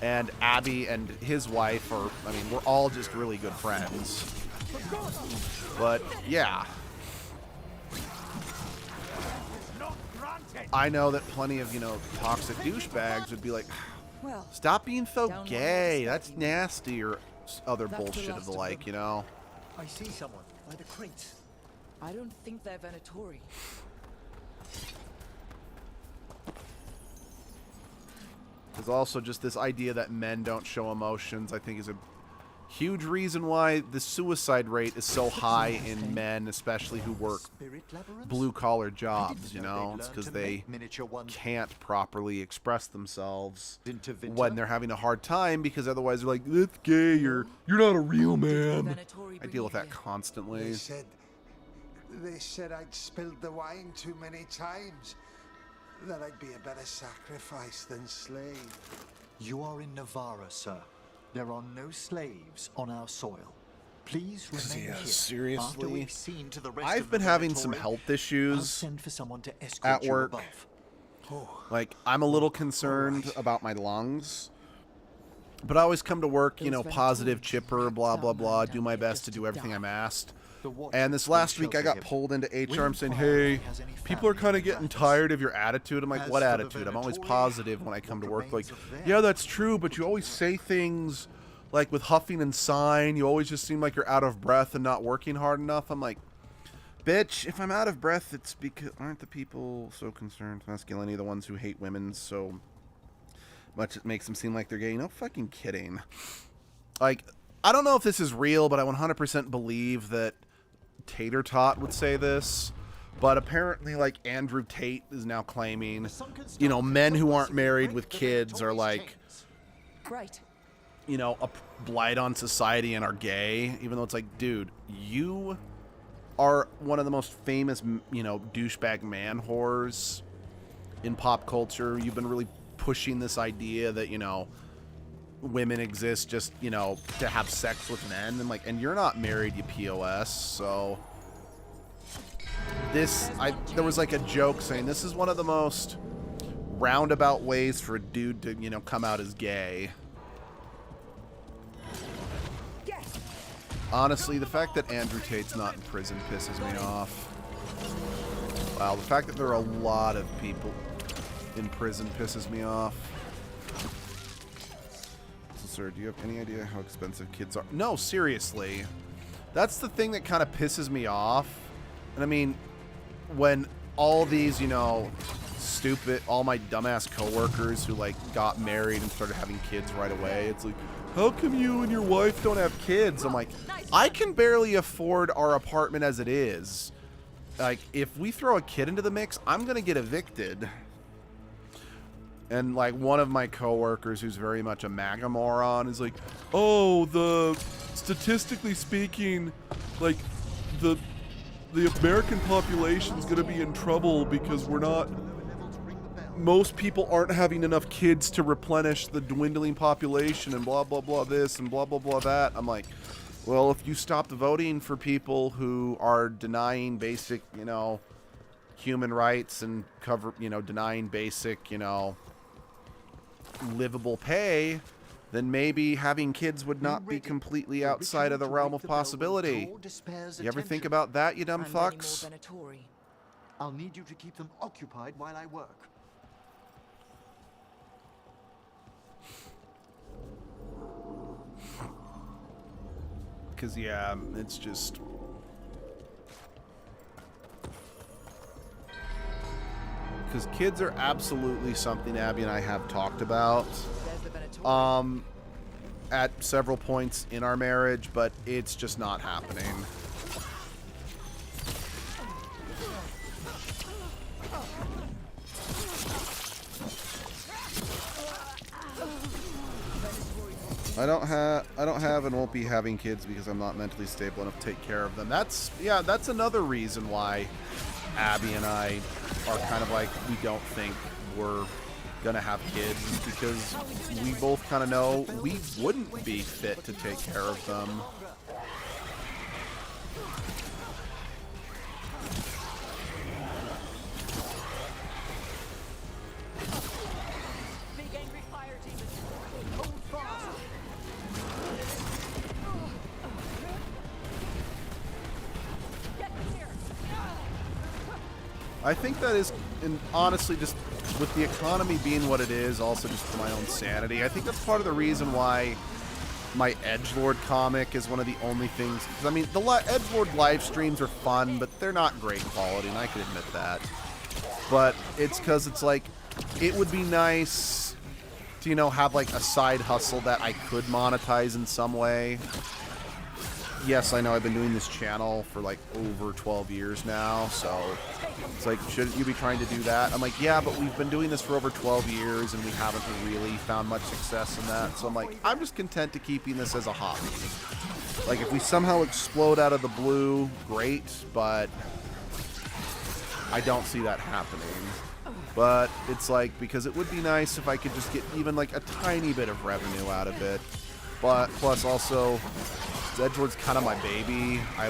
and Abby and his wife are, I mean, we're all just really good friends. But yeah, I know that plenty of, you know, toxic douchebags would be like, stop being so gay, that's nasty, or other bullshit of the like, you know. I see someone by the crates. I don't think they're Venatori. There's also just this idea that men don't show emotions, I think, is a huge reason why the suicide rate is so high in men, especially who work blue-collar jobs, you know? It's because they can't properly express themselves when they're having a hard time, because otherwise they're like, that's gay, or you're not a real man. I deal with that constantly. They said I'd spilled the wine too many times. That I'd be a better sacrifice than slave. You are in Navarra, sir. There are no slaves on our soil. Please remain here. Seriously? After we've seen to the rest I've of been the having some Venatori, health issues I'll send for someone to escort at you work. above. Like, I'm a little concerned about my lungs. But I always come to work, you know, positive, chipper, blah, blah, blah, do my best to do everything I'm asked. And this last week, I got pulled into HR. I'm saying, hey, people are kind of getting tired of your attitude. I'm like, what attitude? I'm always positive when I come to work. Like, yeah, that's true, but you always say things like with huffing and sighing. You always just seem like you're out of breath and not working hard enough. I'm like, bitch, if I'm out of breath, it's because aren't the people so concerned with masculinity the ones who hate women so much it makes them seem like they're gay? No fucking kidding. Like, I don't know if this is real, but I 100% believe that Tater Tot would say this, but apparently, like, Andrew Tate is now claiming, you know, men who aren't married with kids are like, you know, a blight on society and are gay, even though it's like, dude, you are one of the most famous, you know, douchebag man whores in pop culture. You've been really pushing this idea that, you know, women exist just, you know, to have sex with men, and like, and you're not married, you POS. So there was like a joke saying this is one of the most roundabout ways for a dude to, you know, come out as gay. Honestly, the fact that Andrew Tate's not in prison pisses me off. Wow, the fact that there are a lot of people in prison pisses me off. Sir, do you have any idea how expensive kids are? No, seriously. That's the thing that kind of pisses me off. And I mean, when all these, you know, all my dumbass coworkers who, like, got married and started having kids right away, it's like, how come you and your wife don't have kids? I'm like, I can barely afford our apartment as it is. Like, if we throw a kid into the mix, I'm going to get evicted. And, like, one of my coworkers who's very much a MAGA moron is like, oh, statistically speaking, like, the American population's gonna be in trouble because most people aren't having enough kids to replenish the dwindling population and blah, blah, blah this and blah, blah, blah that. I'm like, well, if you stopped voting for people who are denying basic, you know, human rights and denying basic, you know, livable pay, then maybe having kids would not be completely outside of the realm of possibility. You ever think about that, you dumb fucks? I'll need you to keep them occupied while I work. Because, yeah, it's just... Because kids are absolutely something Abby and I have talked about. at several points in our marriage, but it's just not happening. I don't have and won't be having kids because I'm not mentally stable enough to take care of them. That's another reason why Abby and I are kind of like, we don't think we're gonna have kids, because we both kind of know we wouldn't be fit to take care of them. Big angry fire demon. Hold fast. Get here. I think that is, and honestly, just with the economy being what it is, also just for my own sanity, I think that's part of the reason why my Edgelord comic is one of the only things. Because, I mean, the Edgelord live streams are fun, but they're not great quality, and I can admit that. But it's because it's like, it would be nice to, you know, have like a side hustle that I could monetize in some way. Yes, I know I've been doing this channel for like over 12 years now, so it's like, shouldn't you be trying to do that? I'm like, yeah, but we've been doing this for over 12 years and we haven't really found much success in that. So I'm like, I'm just content to keeping this as a hobby. Like, if we somehow explode out of the blue, great, but I don't see that happening. But it's like, because it would be nice if I could just get even like a tiny bit of revenue out of it. But plus also, Edgelord's kind of my baby. I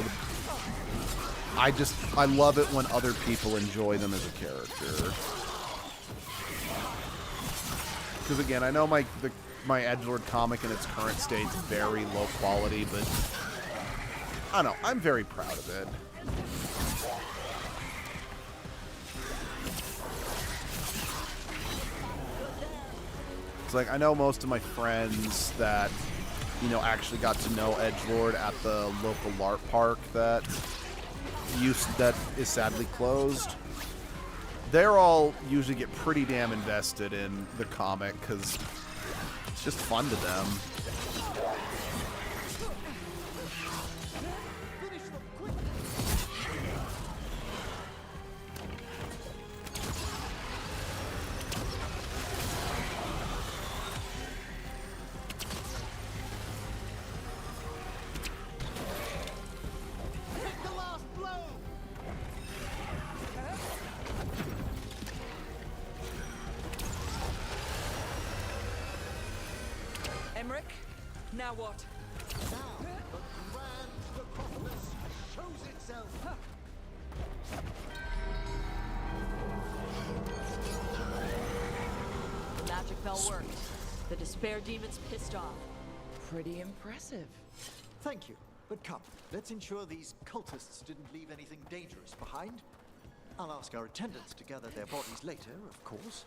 love it when other people enjoy them as a character. Because again, I know my Edgelord comic in its current state is very low quality, but I don't know, I'm very proud of it. It's like, I know most of my friends that, you know, actually got to know Edgelord at the local LARP park that is sadly closed. They're all usually get pretty damn invested in the comic because it's just fun to them. Now what? Now, the grand necropolis shows itself. The magic bell worked. The despair demon's pissed off. Pretty impressive. Thank you. But come, let's ensure these cultists didn't leave anything dangerous behind. I'll ask our attendants to gather their bodies later, of course.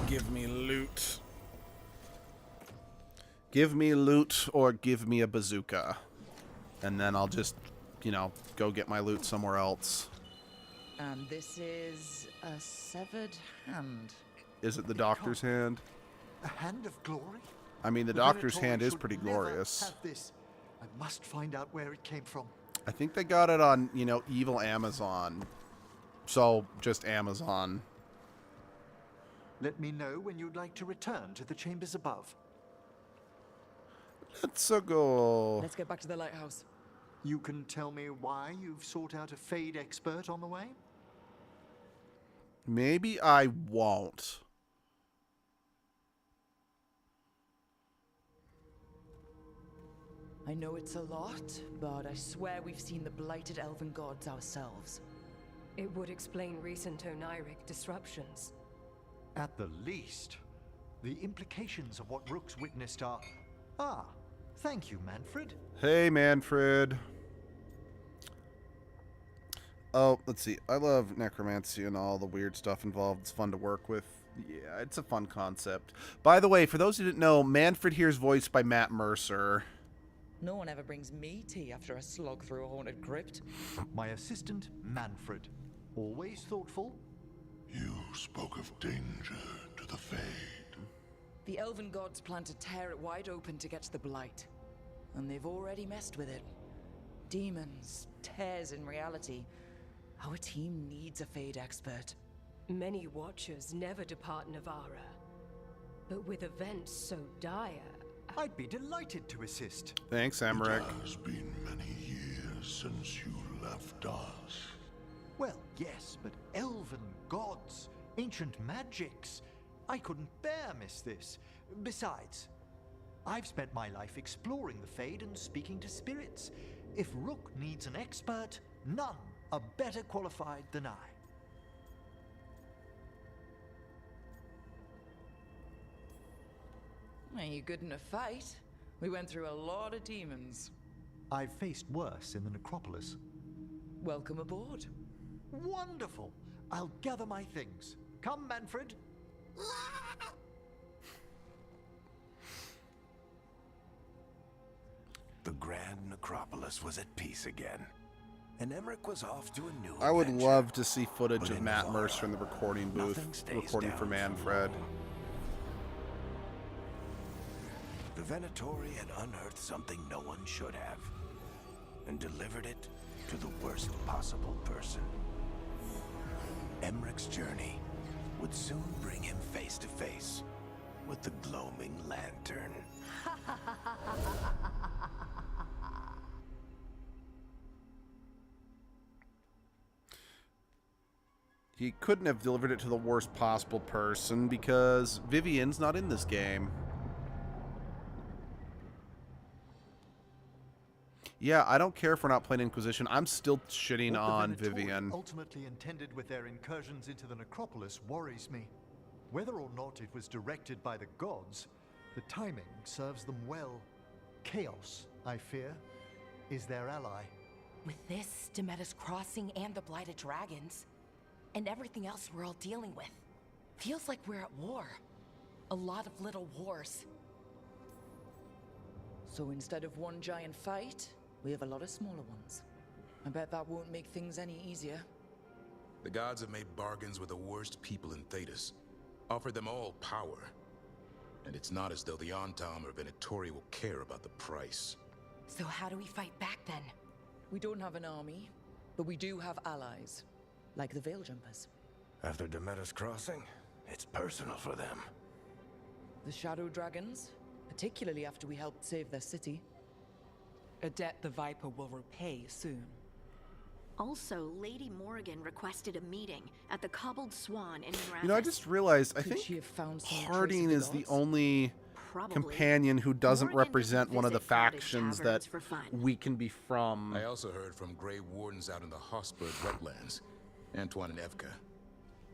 Give me loot. Give me loot or give me a bazooka. And then I'll just, you know, go get my loot somewhere else. And this is a severed hand. Is it the doctor's hand? A hand of glory? I mean, the doctor's hand is pretty glorious. Have this. I must find out where it came from. I think they got it on, you know, evil Amazon. So, just Amazon. Let me know when you'd like to return to the chambers above. Let's go. Let's get back to the lighthouse. You can tell me why you've sought out a Fade expert on the way? Maybe I won't. I know it's a lot, but I swear we've seen the blighted elven gods ourselves. It would explain recent Oniric disruptions. At the least, the implications of what Rook's witnessed are... Ah, thank you, Manfred. Hey, Manfred. Oh, let's see. I love necromancy and all the weird stuff involved. It's fun to work with. Yeah, it's a fun concept. By the way, for those who didn't know, Manfred here is voiced by Matt Mercer. No one ever brings me tea after a slog through a haunted crypt. My assistant, Manfred. Always thoughtful. You spoke of danger to the Fade. The elven gods plan to tear it wide open to get to the Blight. And they've already messed with it. Demons, tears in reality. Our team needs a Fade expert. Many Watchers never depart Navarra. But with events so dire... I'd be delighted to assist. Thanks, Emmerich. It has been many years since you left us. Well, yes, but elven gods, ancient magics. I couldn't bear miss this. Besides, I've spent my life exploring the Fade and speaking to spirits. If Rook needs an expert, none are better qualified than I. Are you good in a fight? We went through a lot of demons. I've faced worse in the necropolis. Welcome aboard. Wonderful! I'll gather my things. Come, Manfred. The Grand Necropolis was at peace again, and Emmerich was off to a new I would adventure. love to see footage But of in Matt Navarra, Mercer in the recording booth, nothing stays recording for down Manfred. The Venatori had unearthed something no one should have, and delivered it to the worst possible person. Emmerich's journey would soon bring him face to face with the gloaming lantern. He couldn't have delivered it to the worst possible person because Vivian's not in this game. Yeah, I don't care if we're not playing Inquisition. I'm still shitting on Vivian. Ultimately intended with their incursions into the necropolis worries me. Whether or not it was directed by the gods, the timing serves them well. Chaos, I fear, is their ally. With this, Demeter's Crossing and the Blighted Dragons, and everything else we're all dealing with, feels like we're at war. A lot of little wars. So instead of one giant fight, we have a lot of smaller ones. I bet that won't make things any easier. The gods have made bargains with the worst people in Thedas, offered them all power. And it's not as though the Antam or Venatori will care about the price. So how do we fight back then? We don't have an army, but we do have allies, like the Veil Jumpers. After Demeter's Crossing, it's personal for them. The Shadow Dragons, particularly after we helped save their city. A debt the Viper will repay soon. Also, Lady Morrigan requested a meeting at the Cobbled Swan in Mirathis. You know, I just realized, I think Harding is the only companion who doesn't represent one of the factions that we can be from. I also heard from Grey Wardens out in the Hosburg wetlands, Antoine and Evka.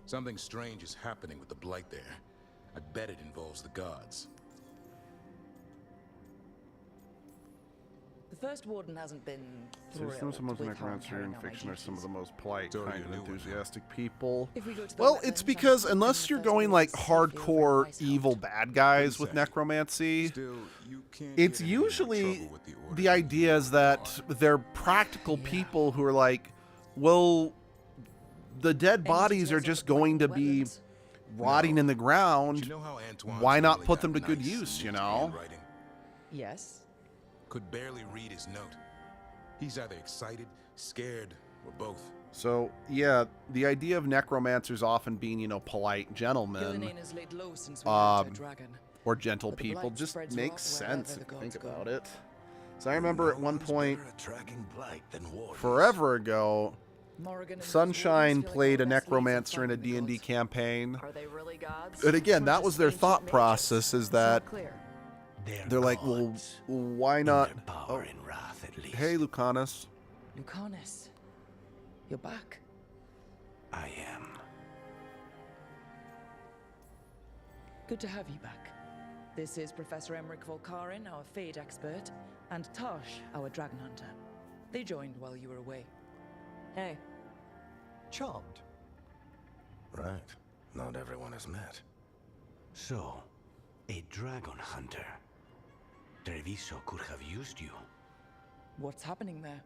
Something strange is happening with the Blight there. I bet it involves the gods. The first warden hasn't been Some of the most necromancer in fiction are some of the most polite, Sorry, kind of new one. enthusiastic people. If we go to the Well, wetlands, it's because I'm unless you're going like hardcore evil bad guys with necromancy, it's usually the idea is that they're practical people who are like, well, the dead bodies are just going to be rotting in the ground. Why not put them to good use, you know? Yes. Could barely read his note. He's either excited, scared, or both. So, yeah, the idea of necromancers often being, you know, polite gentlemen Gillinan has laid low since we left her dragon. or gentle But the people blight just spreads makes wherever sense the if you gods think go. about it. So I remember at one point, Tracking Blight than wardens. forever ago, Morrigan and his Sunshine wardens played a feeling all best necromancer in a leads and D&D campaign. Are they really gods? And again, Or that just was their ancient thought mages? process, is that It's not clear. they're like, well, why not? Power in Wrath, at least. Hey, Lucanus. Lucanus, you're back. I am. Good to have you back. This is Professor Emmerich Volkarin, our Fade expert, and Tosh, our Dragon Hunter. They joined while you were away. Hey. Charmed. Right. Not everyone has met. So, a dragon hunter. Treviso could have used you. What's happening there?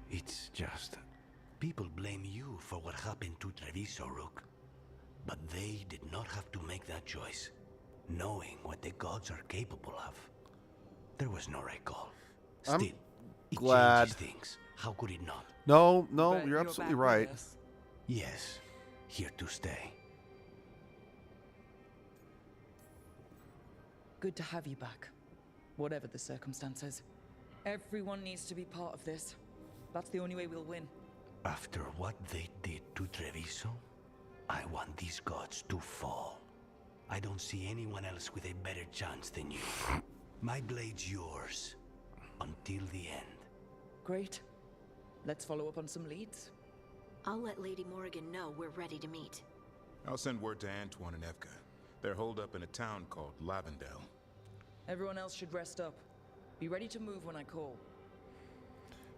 It's just... people blame you for what happened. happened to Treviso, Rook. But they did not have to make that choice, knowing what the gods are capable of. There was no right call. Still, it glad. changes things. How could it not? No, you're absolutely right. Yes, here to stay. Good to have you back, whatever the circumstances. Everyone needs to be part of this. That's the only way we'll win. After what they did to Treviso, I want these gods to fall. I don't see anyone else with a better chance than you. My blade's yours, until the end. Great. Let's follow up on some leads. I'll let Lady Morrigan know we're ready to meet. I'll send word to Antoine and Evka. They're holed up in a town called Lavendale. Everyone else should rest up. Be ready to move when I call.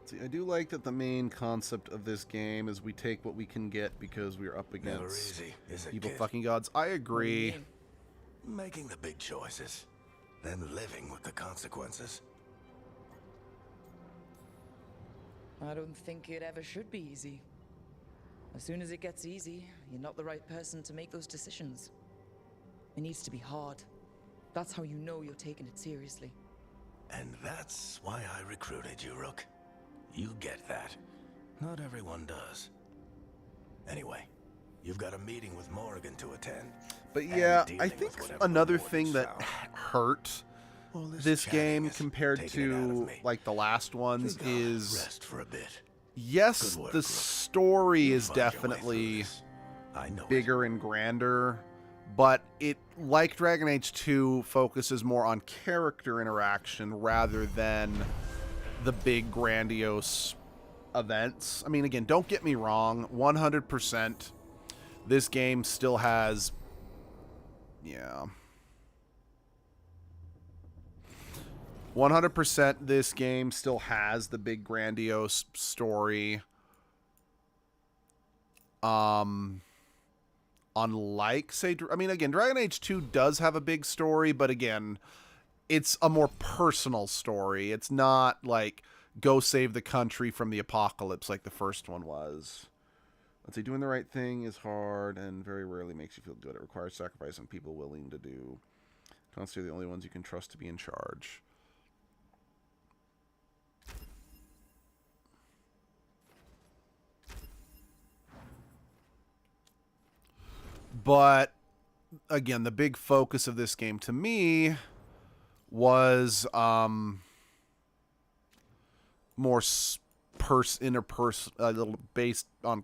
See, I do like that the main concept of this game is we take what we can get because we're up against Never easy, is it, evil kid? fucking gods. I agree. Making the big choices, then living with the consequences. I don't think it ever should be easy. As soon as it gets easy, you're not the right person to make those decisions. It needs to be hard. That's how you know you're taking it seriously. And that's why I recruited you, Rook. You get that. Not everyone does. Anyway, you've got a meeting with Morrigan to attend. But yeah, I think another thing that hurt this game compared to like the last ones is rest for a bit. Yes, the story is definitely bigger and grander, but it, like Dragon Age 2, focuses more on character interaction rather than the big grandiose events. I mean, again, don't get me wrong, 100%, this game still has, yeah, 100% this game still has the big grandiose story. Unlike, say, I mean, again, Dragon Age 2 does have a big story, but again, it's a more personal story. It's not like go save the country from the apocalypse like the first one was. Let's see, doing the right thing is hard and very rarely makes you feel good. It requires sacrifice on people willing to do. Constantly the only ones you can trust to be in charge. But again, the big focus of this game to me was more interpersonal, a little based on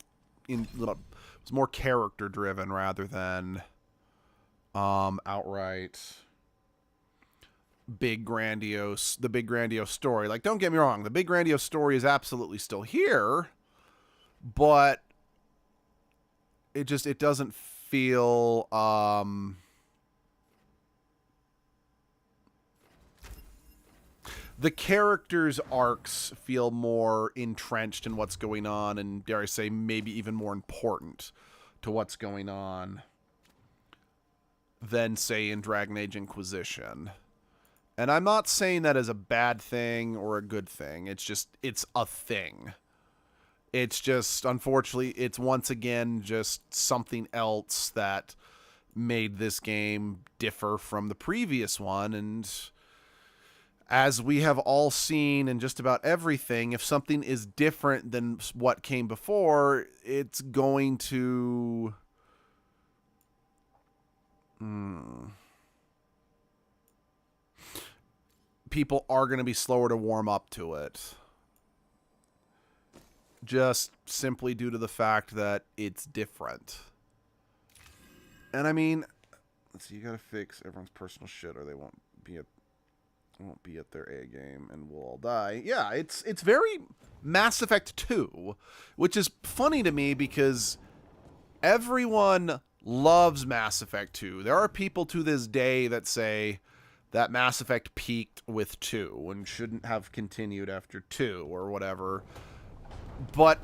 it was more character driven rather than outright the big grandiose story. Like, don't get me wrong, the big grandiose story is absolutely still here, but it doesn't feel the characters' arcs feel more entrenched in what's going on, and dare I say maybe even more important to what's going on than, say, in Dragon Age Inquisition. And I'm not saying that as a bad thing or a good thing. It's just, it's a thing. It's just, unfortunately, it's once again just something else that made this game differ from the previous one. And as we have all seen in just about everything, if something is different than what came before, it's going to... people are going to be slower to warm up to it. Just simply due to the fact that it's different. And I mean, let's see, you gotta fix everyone's personal shit or they won't be at their A game and we'll all die. Yeah, it's very Mass Effect 2, which is funny to me because everyone loves Mass Effect 2. There are people to this day that say that Mass Effect peaked with 2 and shouldn't have continued after 2 or whatever. But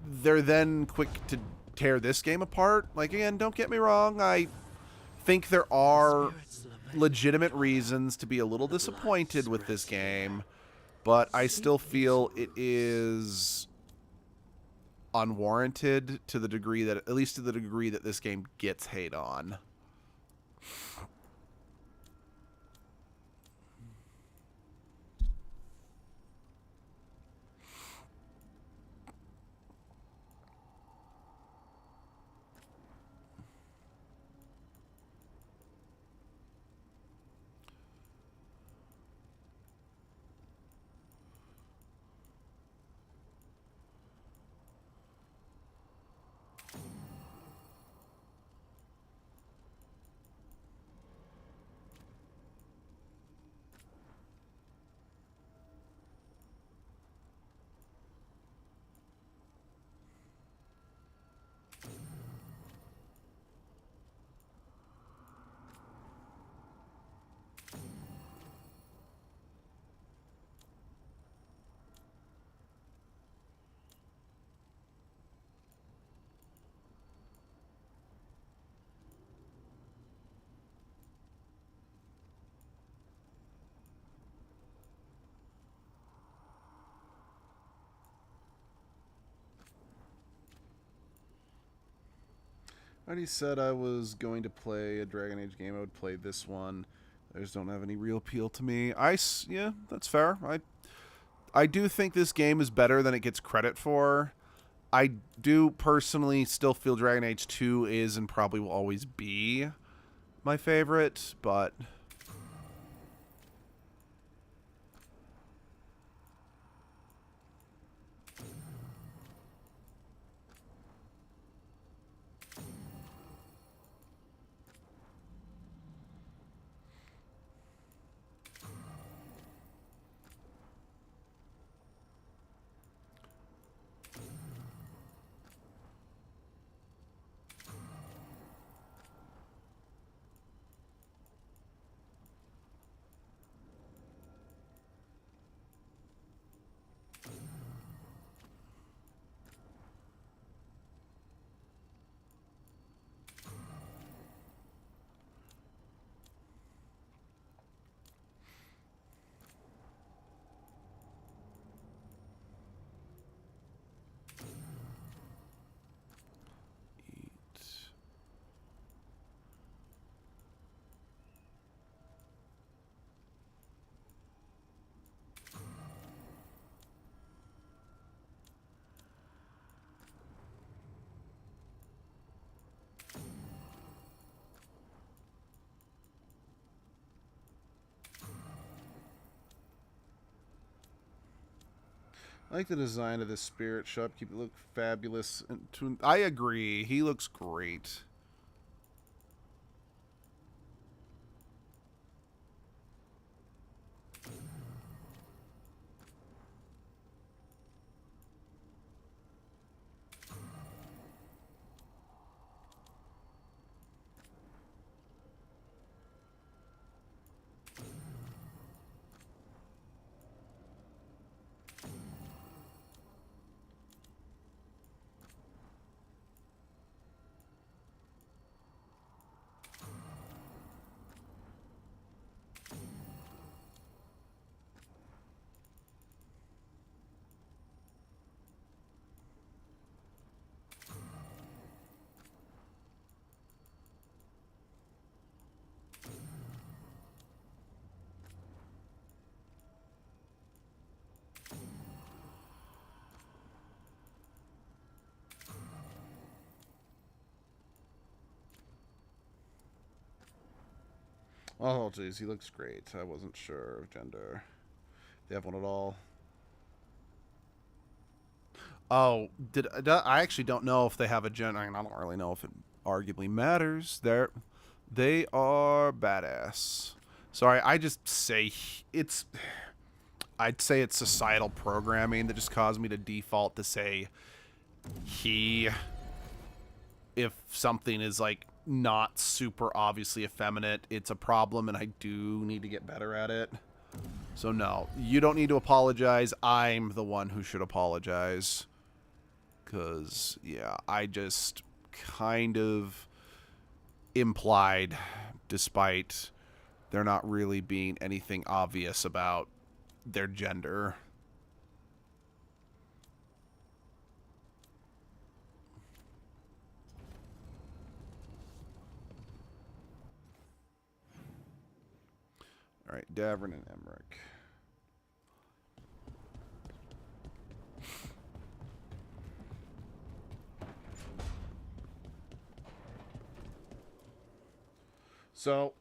they're then quick to tear this game apart. Like, again, don't get me wrong. I think there are legitimate reasons to be a little disappointed with this game. But I still feel it is unwarranted to the degree that, at least to the degree that this game gets hate on. I already said I was going to play a Dragon Age game. I would play this one. I just don't have any real appeal to me. Yeah, that's fair. I do think this game is better than it gets credit for. I do personally still feel Dragon Age 2 is and probably will always be my favorite, but I like the design of this spirit shop. Keep it look fabulous. I agree. He looks great. Oh, geez, he looks great. I wasn't sure of gender. They have one at all. Oh, I actually don't know if they have a gender. I mean, I don't really know if it arguably matters. They are badass. Sorry, I just say it's... I'd say it's societal programming that just caused me to default to say he... If something is, like, not super obviously effeminate, it's a problem, and I do need to get better at it. So no, you don't need to apologize. I'm the one who should apologize. Because, yeah, I just kind of implied, despite there not really being anything obvious about their gender. right, Davrin and Emmerich. So,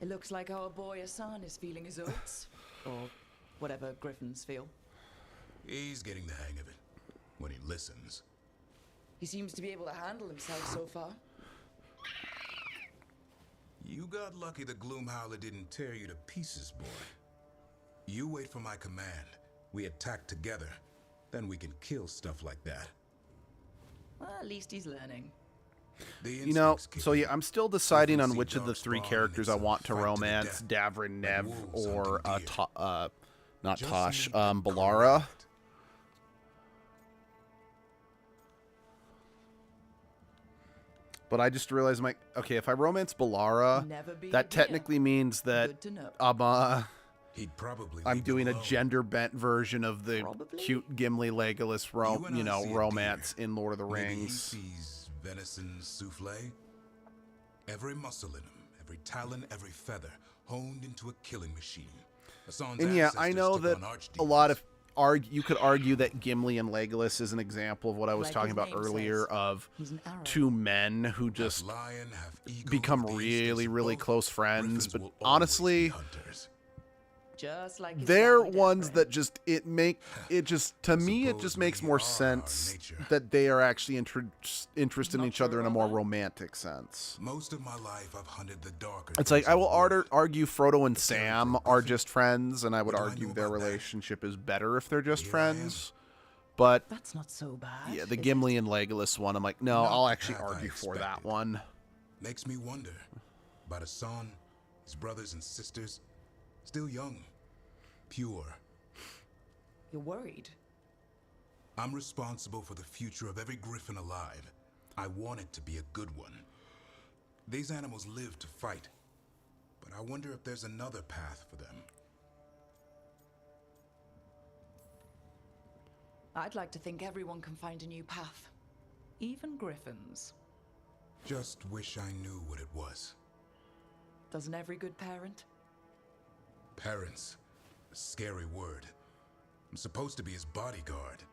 It looks like our boy Hassan is feeling his oats. Or whatever Griffins feel. He's getting the hang of it. When he listens. He seems to be able to handle himself so far. You got lucky the Gloomhowler didn't tear you to pieces, boy. You wait for my command. We attack together. Then we can kill stuff like that. Well, at least he's learning. You know, so yeah, I'm still deciding on which of the three characters I want to romance, Davrin, Nev, or not Tosh, Balara. But I just realized, okay, if I romance Balara, that technically means that I'm doing a gender-bent version of the cute Gimli Legolas romance in Lord of the Rings. Maybe he sees venison souffle. Every muscle in him, every talon, every feather, honed into a killing machine. And yeah, I know that a lot of you could argue that Gimli and Legolas is an example of what I was talking about earlier of two men who just become really, really close friends. But honestly, Just like they're ones that just to me it just makes more sense that they are actually interested in each other in a more romantic sense. Most of my life I've hunted the darker. It's like I will argue Frodo and Sam are just friends, and I would argue their relationship is better if they're just friends. But that's not so bad. Yeah, the Gimli and Legolas one, I'm like, no, I'll actually argue for that one. Makes me wonder about Hassan, his brothers and sisters, still young. Pure. You're worried? I'm responsible for the future of every griffin alive. I want it to be a good one. These animals live to fight, but I wonder if there's another path for them. I'd like to think everyone can find a new path. Even griffins. Just wish I knew what it was. Doesn't every good parent? Parents. A scary word. I'm supposed to be his bodyguard.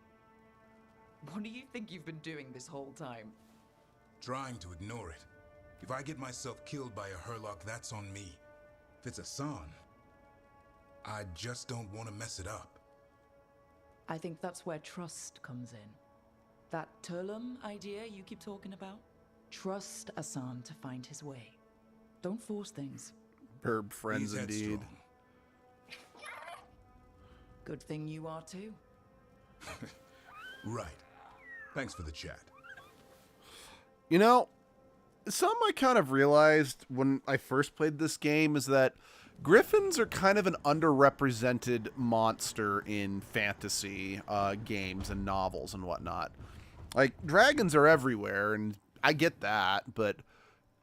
What do you think you've been doing this whole time? Trying to ignore it. If I get myself killed by a Herlock, that's on me. If it's Hassan, I just don't want to mess it up. I think that's where trust comes in. That Turlum idea you keep talking about? Trust Hassan to find his way. Don't force things. Herb friends indeed. Good thing you are too. Right. Thanks for the chat. You know, something I kind of realized when I first played this game is that griffins are kind of an underrepresented monster in fantasy games and novels and whatnot. Like, dragons are everywhere, and I get that, but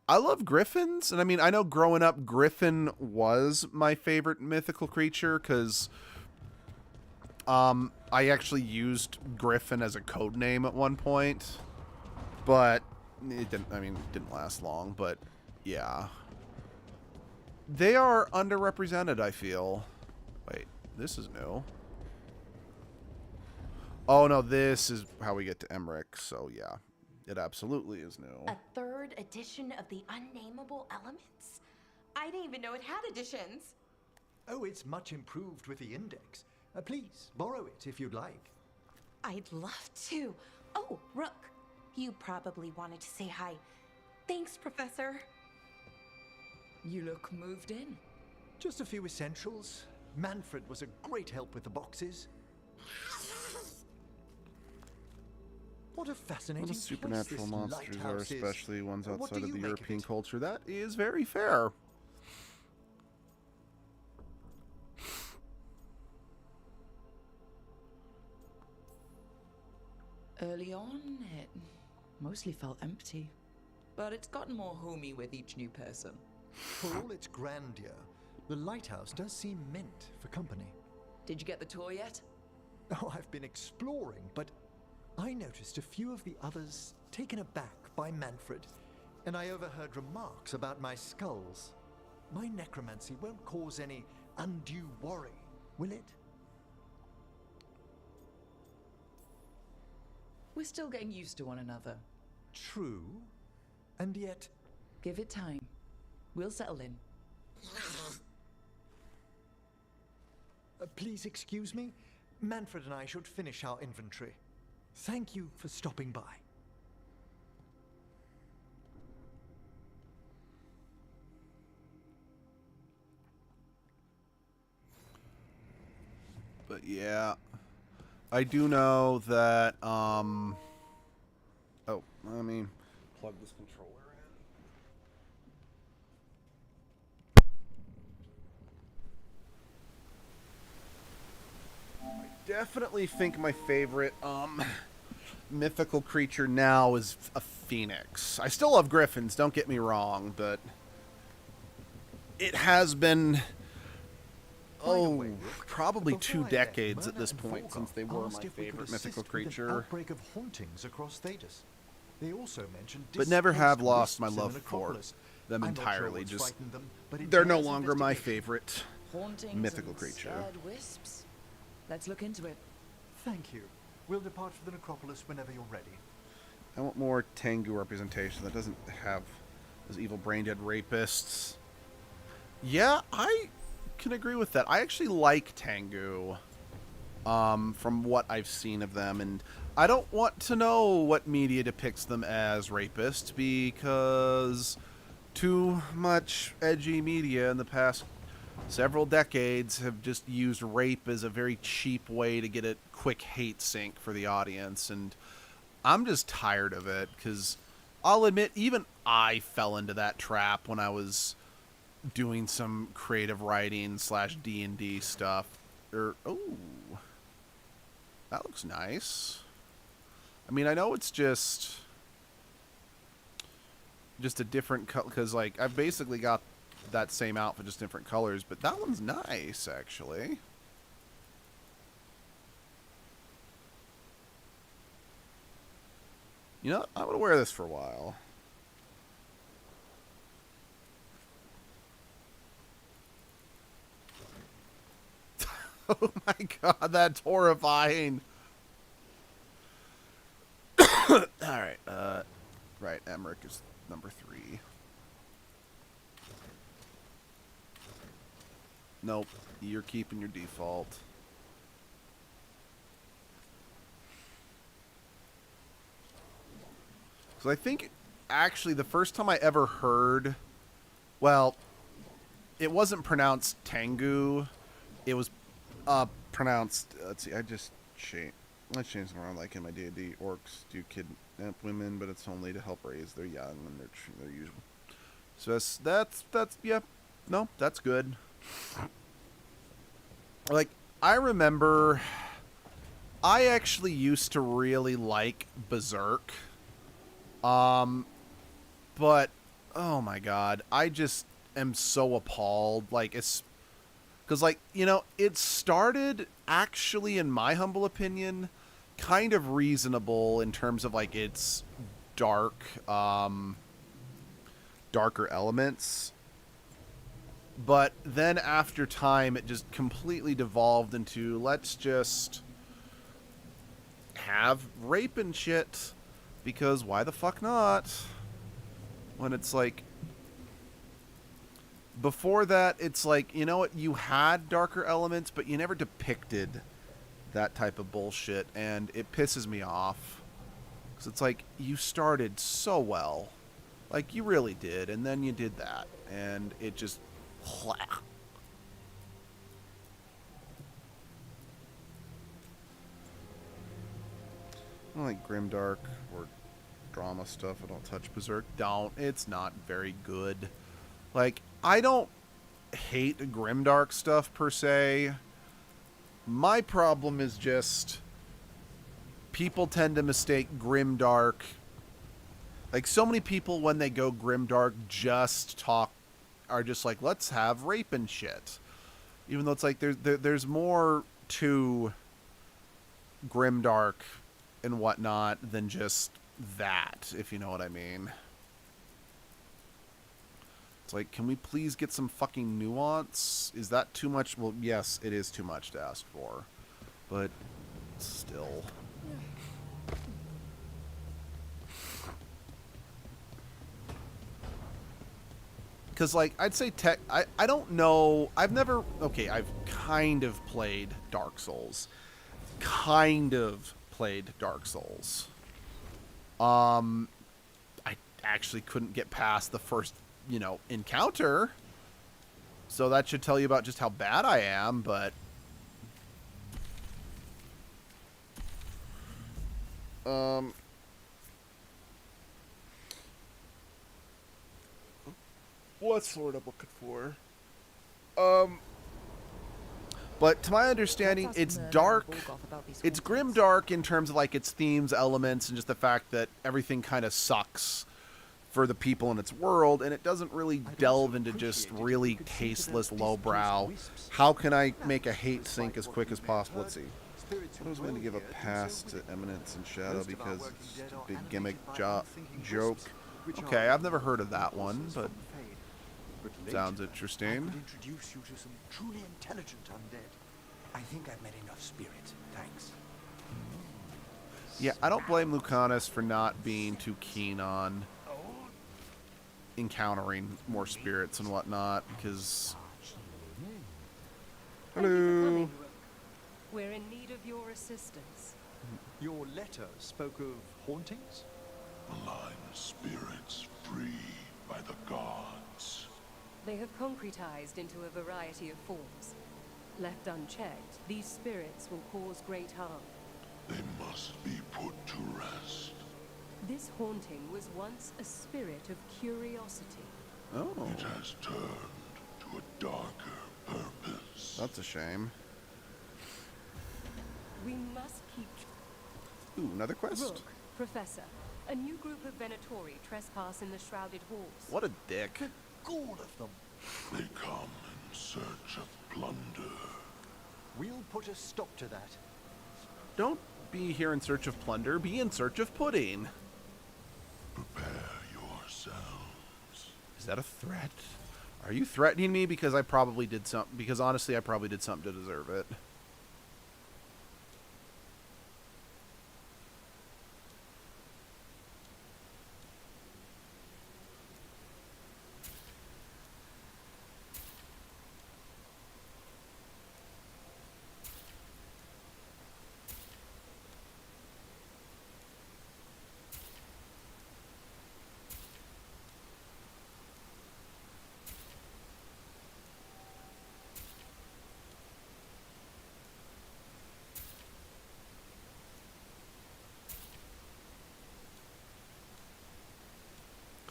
I love griffins. And I mean, I know growing up, Griffin was my favorite mythical creature because I actually used Griffin as a code name at one point, but it didn't last long. But yeah, they are underrepresented, I feel. Wait, this is new. Oh no, this is how we get to Emmerich. So yeah, it absolutely is new. A third edition of the Unnameable Elements? I didn't even know it had editions. Oh, it's much improved with the index. Please, borrow it if you'd like. I'd love to. Oh, Rook, you probably wanted to say hi. Thanks, Professor. You look moved in. Just a few essentials. Manfred was a great help with the boxes. What a fascinating What supernatural place this monsters are, lighthouse is. especially ones What outside do of you the make European it? culture. That is very fair. Early on, it mostly felt empty. But it's gotten more homey with each new person. For all its grandeur, the lighthouse does seem meant for company. Did you get the tour yet? Oh, I've been exploring, but I noticed a few of the others taken aback by Manfred, and I overheard remarks about my skulls. My necromancy won't cause any undue worry, will it? We're still getting used to one another. True. And yet... Give it time. We'll settle in. Please excuse me. Manfred and I should finish our inventory. Thank you for stopping by. But yeah, I do know that, oh, let me plug this controller in. I definitely think my favorite, mythical creature now is a phoenix. I still love griffins, don't get me wrong, but it has been... probably 2 decades at this point since they were my favorite mythical creature. Outbreak of hauntings across Thedas. They also mentioned But never have lost my love for them entirely. Just they're no longer my favorite mythical creature. Scared wisps. Let's look into it. Thank you. We'll depart for the necropolis whenever you're ready. I want more Tengu representation that doesn't have those evil brain-dead rapists. Yeah, I can agree with that. I actually like Tengu, from what I've seen of them, and I don't want to know what media depicts them as rapists, because too much edgy media in the past several decades have just used rape as a very cheap way to get a quick hate sink for the audience, and I'm just tired of it, because I'll admit, even I fell into that trap when I was doing some creative writing / D&D stuff. Oh, that looks nice. I mean, I know it's just a different color, because like I've basically got that same outfit, just different colors, but that one's nice actually. You know, I'm gonna wear this for a while. Oh my god, that's horrifying. Alright, right, Emmerich is number 3. Nope, you're keeping your default. So I think, actually, the first time I ever heard, well, it wasn't pronounced Tengu, it was pronounced, let's see, I changed them around, like in my D&D. Orcs do kidnap women, but it's only to help raise their young and their usual. So that's yeah, no, that's good. Like, I remember, I actually used to really like Berserk, but oh my god, I just am so appalled. Like, it's because, like, you know, it started, actually, in my humble opinion, kind of reasonable in terms of, like, its darker elements. But then after time, it just completely devolved into, let's just have rape and shit. Because why the fuck not? When it's like... Before that, it's like, you know what, you had darker elements, but you never depicted that type of bullshit, and it pisses me off. Because it's like, you started so well. Like, you really did, and then you did that, and it just... I don't like grimdark or drama stuff. I don't touch Berserk. Don't. It's not very good. Like, I don't hate grimdark stuff per se. My problem is just people tend to mistake grimdark. Like, so many people when they go grimdark are just like, let's have rape and shit. Even though it's like there's more to grimdark and whatnot than just that, if you know what I mean. It's Like, can we please get some fucking nuance? Is that too much? Well, yes, it is too much to ask for. But still. Because, like, I'd say I don't know. I've never... Okay, I've kind of played Dark Souls. I actually couldn't get past the first, encounter. So that should tell you about just how bad I am, but... What's the word I'm looking for? But to my understanding, it's dark. It's grimdark in terms of like its themes, elements, and just the fact that everything kind of sucks for the people in its world, and it doesn't really delve into just really tasteless, lowbrow. How can I make a hate sink as quick as possible? Let's see. I was going to give a pass to Eminence and Shadow because it's just a big gimmick joke. Okay, I've never heard of that one, but sounds interesting. Introduce you to some truly intelligent undead. I think I've met enough spirits. Thanks. Yeah, I don't blame Lucanus for not being too keen on encountering more spirits and whatnot, because... Hello. We're in need of your assistance. Your letter spoke of hauntings? Malign spirits free by the gods. They have concretized into a variety of forms. Left unchecked, these spirits will cause great harm. They must be put to rest. This haunting was once a spirit of curiosity. Oh. It has turned to a darker purpose. That's a shame. We must keep... Ooh, another quest? Rook, Professor, a new group of Venatori trespass in the Shrouded Halls. What a dick. All of them. They come in search of plunder. We'll put a stop to that. Don't be here in search of plunder. Be in search of pudding. Prepare yourselves. Is that a threat? Are you threatening me because I probably did something? Because honestly, I probably did something to deserve it.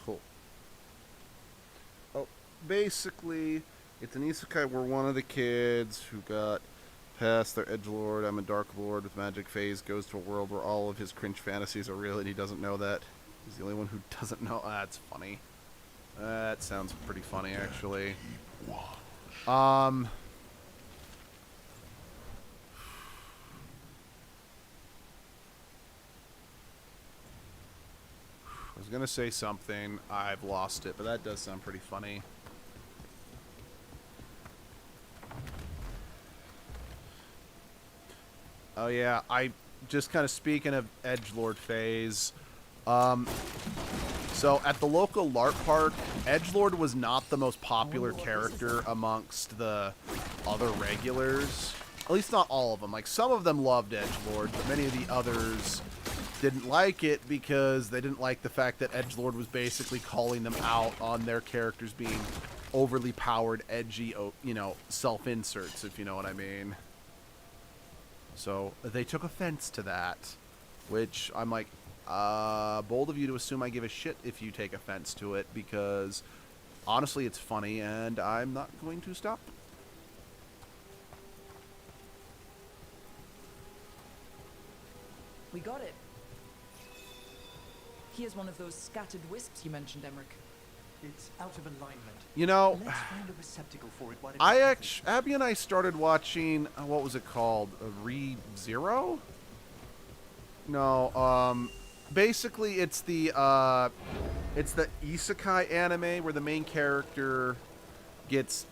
Cool. Oh, basically, it's an isekai where one of the kids who got past their edgelord, I'm a dark lord with magic phase, goes to a world where all of his cringe fantasies are real and he doesn't know that. He's the only one who doesn't know. That's funny. That sounds pretty funny, actually. I was gonna say something, I've lost it, but that does sound pretty funny. Oh yeah, I just kind of speaking of edgelord phase. So at the local LARP park, edgelord was not the most popular character amongst the other regulars. At least not all of them. Like some of them loved edgelord, but many of the others didn't like it because they didn't like the fact that edgelord was basically calling them out on their characters being overly powered, edgy, self-inserts, if you know what I mean. So they took offense to that, which I'm like, bold of you to assume I give a shit if you take offense to it, because honestly it's funny and I'm not going to stop. We got it. Here's one of those scattered wisps you mentioned, Emmerich. It's out of alignment. You know, Let's find a receptacle for it while it Abby and I started watching, what was it called? ReZero? No, basically it's the, It's the isekai anime where the main character gets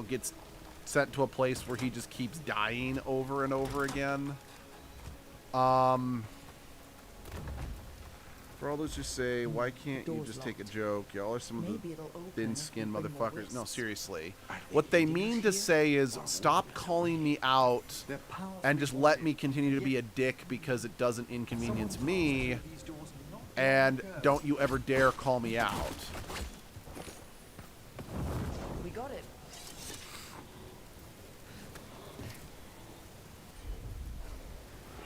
gets sent to a place where he just keeps dying over and over again. For all those who say, why can't you just take a joke? Y'all are some of the thin-skinned motherfuckers. No, seriously. What they mean to say is, stop calling me out and just let me continue to be a dick because it doesn't inconvenience me. And don't you ever dare call me out. We got it.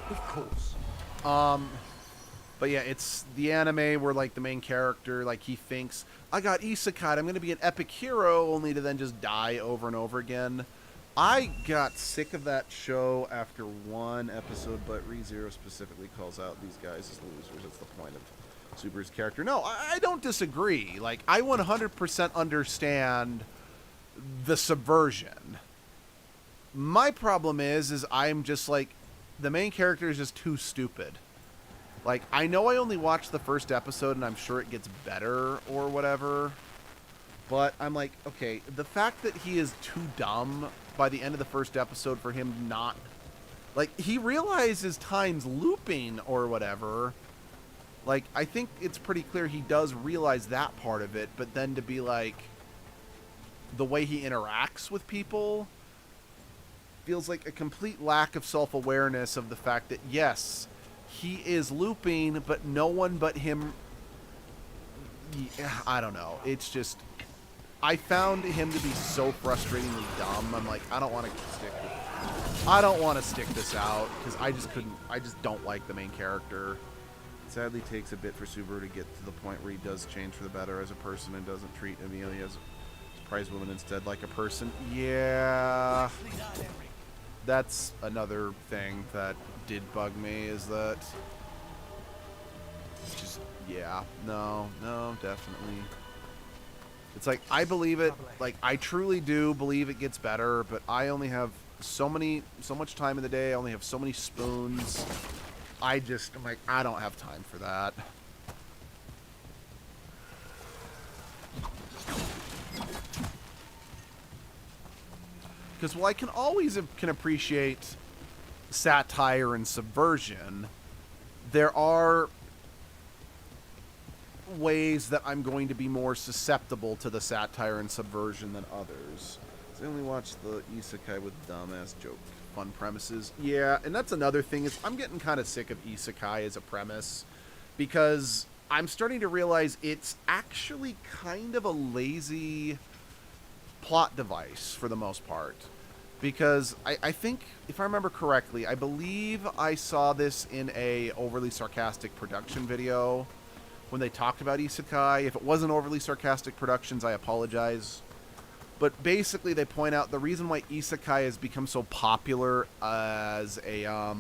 Of course. But yeah, it's the anime where, like, the main character, like, he thinks, I got isekai, I'm going to be an epic hero, only to then just die over and over again. I got sick of that show after one episode, but ReZero specifically calls out these guys as losers. That's the point of Subaru's character. No, I don't disagree. Like, I 100% understand the subversion. My problem is I'm just like, the main character is just too stupid. Like, I know I only watched the first episode, and I'm sure it gets better or whatever, but I'm like, okay, the fact that he is too dumb by the end of the first episode for him not... Like, he realizes time's looping or whatever. Like, I think it's pretty clear he does realize that part of it, but then to be like, the way he interacts with people feels like a complete lack of self-awareness of the fact that, yes, he is looping, but no one but him... I don't know. It's just... I found him to be so frustratingly dumb. I'm like, I don't want to stick this out, because I just don't like the main character. It sadly takes a bit for Subaru to get to the point where he does change for the better as a person and doesn't treat Amelia as a prize woman instead like a person. Yeah... That's another thing that did bug me, is that just, yeah, no, definitely. It's like, I believe it, like, I truly do believe it gets better, but I only have so much time in the day, I only have so many spoons. I'm like, I don't have time for that. Because while I can appreciate satire and subversion, there are ways that I'm going to be more susceptible to the satire and subversion than others. So I only watch the isekai with dumbass joke fun premises. Yeah, and that's another thing, is I'm getting kind of sick of isekai as a premise, because I'm starting to realize it's actually kind of a lazy plot device for the most part. Because I think, if I remember correctly, I believe I saw this in a overly sarcastic production video when they talked about isekai. If it wasn't overly sarcastic productions, I apologize. But basically they point out the reason why isekai has become so popular as a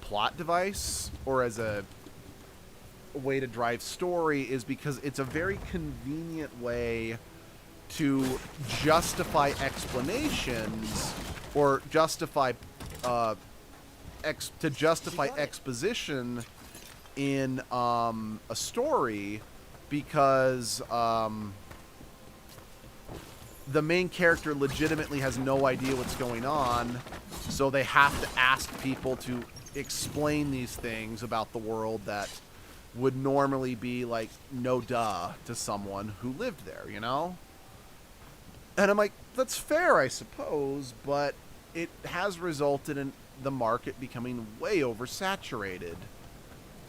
plot device, or as a way to drive story, is because it's a very convenient way to justify explanations, or justify exposition in a story, because the main character legitimately has no idea what's going on, so they have to ask people to explain these things about the world that would normally be like, no duh to someone who lived there, you know? And I'm like, that's fair, I suppose, but it has resulted in the market becoming way oversaturated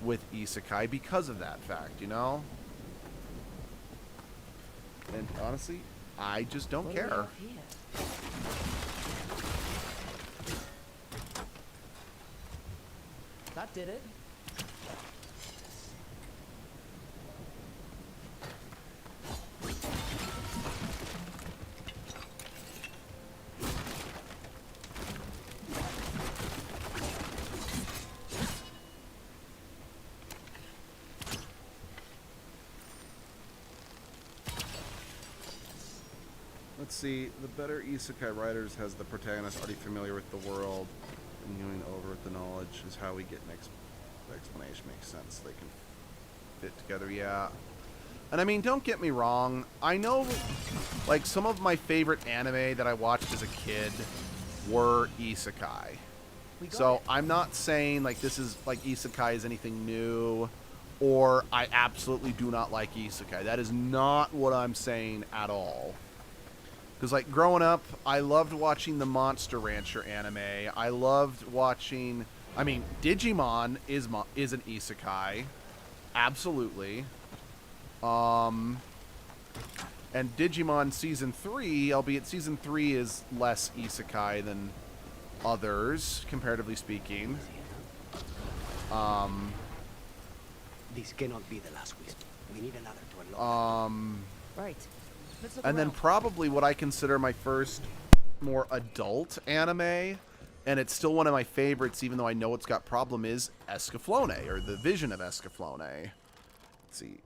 with isekai because of that fact, you know? And honestly, I just don't care. That did it. Let's see, the better isekai writers has the protagonist already familiar with the world, and going over with the knowledge is how we get an explanation makes sense. They can it together, yeah. And I mean, don't get me wrong. I know, like, some of my favorite anime that I watched as a kid were isekai. So I'm not saying, like, this is, like, isekai is anything new, or I absolutely do not like isekai. That is not what I'm saying at all. Because, like, growing up, I loved watching the Monster Rancher anime. I loved watching... I mean, Digimon is an isekai. Absolutely. And Digimon Season 3, albeit Season 3 is less isekai than others, comparatively speaking. This cannot be the last whisper. We need another to unlock. Right. Let's look And then around. probably what I consider my first more adult anime, and it's still one of my favorites, even though I know it's got problem, is Escaflowne, or the Vision of Escaflowne. Let's see.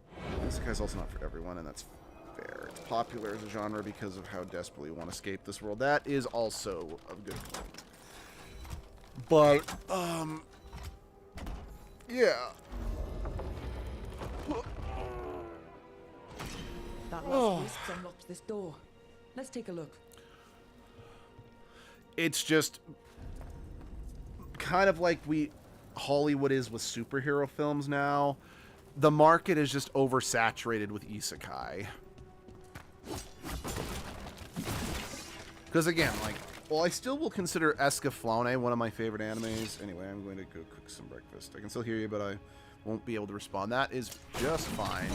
This guy's also not for everyone, and that's fair. It's popular as a genre because of how desperately we want to escape this world. That is also a good point. But, yeah. That last wisp unlocked this door. Let's take a look. It's just kind of like Hollywood is with superhero films now. The market is just oversaturated with isekai. Because again, like, well, I still will consider Escaflowne one of my favorite animes. Anyway, I'm going to go cook some breakfast. I can still hear you, but I won't be able to respond. That is just fine.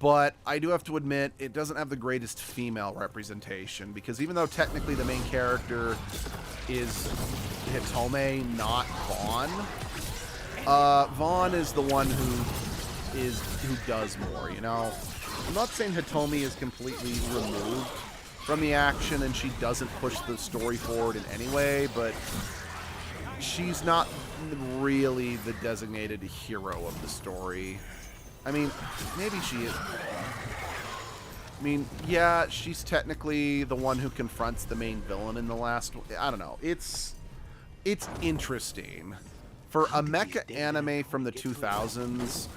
But I do have to admit, it doesn't have the greatest female representation, because even though technically the main character is Hitome, not Vaughn, Vaughn is the one who does more, you know? I'm not saying Hitome is completely removed from the action and she doesn't push the story forward in any way, but she's not really the designated hero of the story. I mean, maybe she is. I mean, yeah, she's technically the one who confronts the main villain in the last... I don't know. It's interesting. For a mecha anime from the 2000s,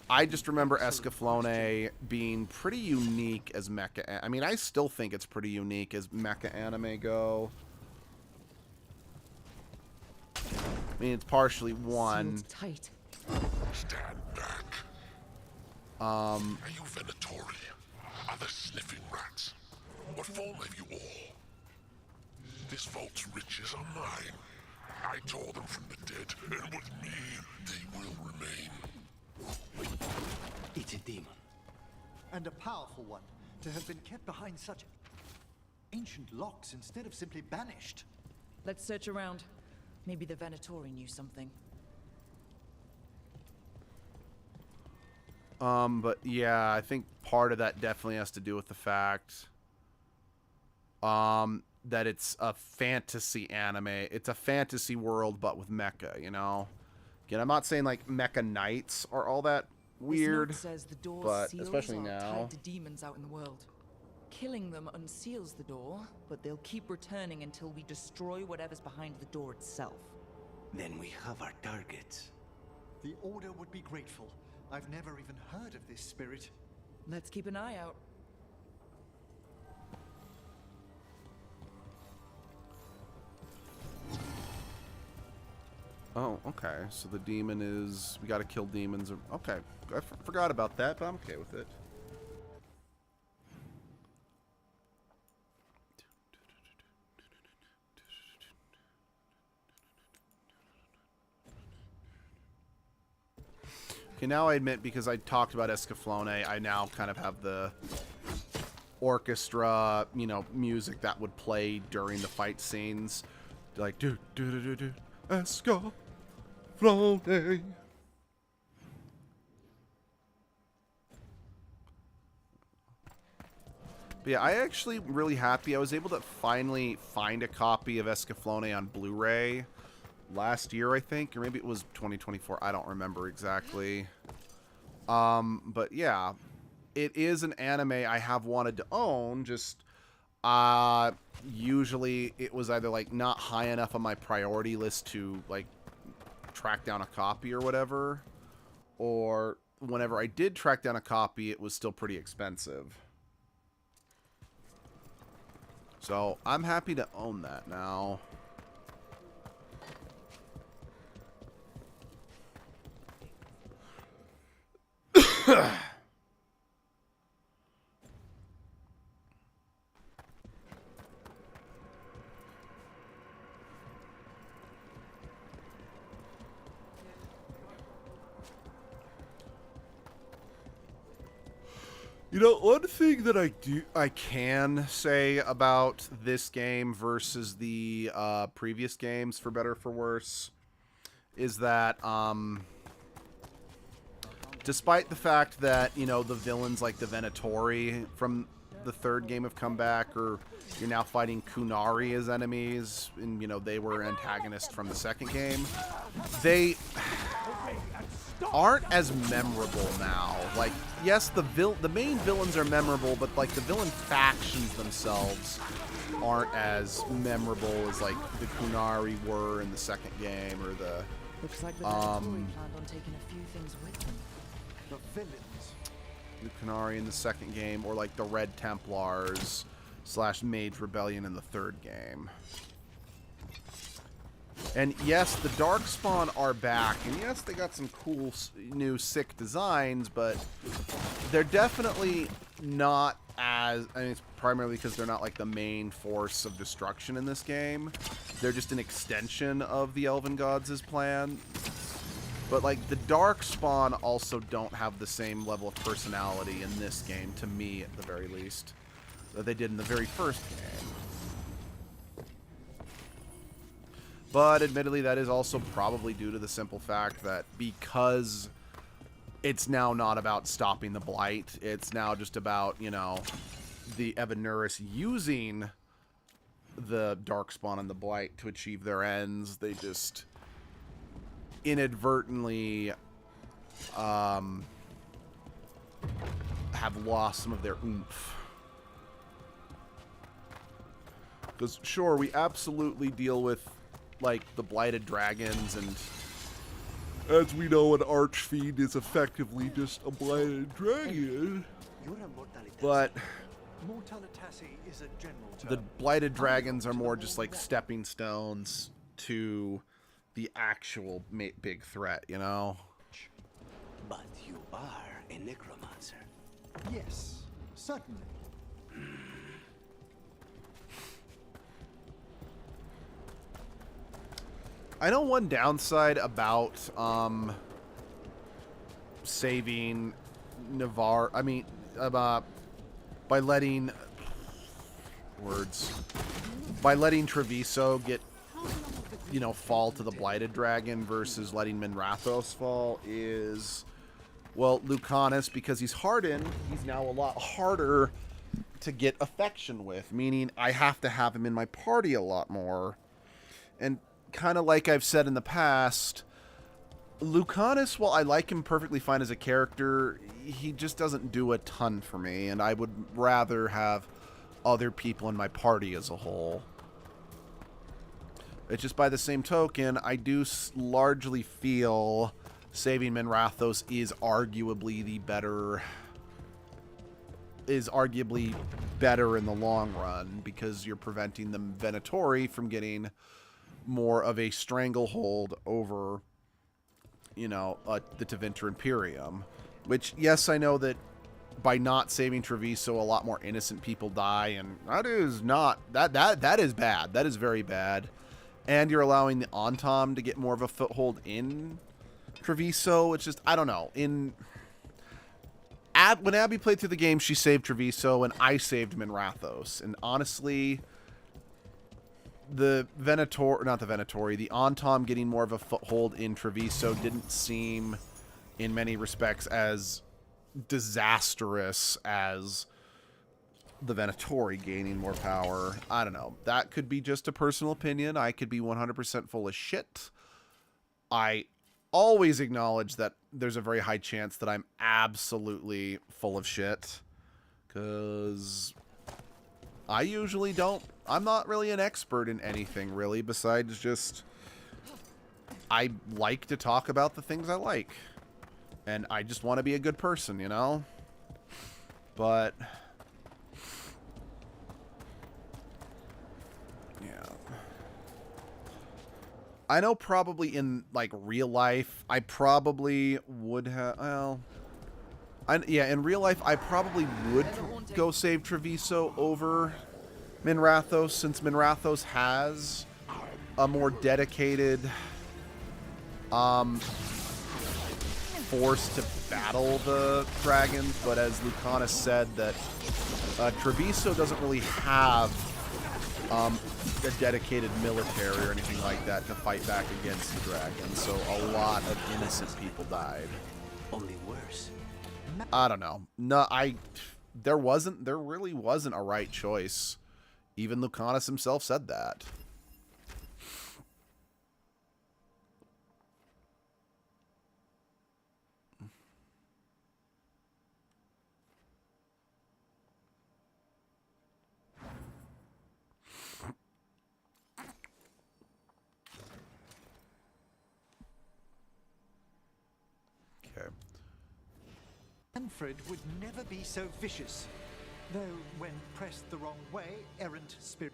I just remember Escaflowne being pretty unique as mecha... I mean, I still think it's pretty unique as mecha anime go. I mean, it's partially one... Tight. Stand back. Are you Venatori? Other sniffing rats? What form have you all? This vault's riches are mine. I tore them from the dead, and with me, they will remain. It's a demon. And a powerful one, to have been kept behind such ancient locks instead of simply banished. Let's search around. Maybe the Venatori knew something. But yeah, I think part of that definitely has to do with the fact that it's a fantasy anime. It's a fantasy world, but with mecha, you know? Again, I'm not saying, like, mecha knights are all that weird, This note says the door's but seals especially are now. tied to demons out in the world. Killing them unseals the door, but they'll keep returning until we destroy whatever's behind the door itself. Then we have our targets. The Order would be grateful. I've never even heard of this spirit. Let's keep an eye out. Oh, okay. So the demon is... We gotta kill demons. Okay. I forgot about that, but I'm okay with it. Okay, now I admit, because I talked about Escaflowne, I now kind of have the orchestra, you know, music that would play during the fight scenes. Like, do do do do do, Escaflowne. But yeah, I actually really happy. I was able to finally find a copy of Escaflowne on Blu-ray last year, I think, or maybe it was 2024. I don't remember exactly. But yeah, it is an anime I have wanted to own. Just usually it was either like not high enough on my priority list to like track down a copy or whatever, or whenever I did track down a copy, it was still pretty expensive. So I'm happy to own that now. You know, one thing that I can say about this game versus the previous games, for better or for worse, is that despite the fact that, you know, the villains like the Venatori from the third game have come back, or you're now fighting Kunari as enemies, and, you know, they were antagonists from the second game, they aren't as memorable now. Like, yes, the main villains are memorable, but, like, the villain factions themselves aren't as memorable as, like, the Kunari were in the second game, or the Looks like the Venatori planned on taking a few things with them. The villains. the Kunari in the second game, or like the Red Templars / Mage Rebellion in the third game. And yes, the Darkspawn are back, and yes, they got some cool, new, sick designs, but they're definitely not as, I mean, it's primarily because they're not like the main force of destruction in this game. They're just an extension of the Elven Gods' plan. But like, the Darkspawn also don't have the same level of personality in this game, to me at the very least, that they did in the very first game. But admittedly, that is also probably due to the simple fact that because it's now not about stopping the Blight, it's now just about, you know, the Evanuris using the Darkspawn and the Blight to achieve their ends. They just inadvertently have lost some of their oomph. Because, sure, we absolutely deal with, like, the Blighted Dragons, and as we know, an Archfiend is effectively just a Blighted Dragon. But the Blighted Dragons are more just like stepping stones to the actual big threat, you know? But you are a necromancer. Yes, certainly. I know one downside about saving Navarre, I mean, by letting Treviso get, you know, fall to the Blighted Dragon versus letting Minrathos fall is, well, Lucanus, because he's hardened, he's now a lot harder to get affection with, meaning I have to have him in my party a lot more. And kind of like I've said in the past, Lucanus, while I like him perfectly fine as a character, he just doesn't do a ton for me, and I would rather have other people in my party as a whole. It's just by the same token, I do largely feel saving Minrathos is arguably better in the long run, because you're preventing the Venatori from getting more of a stranglehold over, you know, the Tevinter Imperium. Which, yes, I know that by not saving Treviso, a lot more innocent people die, and that is not, that is bad. That is very bad. And you're allowing the Antom to get more of a foothold in Treviso. It's just, I don't know. When Abby played through the game, she saved Treviso, and I saved Minrathos. And honestly, the Antom getting more of a foothold in Treviso didn't seem, in many respects, as disastrous as the Venatori gaining more power. I don't know. That could be just a personal opinion. I could be 100% full of shit. I always acknowledge that there's a very high chance that I'm absolutely full of shit, because I usually don't. I'm not really an expert in anything, really, besides just I like to talk about the things I like. And I just want to be a good person, you know? But... yeah. I know probably in, like, real life, I probably would have... well... yeah, in real life, I probably would go save Treviso over Minrathos, since Minrathos has a more dedicated force to battle the dragons, but as Lucanus said, that Treviso doesn't really have a dedicated military or anything like that to fight back against the dragons, so a lot of innocent people died. Only worse. I don't know. No, there really wasn't a right choice. Even Lucanus himself said that. Okay. Manfred would never be so vicious, though when pressed the wrong way, errant spirit.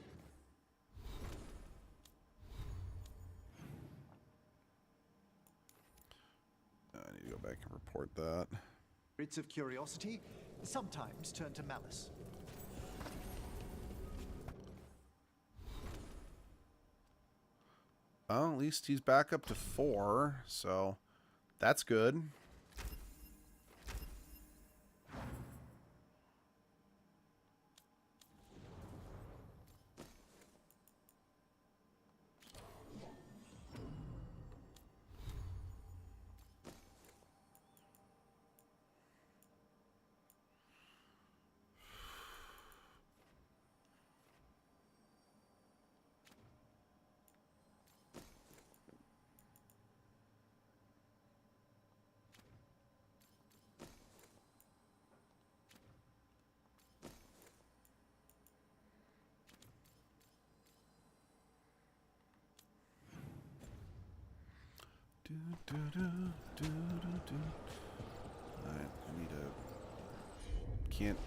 I need to go back and report that. Spirits of curiosity sometimes turn to malice. Well, at least he's back up to 4, so that's good. Alright, I need a... can't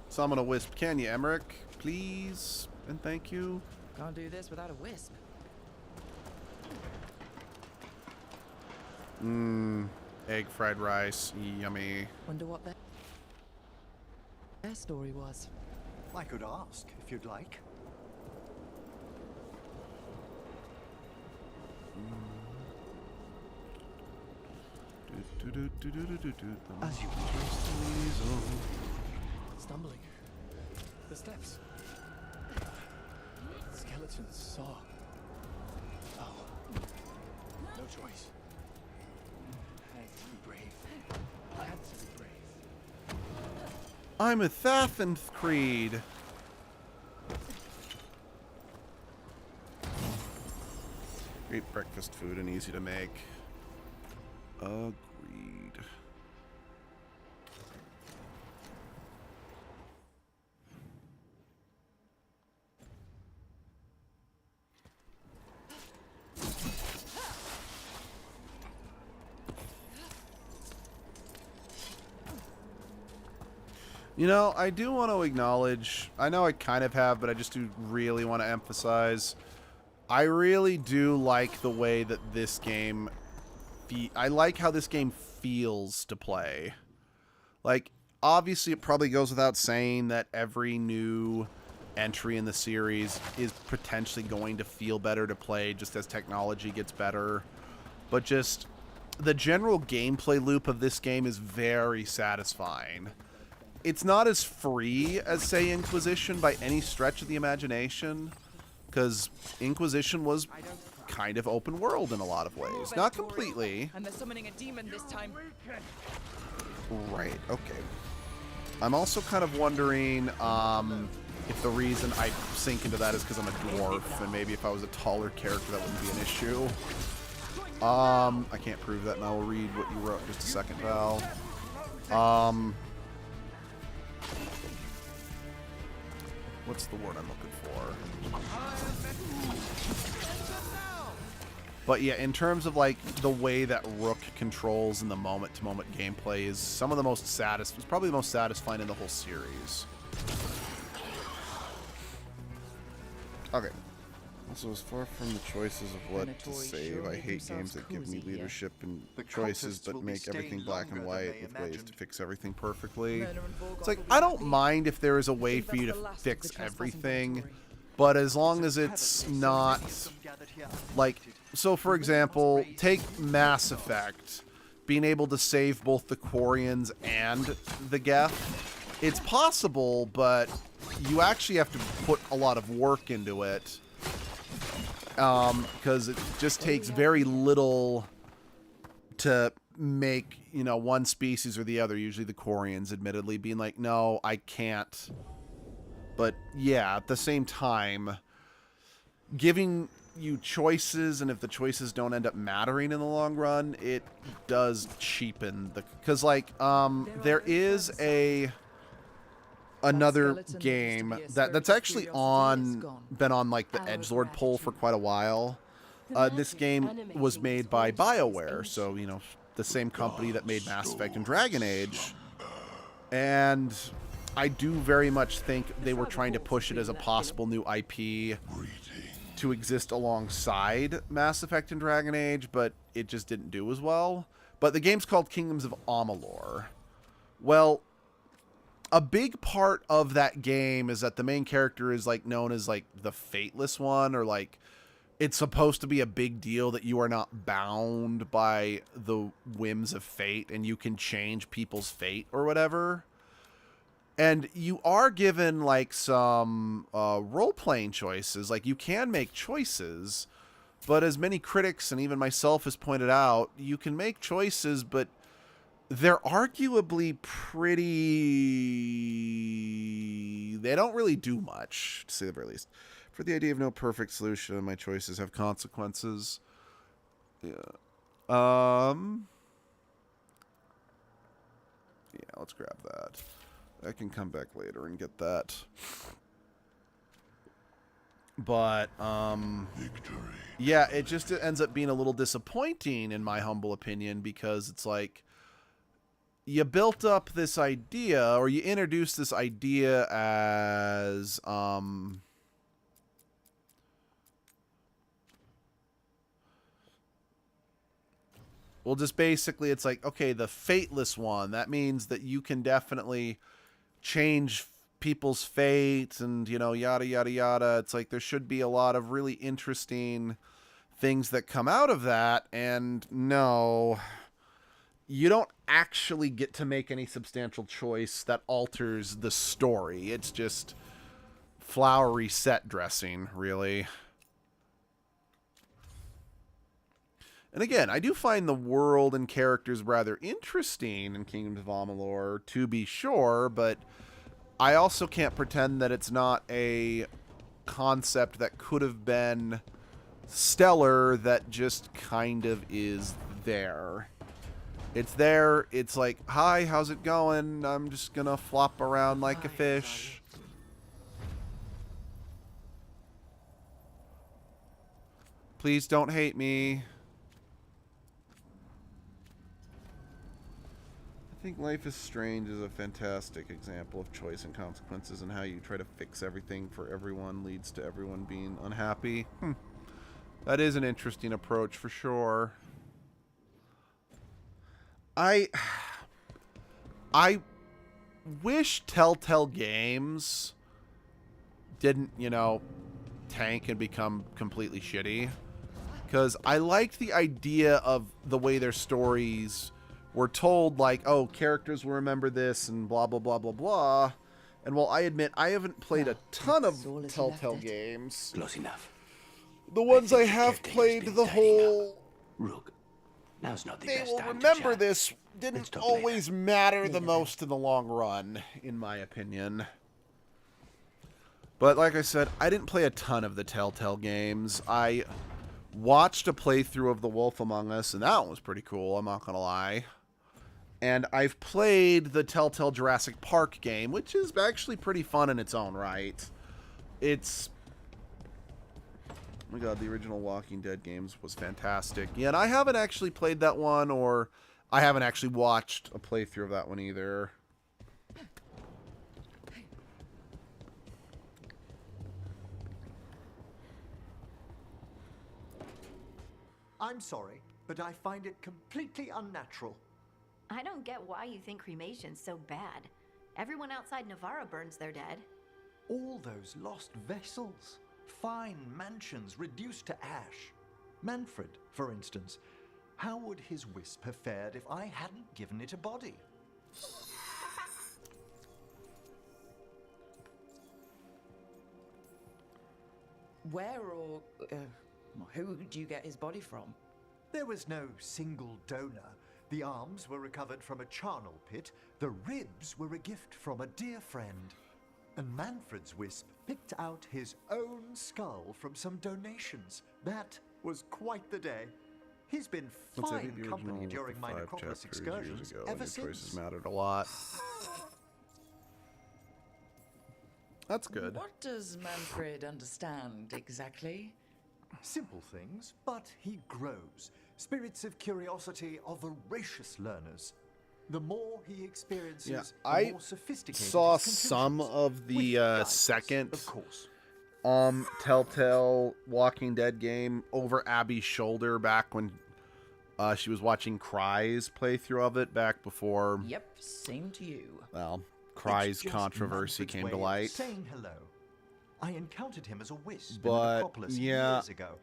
summon a wisp, can you, Emmerich? Please and thank you. Can't do this without a wisp. Egg fried rice, yummy. Wonder what their story was. I could ask, if you'd like. As you Stumbling. The steps. Skeleton saw. Oh. No choice. I had to be brave. I had to be brave. I'm a Thathanth Creed. Great breakfast food and easy to make. Agreed. You know, I do want to acknowledge, I know I kind of have, but I just do really want to emphasize, I really do like the way that this game, I like how this game feels to play. Like, obviously it probably goes without saying that every new entry in the series is potentially going to feel better to play just as technology gets better. But just, the general gameplay loop of this game is very satisfying. It's not as free as, say, Inquisition by any stretch of the imagination, because Inquisition was kind of open world in a lot of ways. Not completely. And they're summoning a demon this time. Right, okay. I'm also kind of wondering if the reason I sink into that is because I'm a dwarf, and maybe if I was a taller character that wouldn't be an issue. I can't prove that, and I'll read what you wrote in just a second, Val. What's the word I'm looking for? But yeah, in terms of like the way that Rook controls in the moment-to-moment gameplay is some of the most it's probably the most satisfying in the whole series. Okay. So as far from the choices of what to save, I hate games that give me leadership and choices but make everything black and white with ways to fix everything perfectly. It's like, I don't mind if there is a way for you to fix everything, but as long as it's not like, so for example, take Mass Effect, being able to save both the Quarians and the Geth. It's possible, but you actually have to put a lot of work into it. Because it just takes very little to make, you know, one species or the other, usually the Quarians, admittedly, being like, no, I can't. But yeah, at the same time, giving you choices, and if the choices don't end up mattering in the long run, it does cheapen the... Because, like, there is another game that's actually been on like the edgelord poll for quite a while. This game was made by BioWare, so you know, the same company that made Mass Effect and Dragon Age, and I do very much think they were trying to push it as a possible new IP to exist alongside Mass Effect and Dragon Age, but it just didn't do as well. But the game's called Kingdoms of Amalur. Well, a big part of that game is that the main character is like known as like the Fateless One, or like it's supposed to be a big deal that you are not bound by the whims of fate and you can change people's fate or whatever. And you are given like some role-playing choices. Like you can make choices, but as many critics and even myself has pointed out, you can make choices, but they're arguably pretty... They don't really do much, to say the very least. For the idea of no perfect solution, my choices have consequences. Yeah. Yeah, let's grab that. I can come back later and get that. But, yeah, it just ends up being a little disappointing, in my humble opinion, because it's like... You built up this idea, or you introduced this idea as, well, just basically it's like, okay, the Fateless One, that means that you can definitely change people's fate and, you know, yada, yada, yada. It's like there should be a lot of really interesting things that come out of that, and no... You don't actually get to make any substantial choice that alters the story. It's just flowery set dressing, really. And again, I do find the world and characters rather interesting in Kingdoms of Amalur, to be sure, but I also can't pretend that it's not a concept that could have been stellar that just kind of is there. It's there, it's like, hi, how's it going? I'm just gonna flop around like a fish. Please don't hate me. I think Life is Strange is a fantastic example of choice and consequences, and how you try to fix everything for everyone leads to everyone being unhappy. That is an interesting approach for sure. I wish Telltale Games didn't, you know, tank and become completely shitty. Because I liked the idea of the way their stories were told, like, oh, characters will remember this and blah, blah, blah, blah, blah. And while I admit I haven't played a ton of Telltale games, Close enough. the ones I have played the whole... Rook, now's not the They best will time remember to chat. this didn't always matter the most in the long run, in my opinion. But like I said, I didn't play a ton of the Telltale games. I watched a playthrough of The Wolf Among Us, and that one was pretty cool, I'm not gonna lie. And I've played the Telltale Jurassic Park game, which is actually pretty fun in its own right. It's Oh my god, the original Walking Dead games was fantastic. Yeah, and I haven't actually played that one, or I haven't actually watched a playthrough of that one either. I'm sorry, but I find it completely unnatural. I don't get why you think cremation's so bad. Everyone outside Navarra burns their dead. All those lost vessels, fine mansions reduced to ash. Manfred, for instance, how would his wisp have fared if I hadn't given it a body? Where or who did you get his body from? There was no single donor. The arms were recovered from a charnel pit. The ribs were a gift from a dear friend. And Manfred's wisp picked out his own skull from some donations. That was quite the day. He's been fine company during my necropolis excursions ever since. Choices mattered a lot. That's good. What does Manfred understand exactly? Simple things, but he grows. Spirits of curiosity are voracious learners. The more he experiences, the more sophisticated saw his some conclusions. of the Guidance, second of course. Telltale Walking Dead game over Abby's shoulder back when she was watching Cry's playthrough of it back before. Yep, same to you. Well, Cry's It's just controversy Manfred's came way to of light. Saying hello. I encountered him as a wisp in the But necropolis yeah, years ago.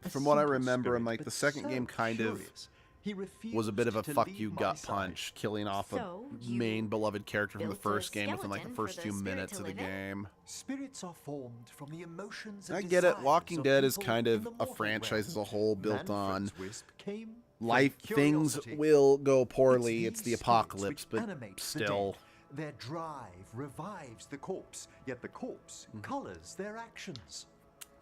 A from what I simple remember, spirit, and like but the second so game kind curious. He of was a bit of a refused to fuck leave you my gut side. punch, killing off So, a you main beloved character from the built a first game within like the skeleton for first the few spirit minutes to of the live in? game. Spirits are formed from the emotions and I get it. desires Walking of Dead is people kind in of the a mortal franchise as a realm. whole built on Manfred's wisp came from life. Things curiosity. will go poorly. It's It's the these apocalypse, spirits which but animate the still. dead. Their drive revives the corpse, yet the corpse colors their actions.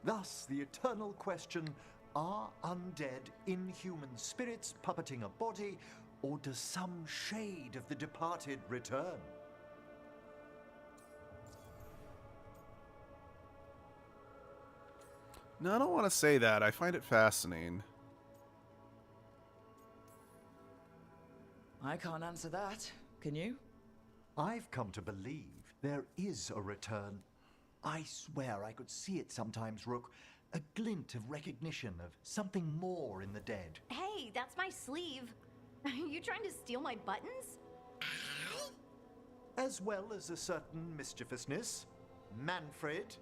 Thus, the eternal question, are undead, inhuman spirits puppeting a body, or does some shade of the departed return? No, I don't want to say that. I find it fascinating. I can't answer that. Can you? I've come to believe there is a return. I swear I could see it sometimes, Rook. A glint of recognition of something more in the dead. Hey, that's my sleeve. Are you trying to steal my buttons? As well as a certain mischievousness. Manfred.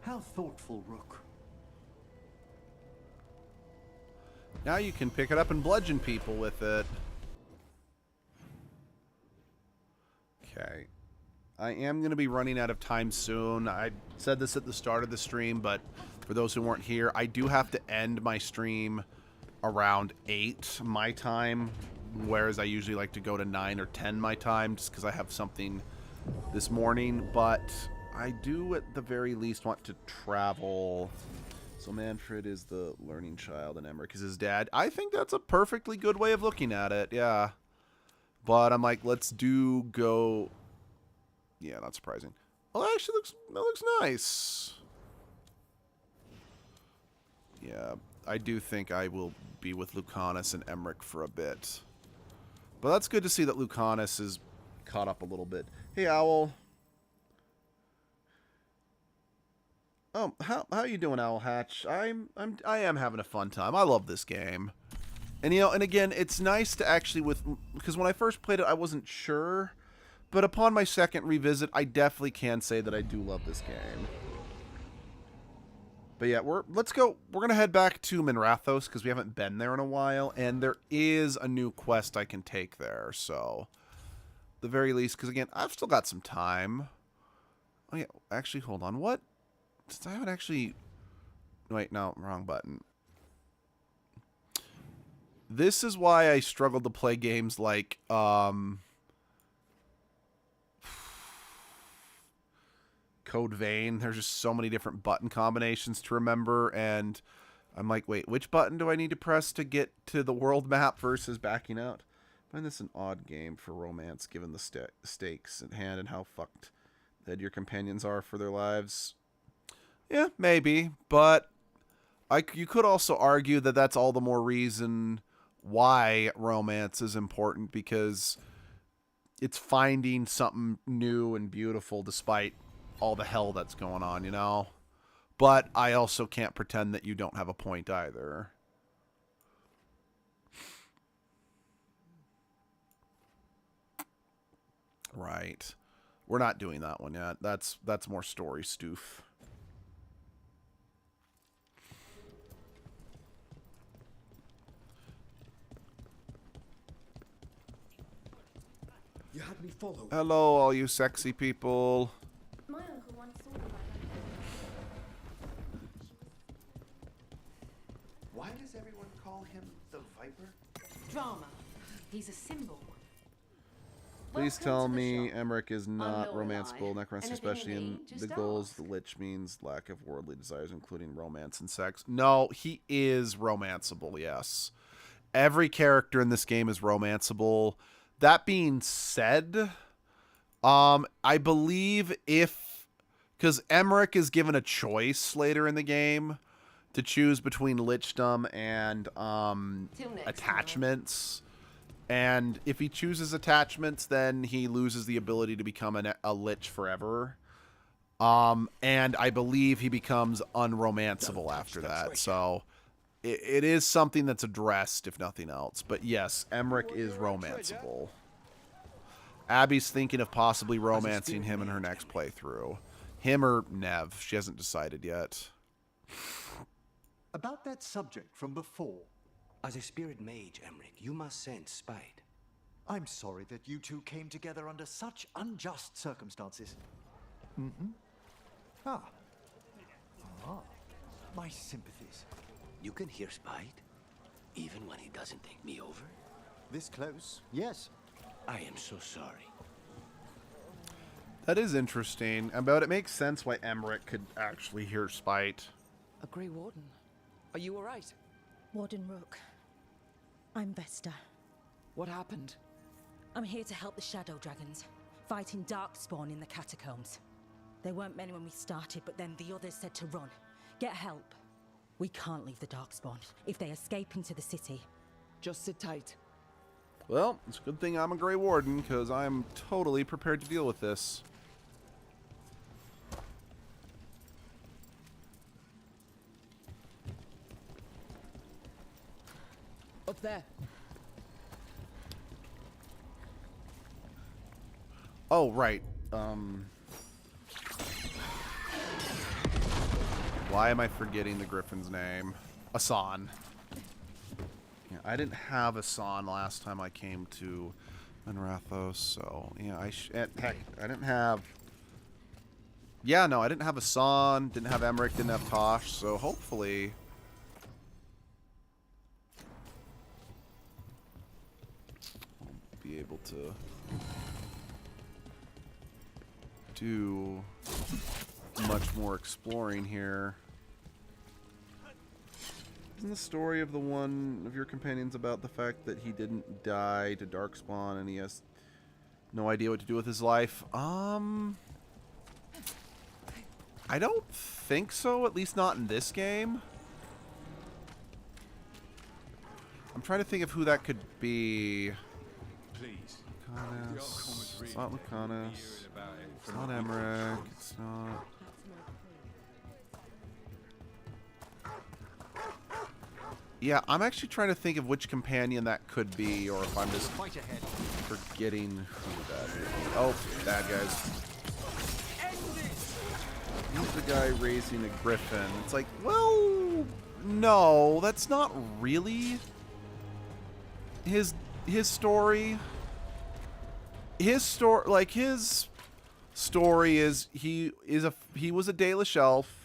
How thoughtful, Rook. Now you can pick it up and bludgeon people with it. Okay. I am going to be running out of time soon. I said this at the start of the stream, but for those who weren't here, I do have to end my stream around 8 my time, whereas I usually like to go to 9 or 10 my time just because I have something this morning. But I do at the very least want to travel. So Manfred is the learning child and Emmerich is his dad. I think that's a perfectly good way of looking at it, yeah. But I'm like, let's go... Yeah, not surprising. Well, that actually looks nice. Yeah, I do think I will be with Lucanus and Emmerich for a bit. But that's good to see that Lucanus is caught up a little bit. Hey, Owl. Oh, how you doing, Owl Hatch? I am having a fun time. I love this game. And you know, and again, it's nice to actually because when I first played it, I wasn't sure. But upon my second revisit, I definitely can say that I do love this game. But yeah, let's go. We're going to head back to Minrathos because we haven't been there in a while. And there is a new quest I can take there. So, the very least, because again, I've still got some time. Oh yeah, actually, hold on. What? Since I haven't actually... Wait, no, wrong button. This is why I struggled to play games like, Code Vein. There's just so many different button combinations to remember, and I'm like, wait, which button do I need to press to get to the world map versus backing out? I find this an odd game for romance, given the stakes at hand and how fucked that your companions are for their lives. Yeah, maybe, but you could also argue that that's all the more reason why romance is important, because it's finding something new and beautiful despite all the hell that's going on, you know? But I also can't pretend that you don't have a point either. Right. We're not doing that one yet. That's more story stoof. You had me followed. Hello, all you sexy people. My uncle once thought about Why does everyone call him the Viper? Drama. He's a symbol. Please tell me Emmerich is not no romanceable, lie. necromancy, Anything especially you in need, the just goals. ask. The Lich means lack of worldly desires, including romance and sex. No, he is romanceable, yes. Every character in this game is romanceable. That being said, I believe because Emmerich is given a choice later in the game to choose between lichdom and attachments. And if he chooses attachments, then he loses the ability to become a lich forever. And I believe he becomes unromanceable after that. So it is something that's addressed, if nothing else. But yes, Emmerich is romanceable. Abby's thinking of possibly romancing him in her next playthrough. Him or Nev. She hasn't decided yet. About that subject from before. As a spirit mage, Emmerich, you must sense spite. I'm sorry that you two came together under such unjust circumstances. Mm-hmm. Ah. My sympathies. You can hear spite, even when he doesn't take me over? This close, yes. I am so sorry. That is interesting. But it makes sense why Emmerich could actually hear spite. A Grey Warden. Are you alright? Warden Rook. I'm Vesta. What happened? I'm here to help the Shadow Dragons, fighting Darkspawn in the catacombs. There weren't many when we started, but then the others said to run. Get help. We can't leave the Darkspawn if they escape into the city. Just sit tight. Well, it's a good thing I'm a Grey Warden, because I'm totally prepared to deal with this. Up there. Oh, right. Why am I forgetting the Griffin's name? Asan. Yeah, I didn't have Asan last time I came to Menrathos, so yeah, heck, I didn't have. Yeah, no, I didn't have Asan, didn't have Emmerich, didn't have Tosh, so hopefully. I'll be able to do much more exploring here. Isn't the story of the one of your companions about the fact that he didn't die to Darkspawn and he has no idea what to do with his life? I don't think so, at least not in this game. I'm trying to think of who that could be. Please. Lucanus. It's not Lucanus. It's not Emmerich. It's not. Yeah, I'm actually trying to think of which companion that could be, or if I'm just forgetting who that is. Oh, bad guys. He's the guy raising a griffin. It's like, well, no, that's not really his story. His story is he was a Dalish elf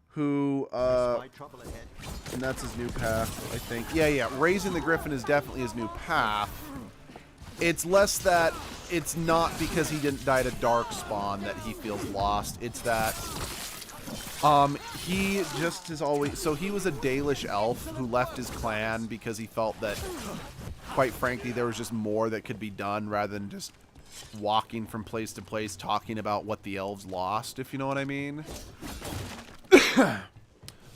who and that's his new path, I think. Yeah, raising the griffin is definitely his new path. It's less that it's not because he didn't die to Darkspawn that he feels lost. It's that He just is always... So he was a Dalish elf who left his clan because he felt that, quite frankly, there was just more that could be done rather than just walking from place to place talking about what the elves lost, if you know what I mean.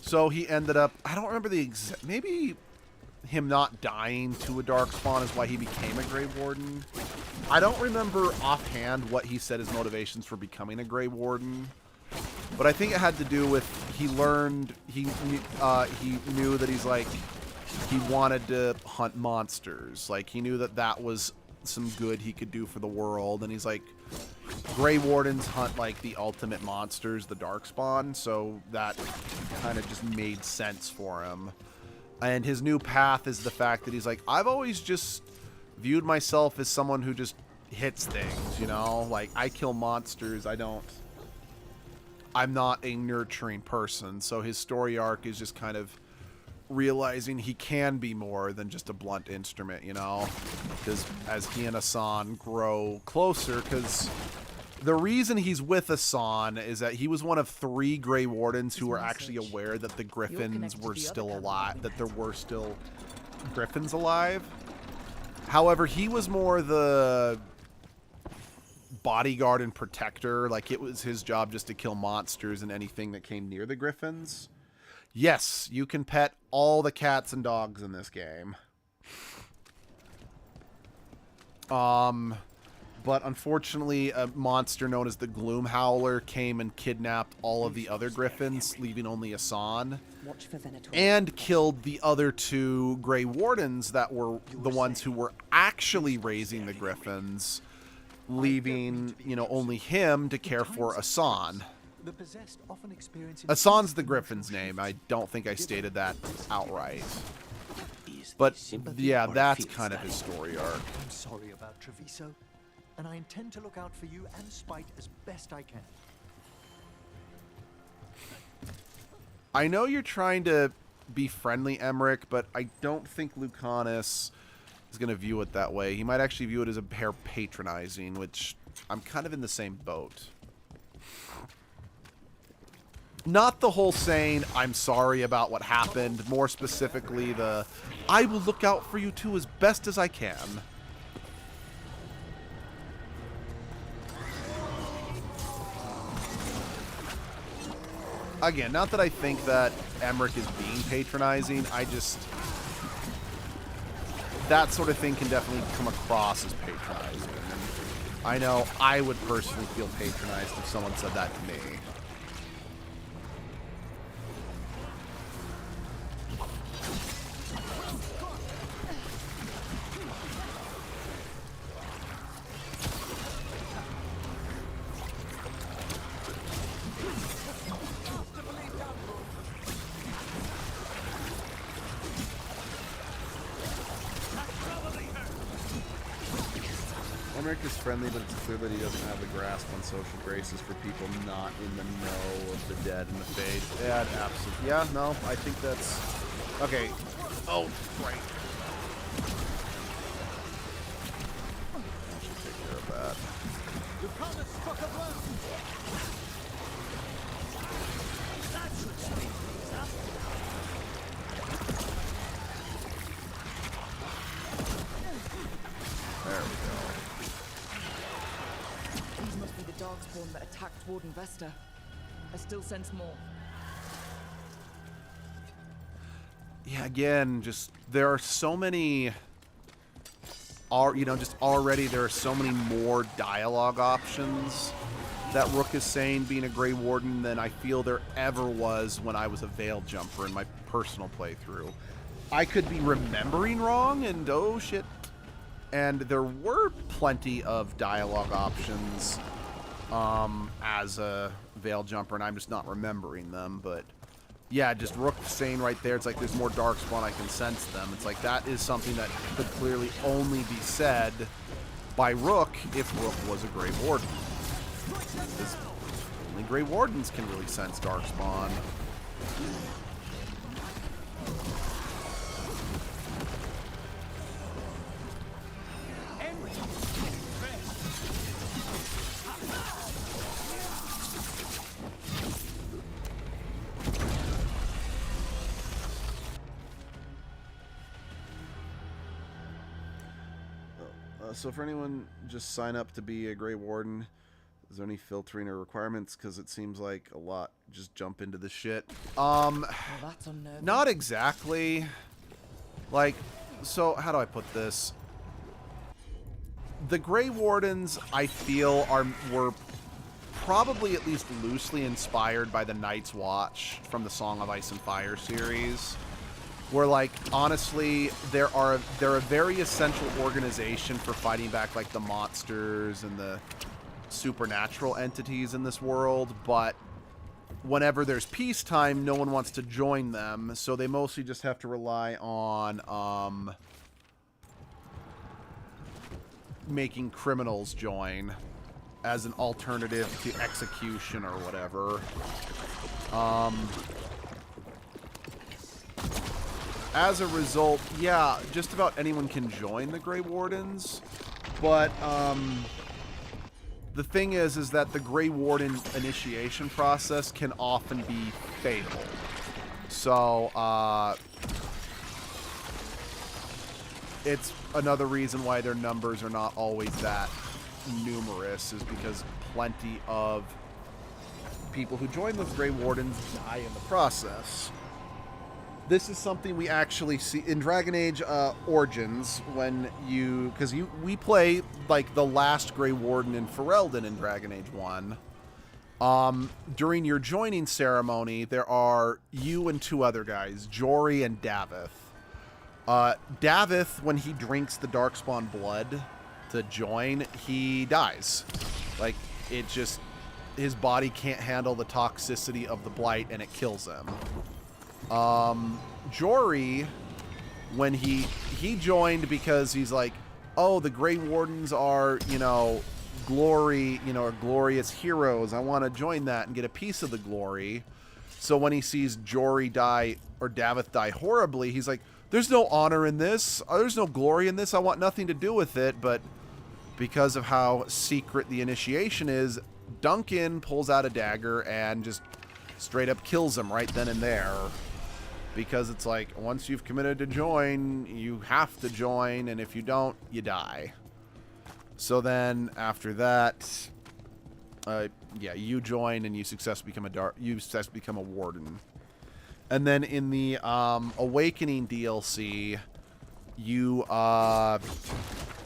So he ended up... I don't remember the exact... Maybe him not dying to a Darkspawn is why he became a Grey Warden. I don't remember offhand what he said his motivations for becoming a Grey Warden. But I think it had to do with he learned, he knew that he's like, he wanted to hunt monsters. Like, he knew that that was some good he could do for the world. And he's like, Grey Wardens hunt like the ultimate monsters, the Darkspawn. So that kind of just made sense for him. And his new path is the fact that he's like, I've always just viewed myself as someone who just hits things, you know? Like, I kill monsters, I'm not a nurturing person. So his story arc is just kind of realizing he can be more than just a blunt instrument, you know? Because as he and Asan grow closer, because the reason he's with Asan is that he was one of 3 Grey Wardens who were actually aware that the Griffins were still alive, that there were still Griffins alive. However, he was more the bodyguard and protector. Like, it was his job just to kill monsters and anything that came near the Griffins. Yes, you can pet all the cats and dogs in this game. But unfortunately, a monster known as the Gloom Howler came and kidnapped all of the other Griffins, leaving only Asan. And killed the other 2 Grey Wardens that were the ones who were actually raising the Griffins, leaving, you know, only him to care for Asan. Asan's the Griffin's name. I don't think I stated that outright. But, yeah, that's kind of his story arc. I'm sorry about Treviso, and I intend to look out for you and Spite as best I can. I know you're trying to be friendly, Emmerich, but I don't think Lucanus is going to view it that way. He might actually view it as a hair patronizing, which I'm kind of in the same boat. Not the whole saying, I'm sorry about what happened. More specifically, the, I will look out for you too as best as I can. Again, not that I think that Emmerich is being patronizing. I just... that sort of thing can definitely come across as patronizing. And I know I would personally feel patronized if someone said that to me. Emmerich is friendly, but it's clear that he doesn't have the grasp on social graces for people not in the know of the dead and the fade. Yeah, absolutely. Yeah, no, I think that's... okay. Oh, right. I should take care of that. There we go. These must be the Darkspawn that attacked Warden Vesta. I still sense more. Yeah, again, just there are so many, you know, just already there are so many more dialogue options that Rook is saying being a Grey Warden than I feel there ever was when I was a Veil Jumper in my personal playthrough. I could be remembering wrong, and oh shit. And there were plenty of dialogue options as a Veil Jumper, and I'm just not remembering them. But yeah, just Rook saying right there, it's like there's more Darkspawn, I can sense them. It's like that is something that could clearly only be said by Rook if Rook was a Grey Warden. Because only Grey Wardens can really sense Darkspawn. So for anyone, just sign up to be a Grey Warden. Is there any filtering or requirements? Because it seems like a lot. Just jump into the shit. That's unnerving. Not exactly. Like, so how do I put this? The Grey Wardens, I feel, were probably at least loosely inspired by the Night's Watch from the Song of Ice and Fire series. Where, like, honestly, they're a very essential organization for fighting back, like, the monsters and the supernatural entities in this world, but whenever there's peacetime, no one wants to join them, so they mostly just have to rely on, making criminals join as an alternative to execution or whatever. As a result, yeah, just about anyone can join the Grey Wardens, but the thing is that the Grey Warden initiation process can often be fatal. So, it's another reason why their numbers are not always that numerous, is because plenty of people who join the Grey Wardens die in the process. This is something we actually see in Dragon Age Origins when we play like the last Grey Warden in Ferelden in Dragon Age 1. During your joining ceremony, there are you and two other guys, Jory and Davith. Davith, when he drinks the Darkspawn blood to join, he dies. Like, it just, his body can't handle the toxicity of the blight and it kills him. Jory, when he joined because he's like, oh, the Grey Wardens are, are glorious heroes. I want to join that and get a piece of the glory. So when he sees Jory die, or Davith die horribly, he's like, there's no honor in this. There's no glory in this. I want nothing to do with it. But because of how secret the initiation is, Duncan pulls out a dagger and just straight up kills him right then and there. Because it's like, once you've committed to join, you have to join, and if you don't, you die. So then, after that, you join, and you successfully become a warden. And then in the Awakening DLC, you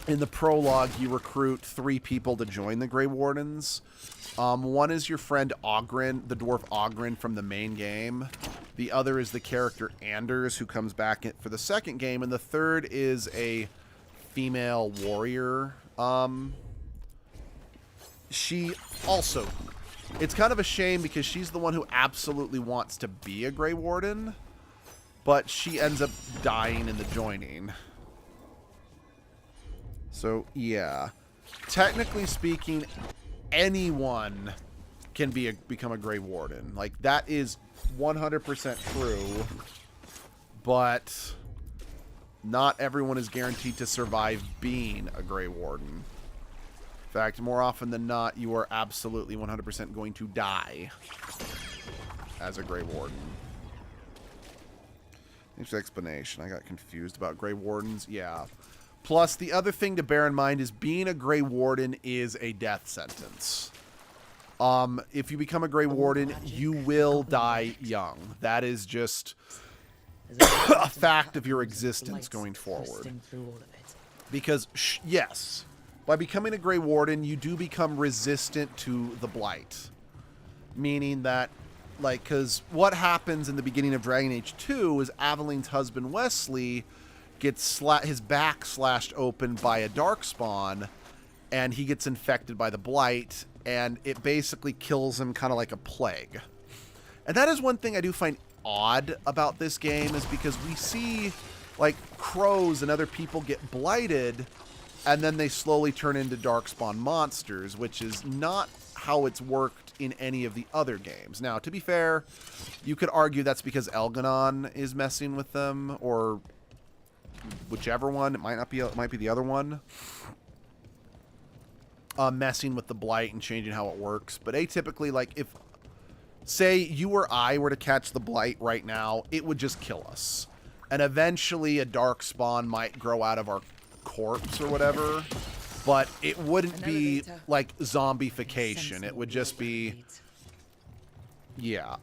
in the prologue, you recruit 3 people to join the Grey Wardens. One is your friend Oghren, the dwarf Oghren from the main game. The other is the character Anders, who comes back for the second game. And the third is a female warrior. She also... It's kind of a shame because she's the one who absolutely wants to be a Grey Warden. But she ends up dying in the joining. So, yeah. Technically speaking, anyone can become a Grey Warden. Like, that is 100% true, but not everyone is guaranteed to survive being a Grey Warden. In fact, more often than not, you are absolutely 100% going to die as a Grey Warden. Thanks for the explanation. I got confused about Grey Wardens. Yeah. Plus, the other thing to bear in mind is being a Grey Warden is a death sentence. If you become a Grey Warden, you will die young. That is just a fact of your existence going forward. Because, yes, by becoming a Grey Warden, you do become resistant to the blight. Meaning that, like, because what happens in the beginning of Dragon Age 2 is Aveline's husband, Wesley, gets his back slashed open by a Darkspawn, and he gets infected by the blight, and it basically kills him kind of like a plague. And that is one thing I do find odd about this game, is because we see, like, crows and other people get blighted, and then they slowly turn into Darkspawn monsters, which is not how it's worked in any of the other games. Now, to be fair, you could argue that's because Elganon is messing with them, or whichever one. It might be the other one. Messing with the blight and changing how it works. But atypically, like, if, say, you or I were to catch the blight right now, it would just kill us. And eventually a Darkspawn might grow out of our corpse or whatever, but it wouldn't be like zombification. It would just be, yeah.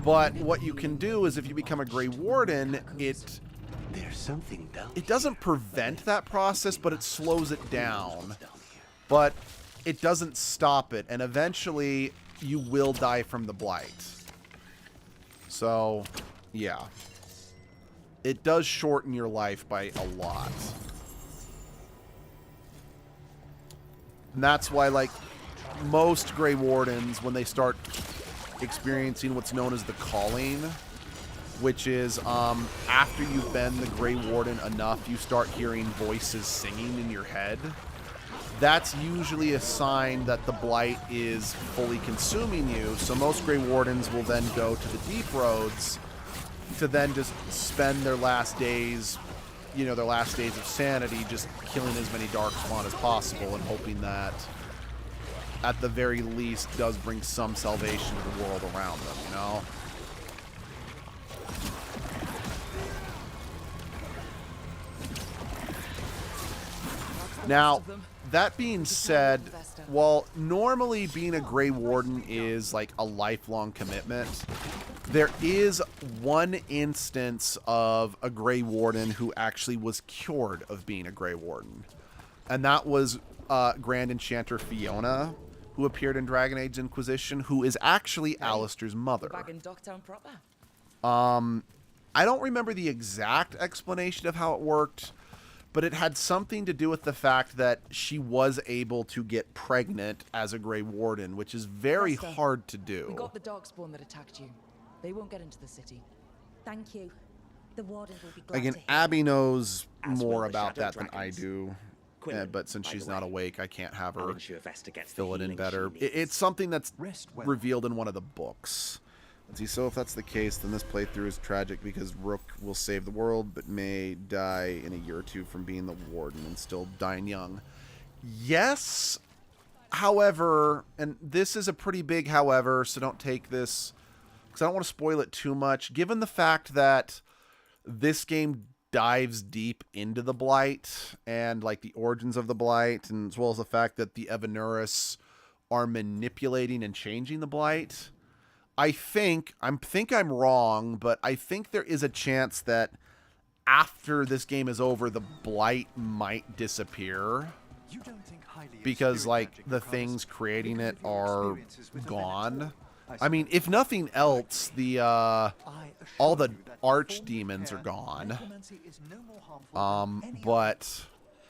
But what you can do is if you become a Grey Warden, There's something down it doesn't prevent that process, but it slows it down. But it doesn't stop it, and eventually you will die from the blight. So, yeah. It does shorten your life by a lot. And that's why, like, most Grey Wardens, when they start experiencing what's known as the calling, which is after you've been the Grey Warden enough, you start hearing voices singing in your head. That's usually a sign that the blight is fully consuming you. So most Grey Wardens will then go to the deep roads to then just spend their last days, you know, their last days of sanity, just killing as many darkspawn as possible and hoping that at the very least does bring some salvation to the world around them, you know? Now, that being said, while normally being a Grey Warden is like a lifelong commitment, there is one instance of a Grey Warden who actually was cured of being a Grey Warden. And that was Grand Enchanter Fiona, who appeared in Dragon Age Inquisition, who is actually Alistair's mother. Back in Docktown proper. I don't remember the exact explanation of how it worked, but it had something to do with the fact that she was able to get pregnant as a Grey Warden, which is very hard to do. We got the darkspawn that attacked you. They won't get into the city. Thank you. The Warden will be glad Again, to hear. Abby knows more will the about Shadow that than I Dragons. do. Quinlan, But since by she's the not way, awake, I can't have I'll her ensure Vesta gets the fill it in healing better. she needs. It's something that's well. revealed in one of the books. Let's see, so if that's the case, then this playthrough is tragic because Rook will save the world, but may die in a year or two from being the Warden and still dying young. Yes, however, and this is a pretty big however, so don't take this, because I don't want to spoil it too much, given the fact that this game dives deep into the Blight and like the origins of the Blight, and as well as the fact that the Evanuris are manipulating and changing the Blight. I think I'm wrong, but I think there is a chance that after this game is over, the Blight might disappear. Because, like, the things creating it are gone. I mean, if nothing else, the all the archdemons are gone. But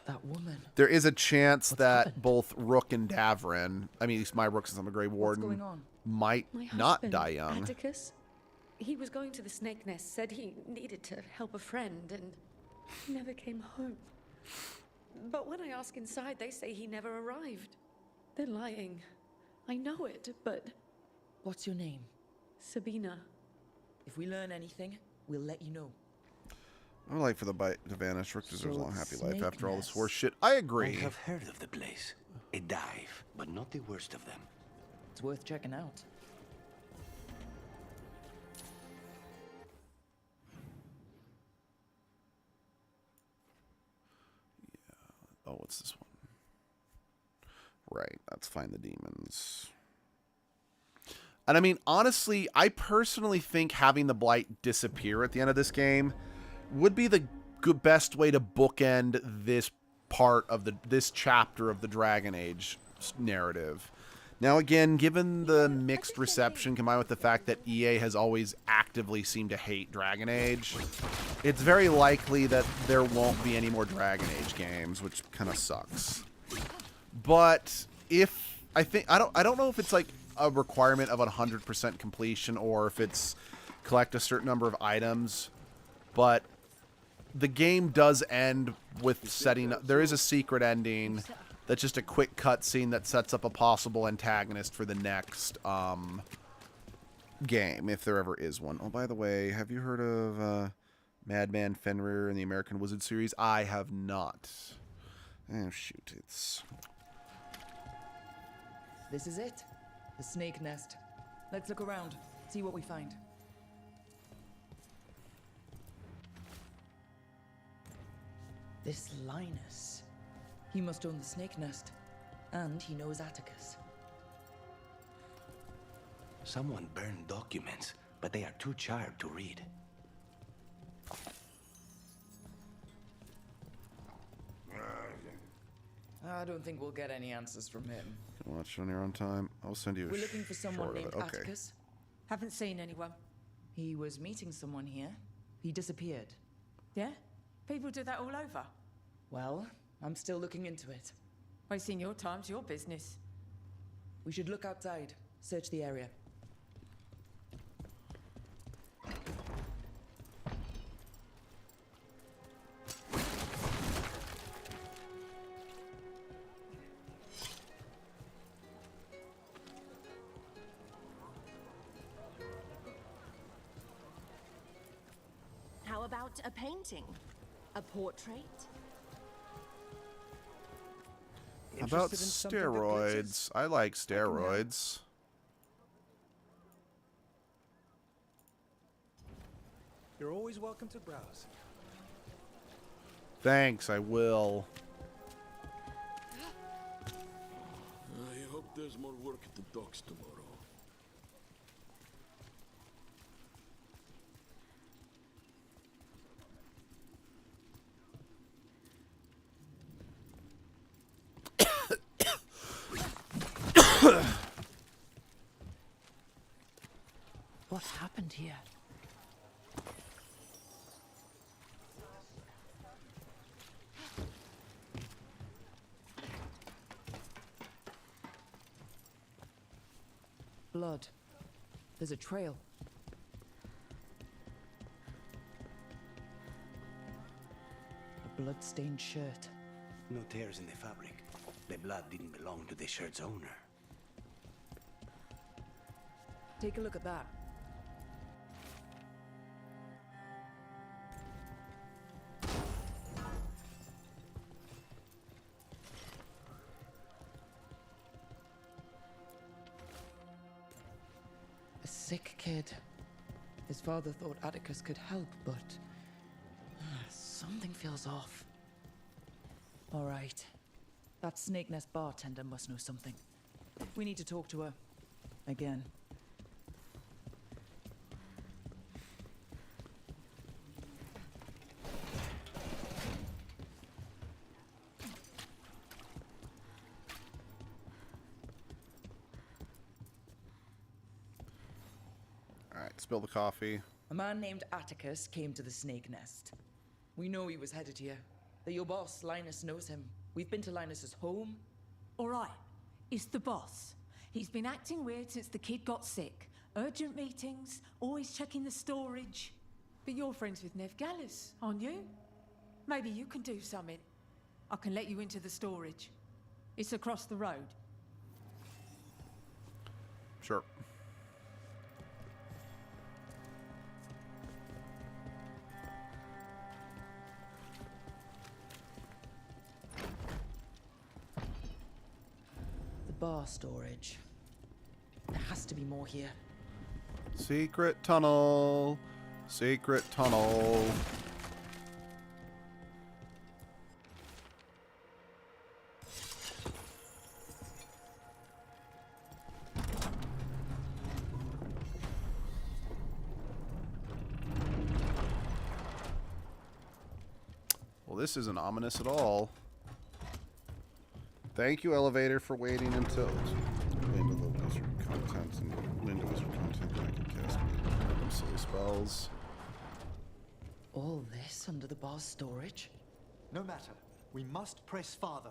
that woman. There is a chance that both Rook and Davrin, I mean, at least my Rook since I'm a Grey Warden, might My not husband, die young. Atticus, he was going to the Snake Nest, said he needed to help a friend, and he never came home. But when I ask inside, they say he never arrived. They're lying. I know it, but... What's your name? Sabina. If we learn anything, we'll let you know. I would like for the bite to vanish. Rook deserves a So long, happy Snake life after all this Nest. horse shit. I agree. I have heard of the place. A dive, but not the worst of them. It's worth checking out. Oh, what's this one? Right, let's find the demons. And I mean, honestly, I personally think having the Blight disappear at the end of this game would be the best way to bookend this part of this chapter of the Dragon Age narrative. Now, again, given the mixed reception combined with the fact that EA has always actively seemed to hate Dragon Age, it's very likely that there won't be any more Dragon Age games, which kind of sucks. But if I don't know if it's like a requirement of 100% completion or if it's collect a certain number of items, but the game does end with setting up. There is a secret ending that's just a quick cutscene that sets up a possible antagonist for the next game, if there ever is one. Oh, by the way, have you heard of Madman Fenrir in the American Wizard series? I have not. Oh, shoot. This is it. The Snake Nest. Let's look around, see what we find. This Linus. He must own the snake nest. And he knows Atticus. Someone burned documents, but they are too charred to read. I don't think we'll get any answers from him. Can watch it on your own time. I'll send you a We're looking for someone short of named it. Okay. Atticus. Haven't seen anyone. He was meeting someone here. He disappeared. Yeah? People do that all over. Well, I'm still looking into it. Wasting your time's your business. We should look outside. Search the area. How about a painting? A portrait? How about Interested in something that glitters? steroids? I like steroids. You're always welcome to browse. Thanks, I will. I hope there's more work at the docks tomorrow. What happened here? Blood. There's a trail. A blood-stained shirt. No tears in the fabric. The blood didn't belong to the shirt's owner. Take a look at that. A sick kid. His father thought Atticus could help, but something feels off. All right. That snake nest bartender must know something. We need to talk to her. Again. Alright, spill the coffee. A man named Atticus came to the snake nest. We know he was headed here. That your boss, Linus, knows him. We've been to Linus's home. All right. It's the boss. He's been acting weird since the kid got sick. Urgent meetings, always checking the storage. But you're friends with Nev Gallus, aren't you? Maybe you can do something. I can let you into the storage. It's across the road. Sure. The bar storage. There has to be more here. Secret tunnel. Secret tunnel. Well, this isn't ominous at all. Thank you, elevator, for waiting until into the wizard contents and into wizard content that I can cast random silly spells. All this under the bar's storage? No matter. We must press farther.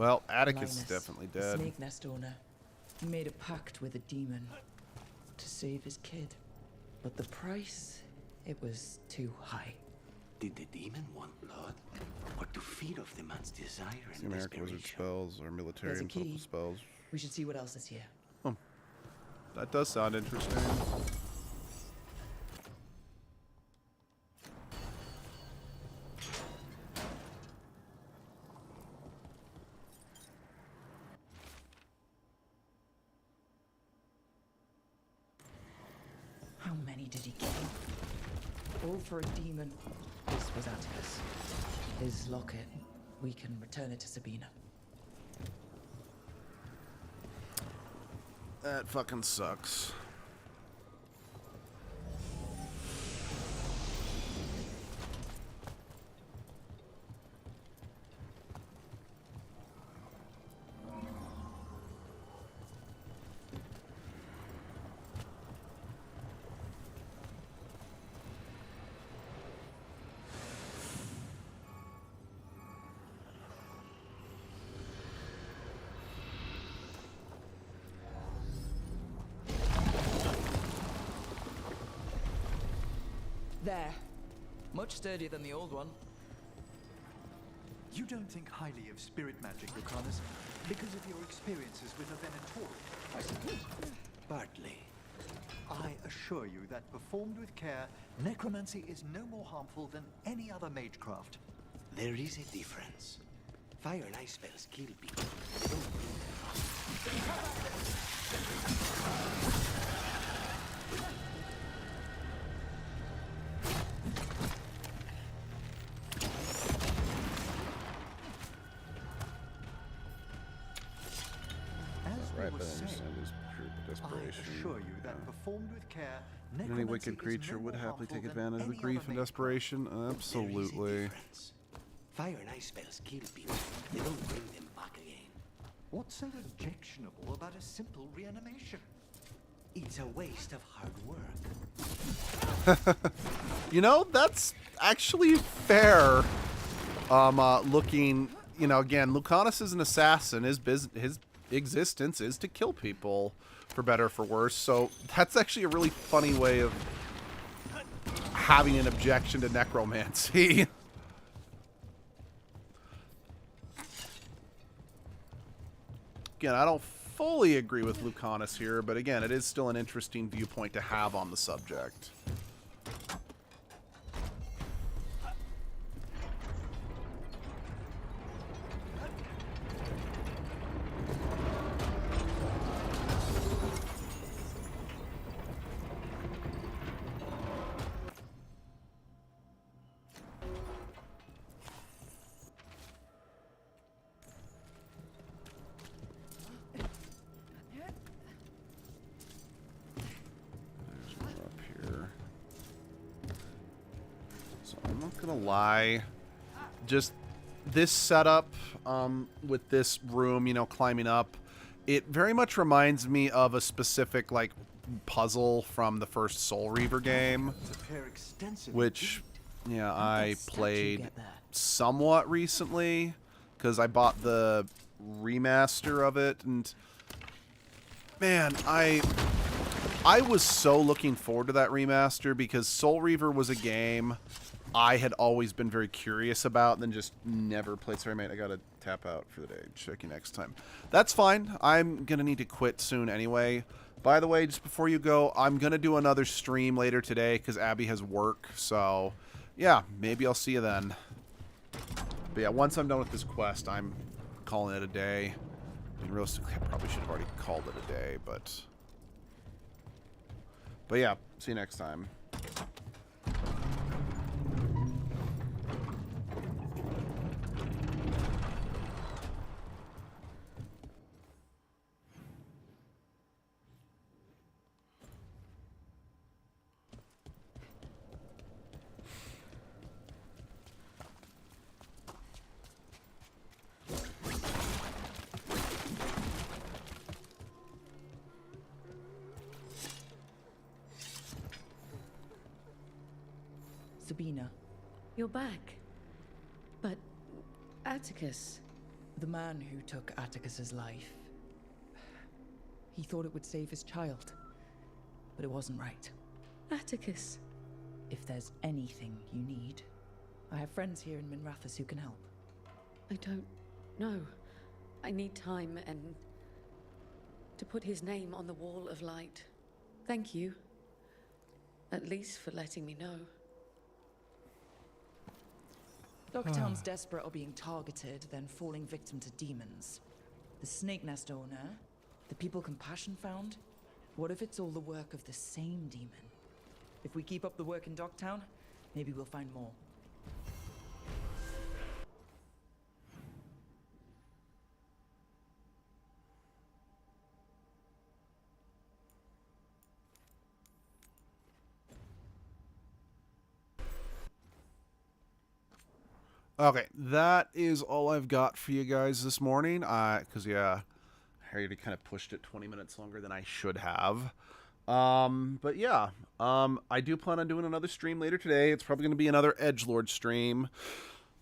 Well, Atticus is Linus, definitely the dead. snake nest owner. He made a pact with a demon to save his kid. But the price, it was too high. Did the demon want blood? Or to feed off the man's desire and American wizard desperation? spells or military There's a and political key. spells. We should see what else is here. Oh, that does sound interesting. How many did he kill? All for a demon. This was Atticus. His locket. We can return it to Sabina. That fucking sucks. There. Much sturdier than the old one. You don't think highly of spirit magic, Lucanus, because of your experiences with the Venatori, I suppose? Partly. I assure you that performed with care, necromancy is no more harmful than any other magecraft. There is a difference. Fire and ice spells kill people. They don't bring them As we Right, were but I saying, understand his pure I desperation. assure you that performed with care, Any necromancy wicked is creature no would more happily harmful take than advantage of any grief other and magecraft. desperation. Absolutely. Fire and ice spells kill people. They don't bring them back again. What's so objectionable about a simple reanimation? It's a waste of hard work. You know, that's actually fair. Looking, you know, again, Lucanus is an assassin. His existence is to kill people, for better or for worse. So that's actually a really funny way of having an objection to necromancy. Again, I don't fully agree with Lucanus here, but again, it is still an interesting viewpoint to have on the subject. Gonna lie, just this setup with this room, you know, climbing up, it very much reminds me of a specific like puzzle from the first Soul Reaver game, which yeah, I played somewhat recently because I bought the remaster of it, and man, I was so looking forward to that remaster because Soul Reaver was a game I had always been very curious about and then just never played. Sorry, mate, I gotta tap out for the day. Check you next time. That's fine. I'm gonna need to quit soon anyway. By the way, just before you go, I'm gonna do another stream later today because Abby has work. So, yeah, maybe I'll see you then. But yeah, once I'm done with this quest, I'm calling it a day. I mean, realistically, I probably should have already called it a day, but yeah, see you next time. Sabina. You're back. But Atticus. The man who took Atticus's life, he thought it would save his child, but it wasn't right. Atticus. If there's anything you need, I have friends here in Minrathous who can help. I don't know. I need time and to put his name on the wall of light. Thank you. At least for letting me know. Dogtown's desperate are being targeted, then falling victim to demons. The Snake Nest owner, the people Compassion found, what if it's all the work of the same demon? If we keep up the work in Dogtown, maybe we'll find more. Okay, that is all I've got for you guys this morning. Because, yeah, I already kind of pushed it 20 minutes longer than I should have. But, yeah, I do plan on doing another stream later today. It's probably going to be another Edgelord stream.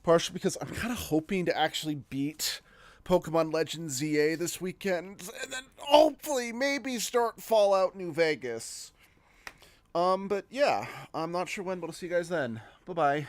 Partially because I'm kind of hoping to actually beat Pokemon Legends ZA this weekend. And then hopefully maybe start Fallout New Vegas. But, yeah, I'm not sure when, but I'll see you guys then. Bye-bye.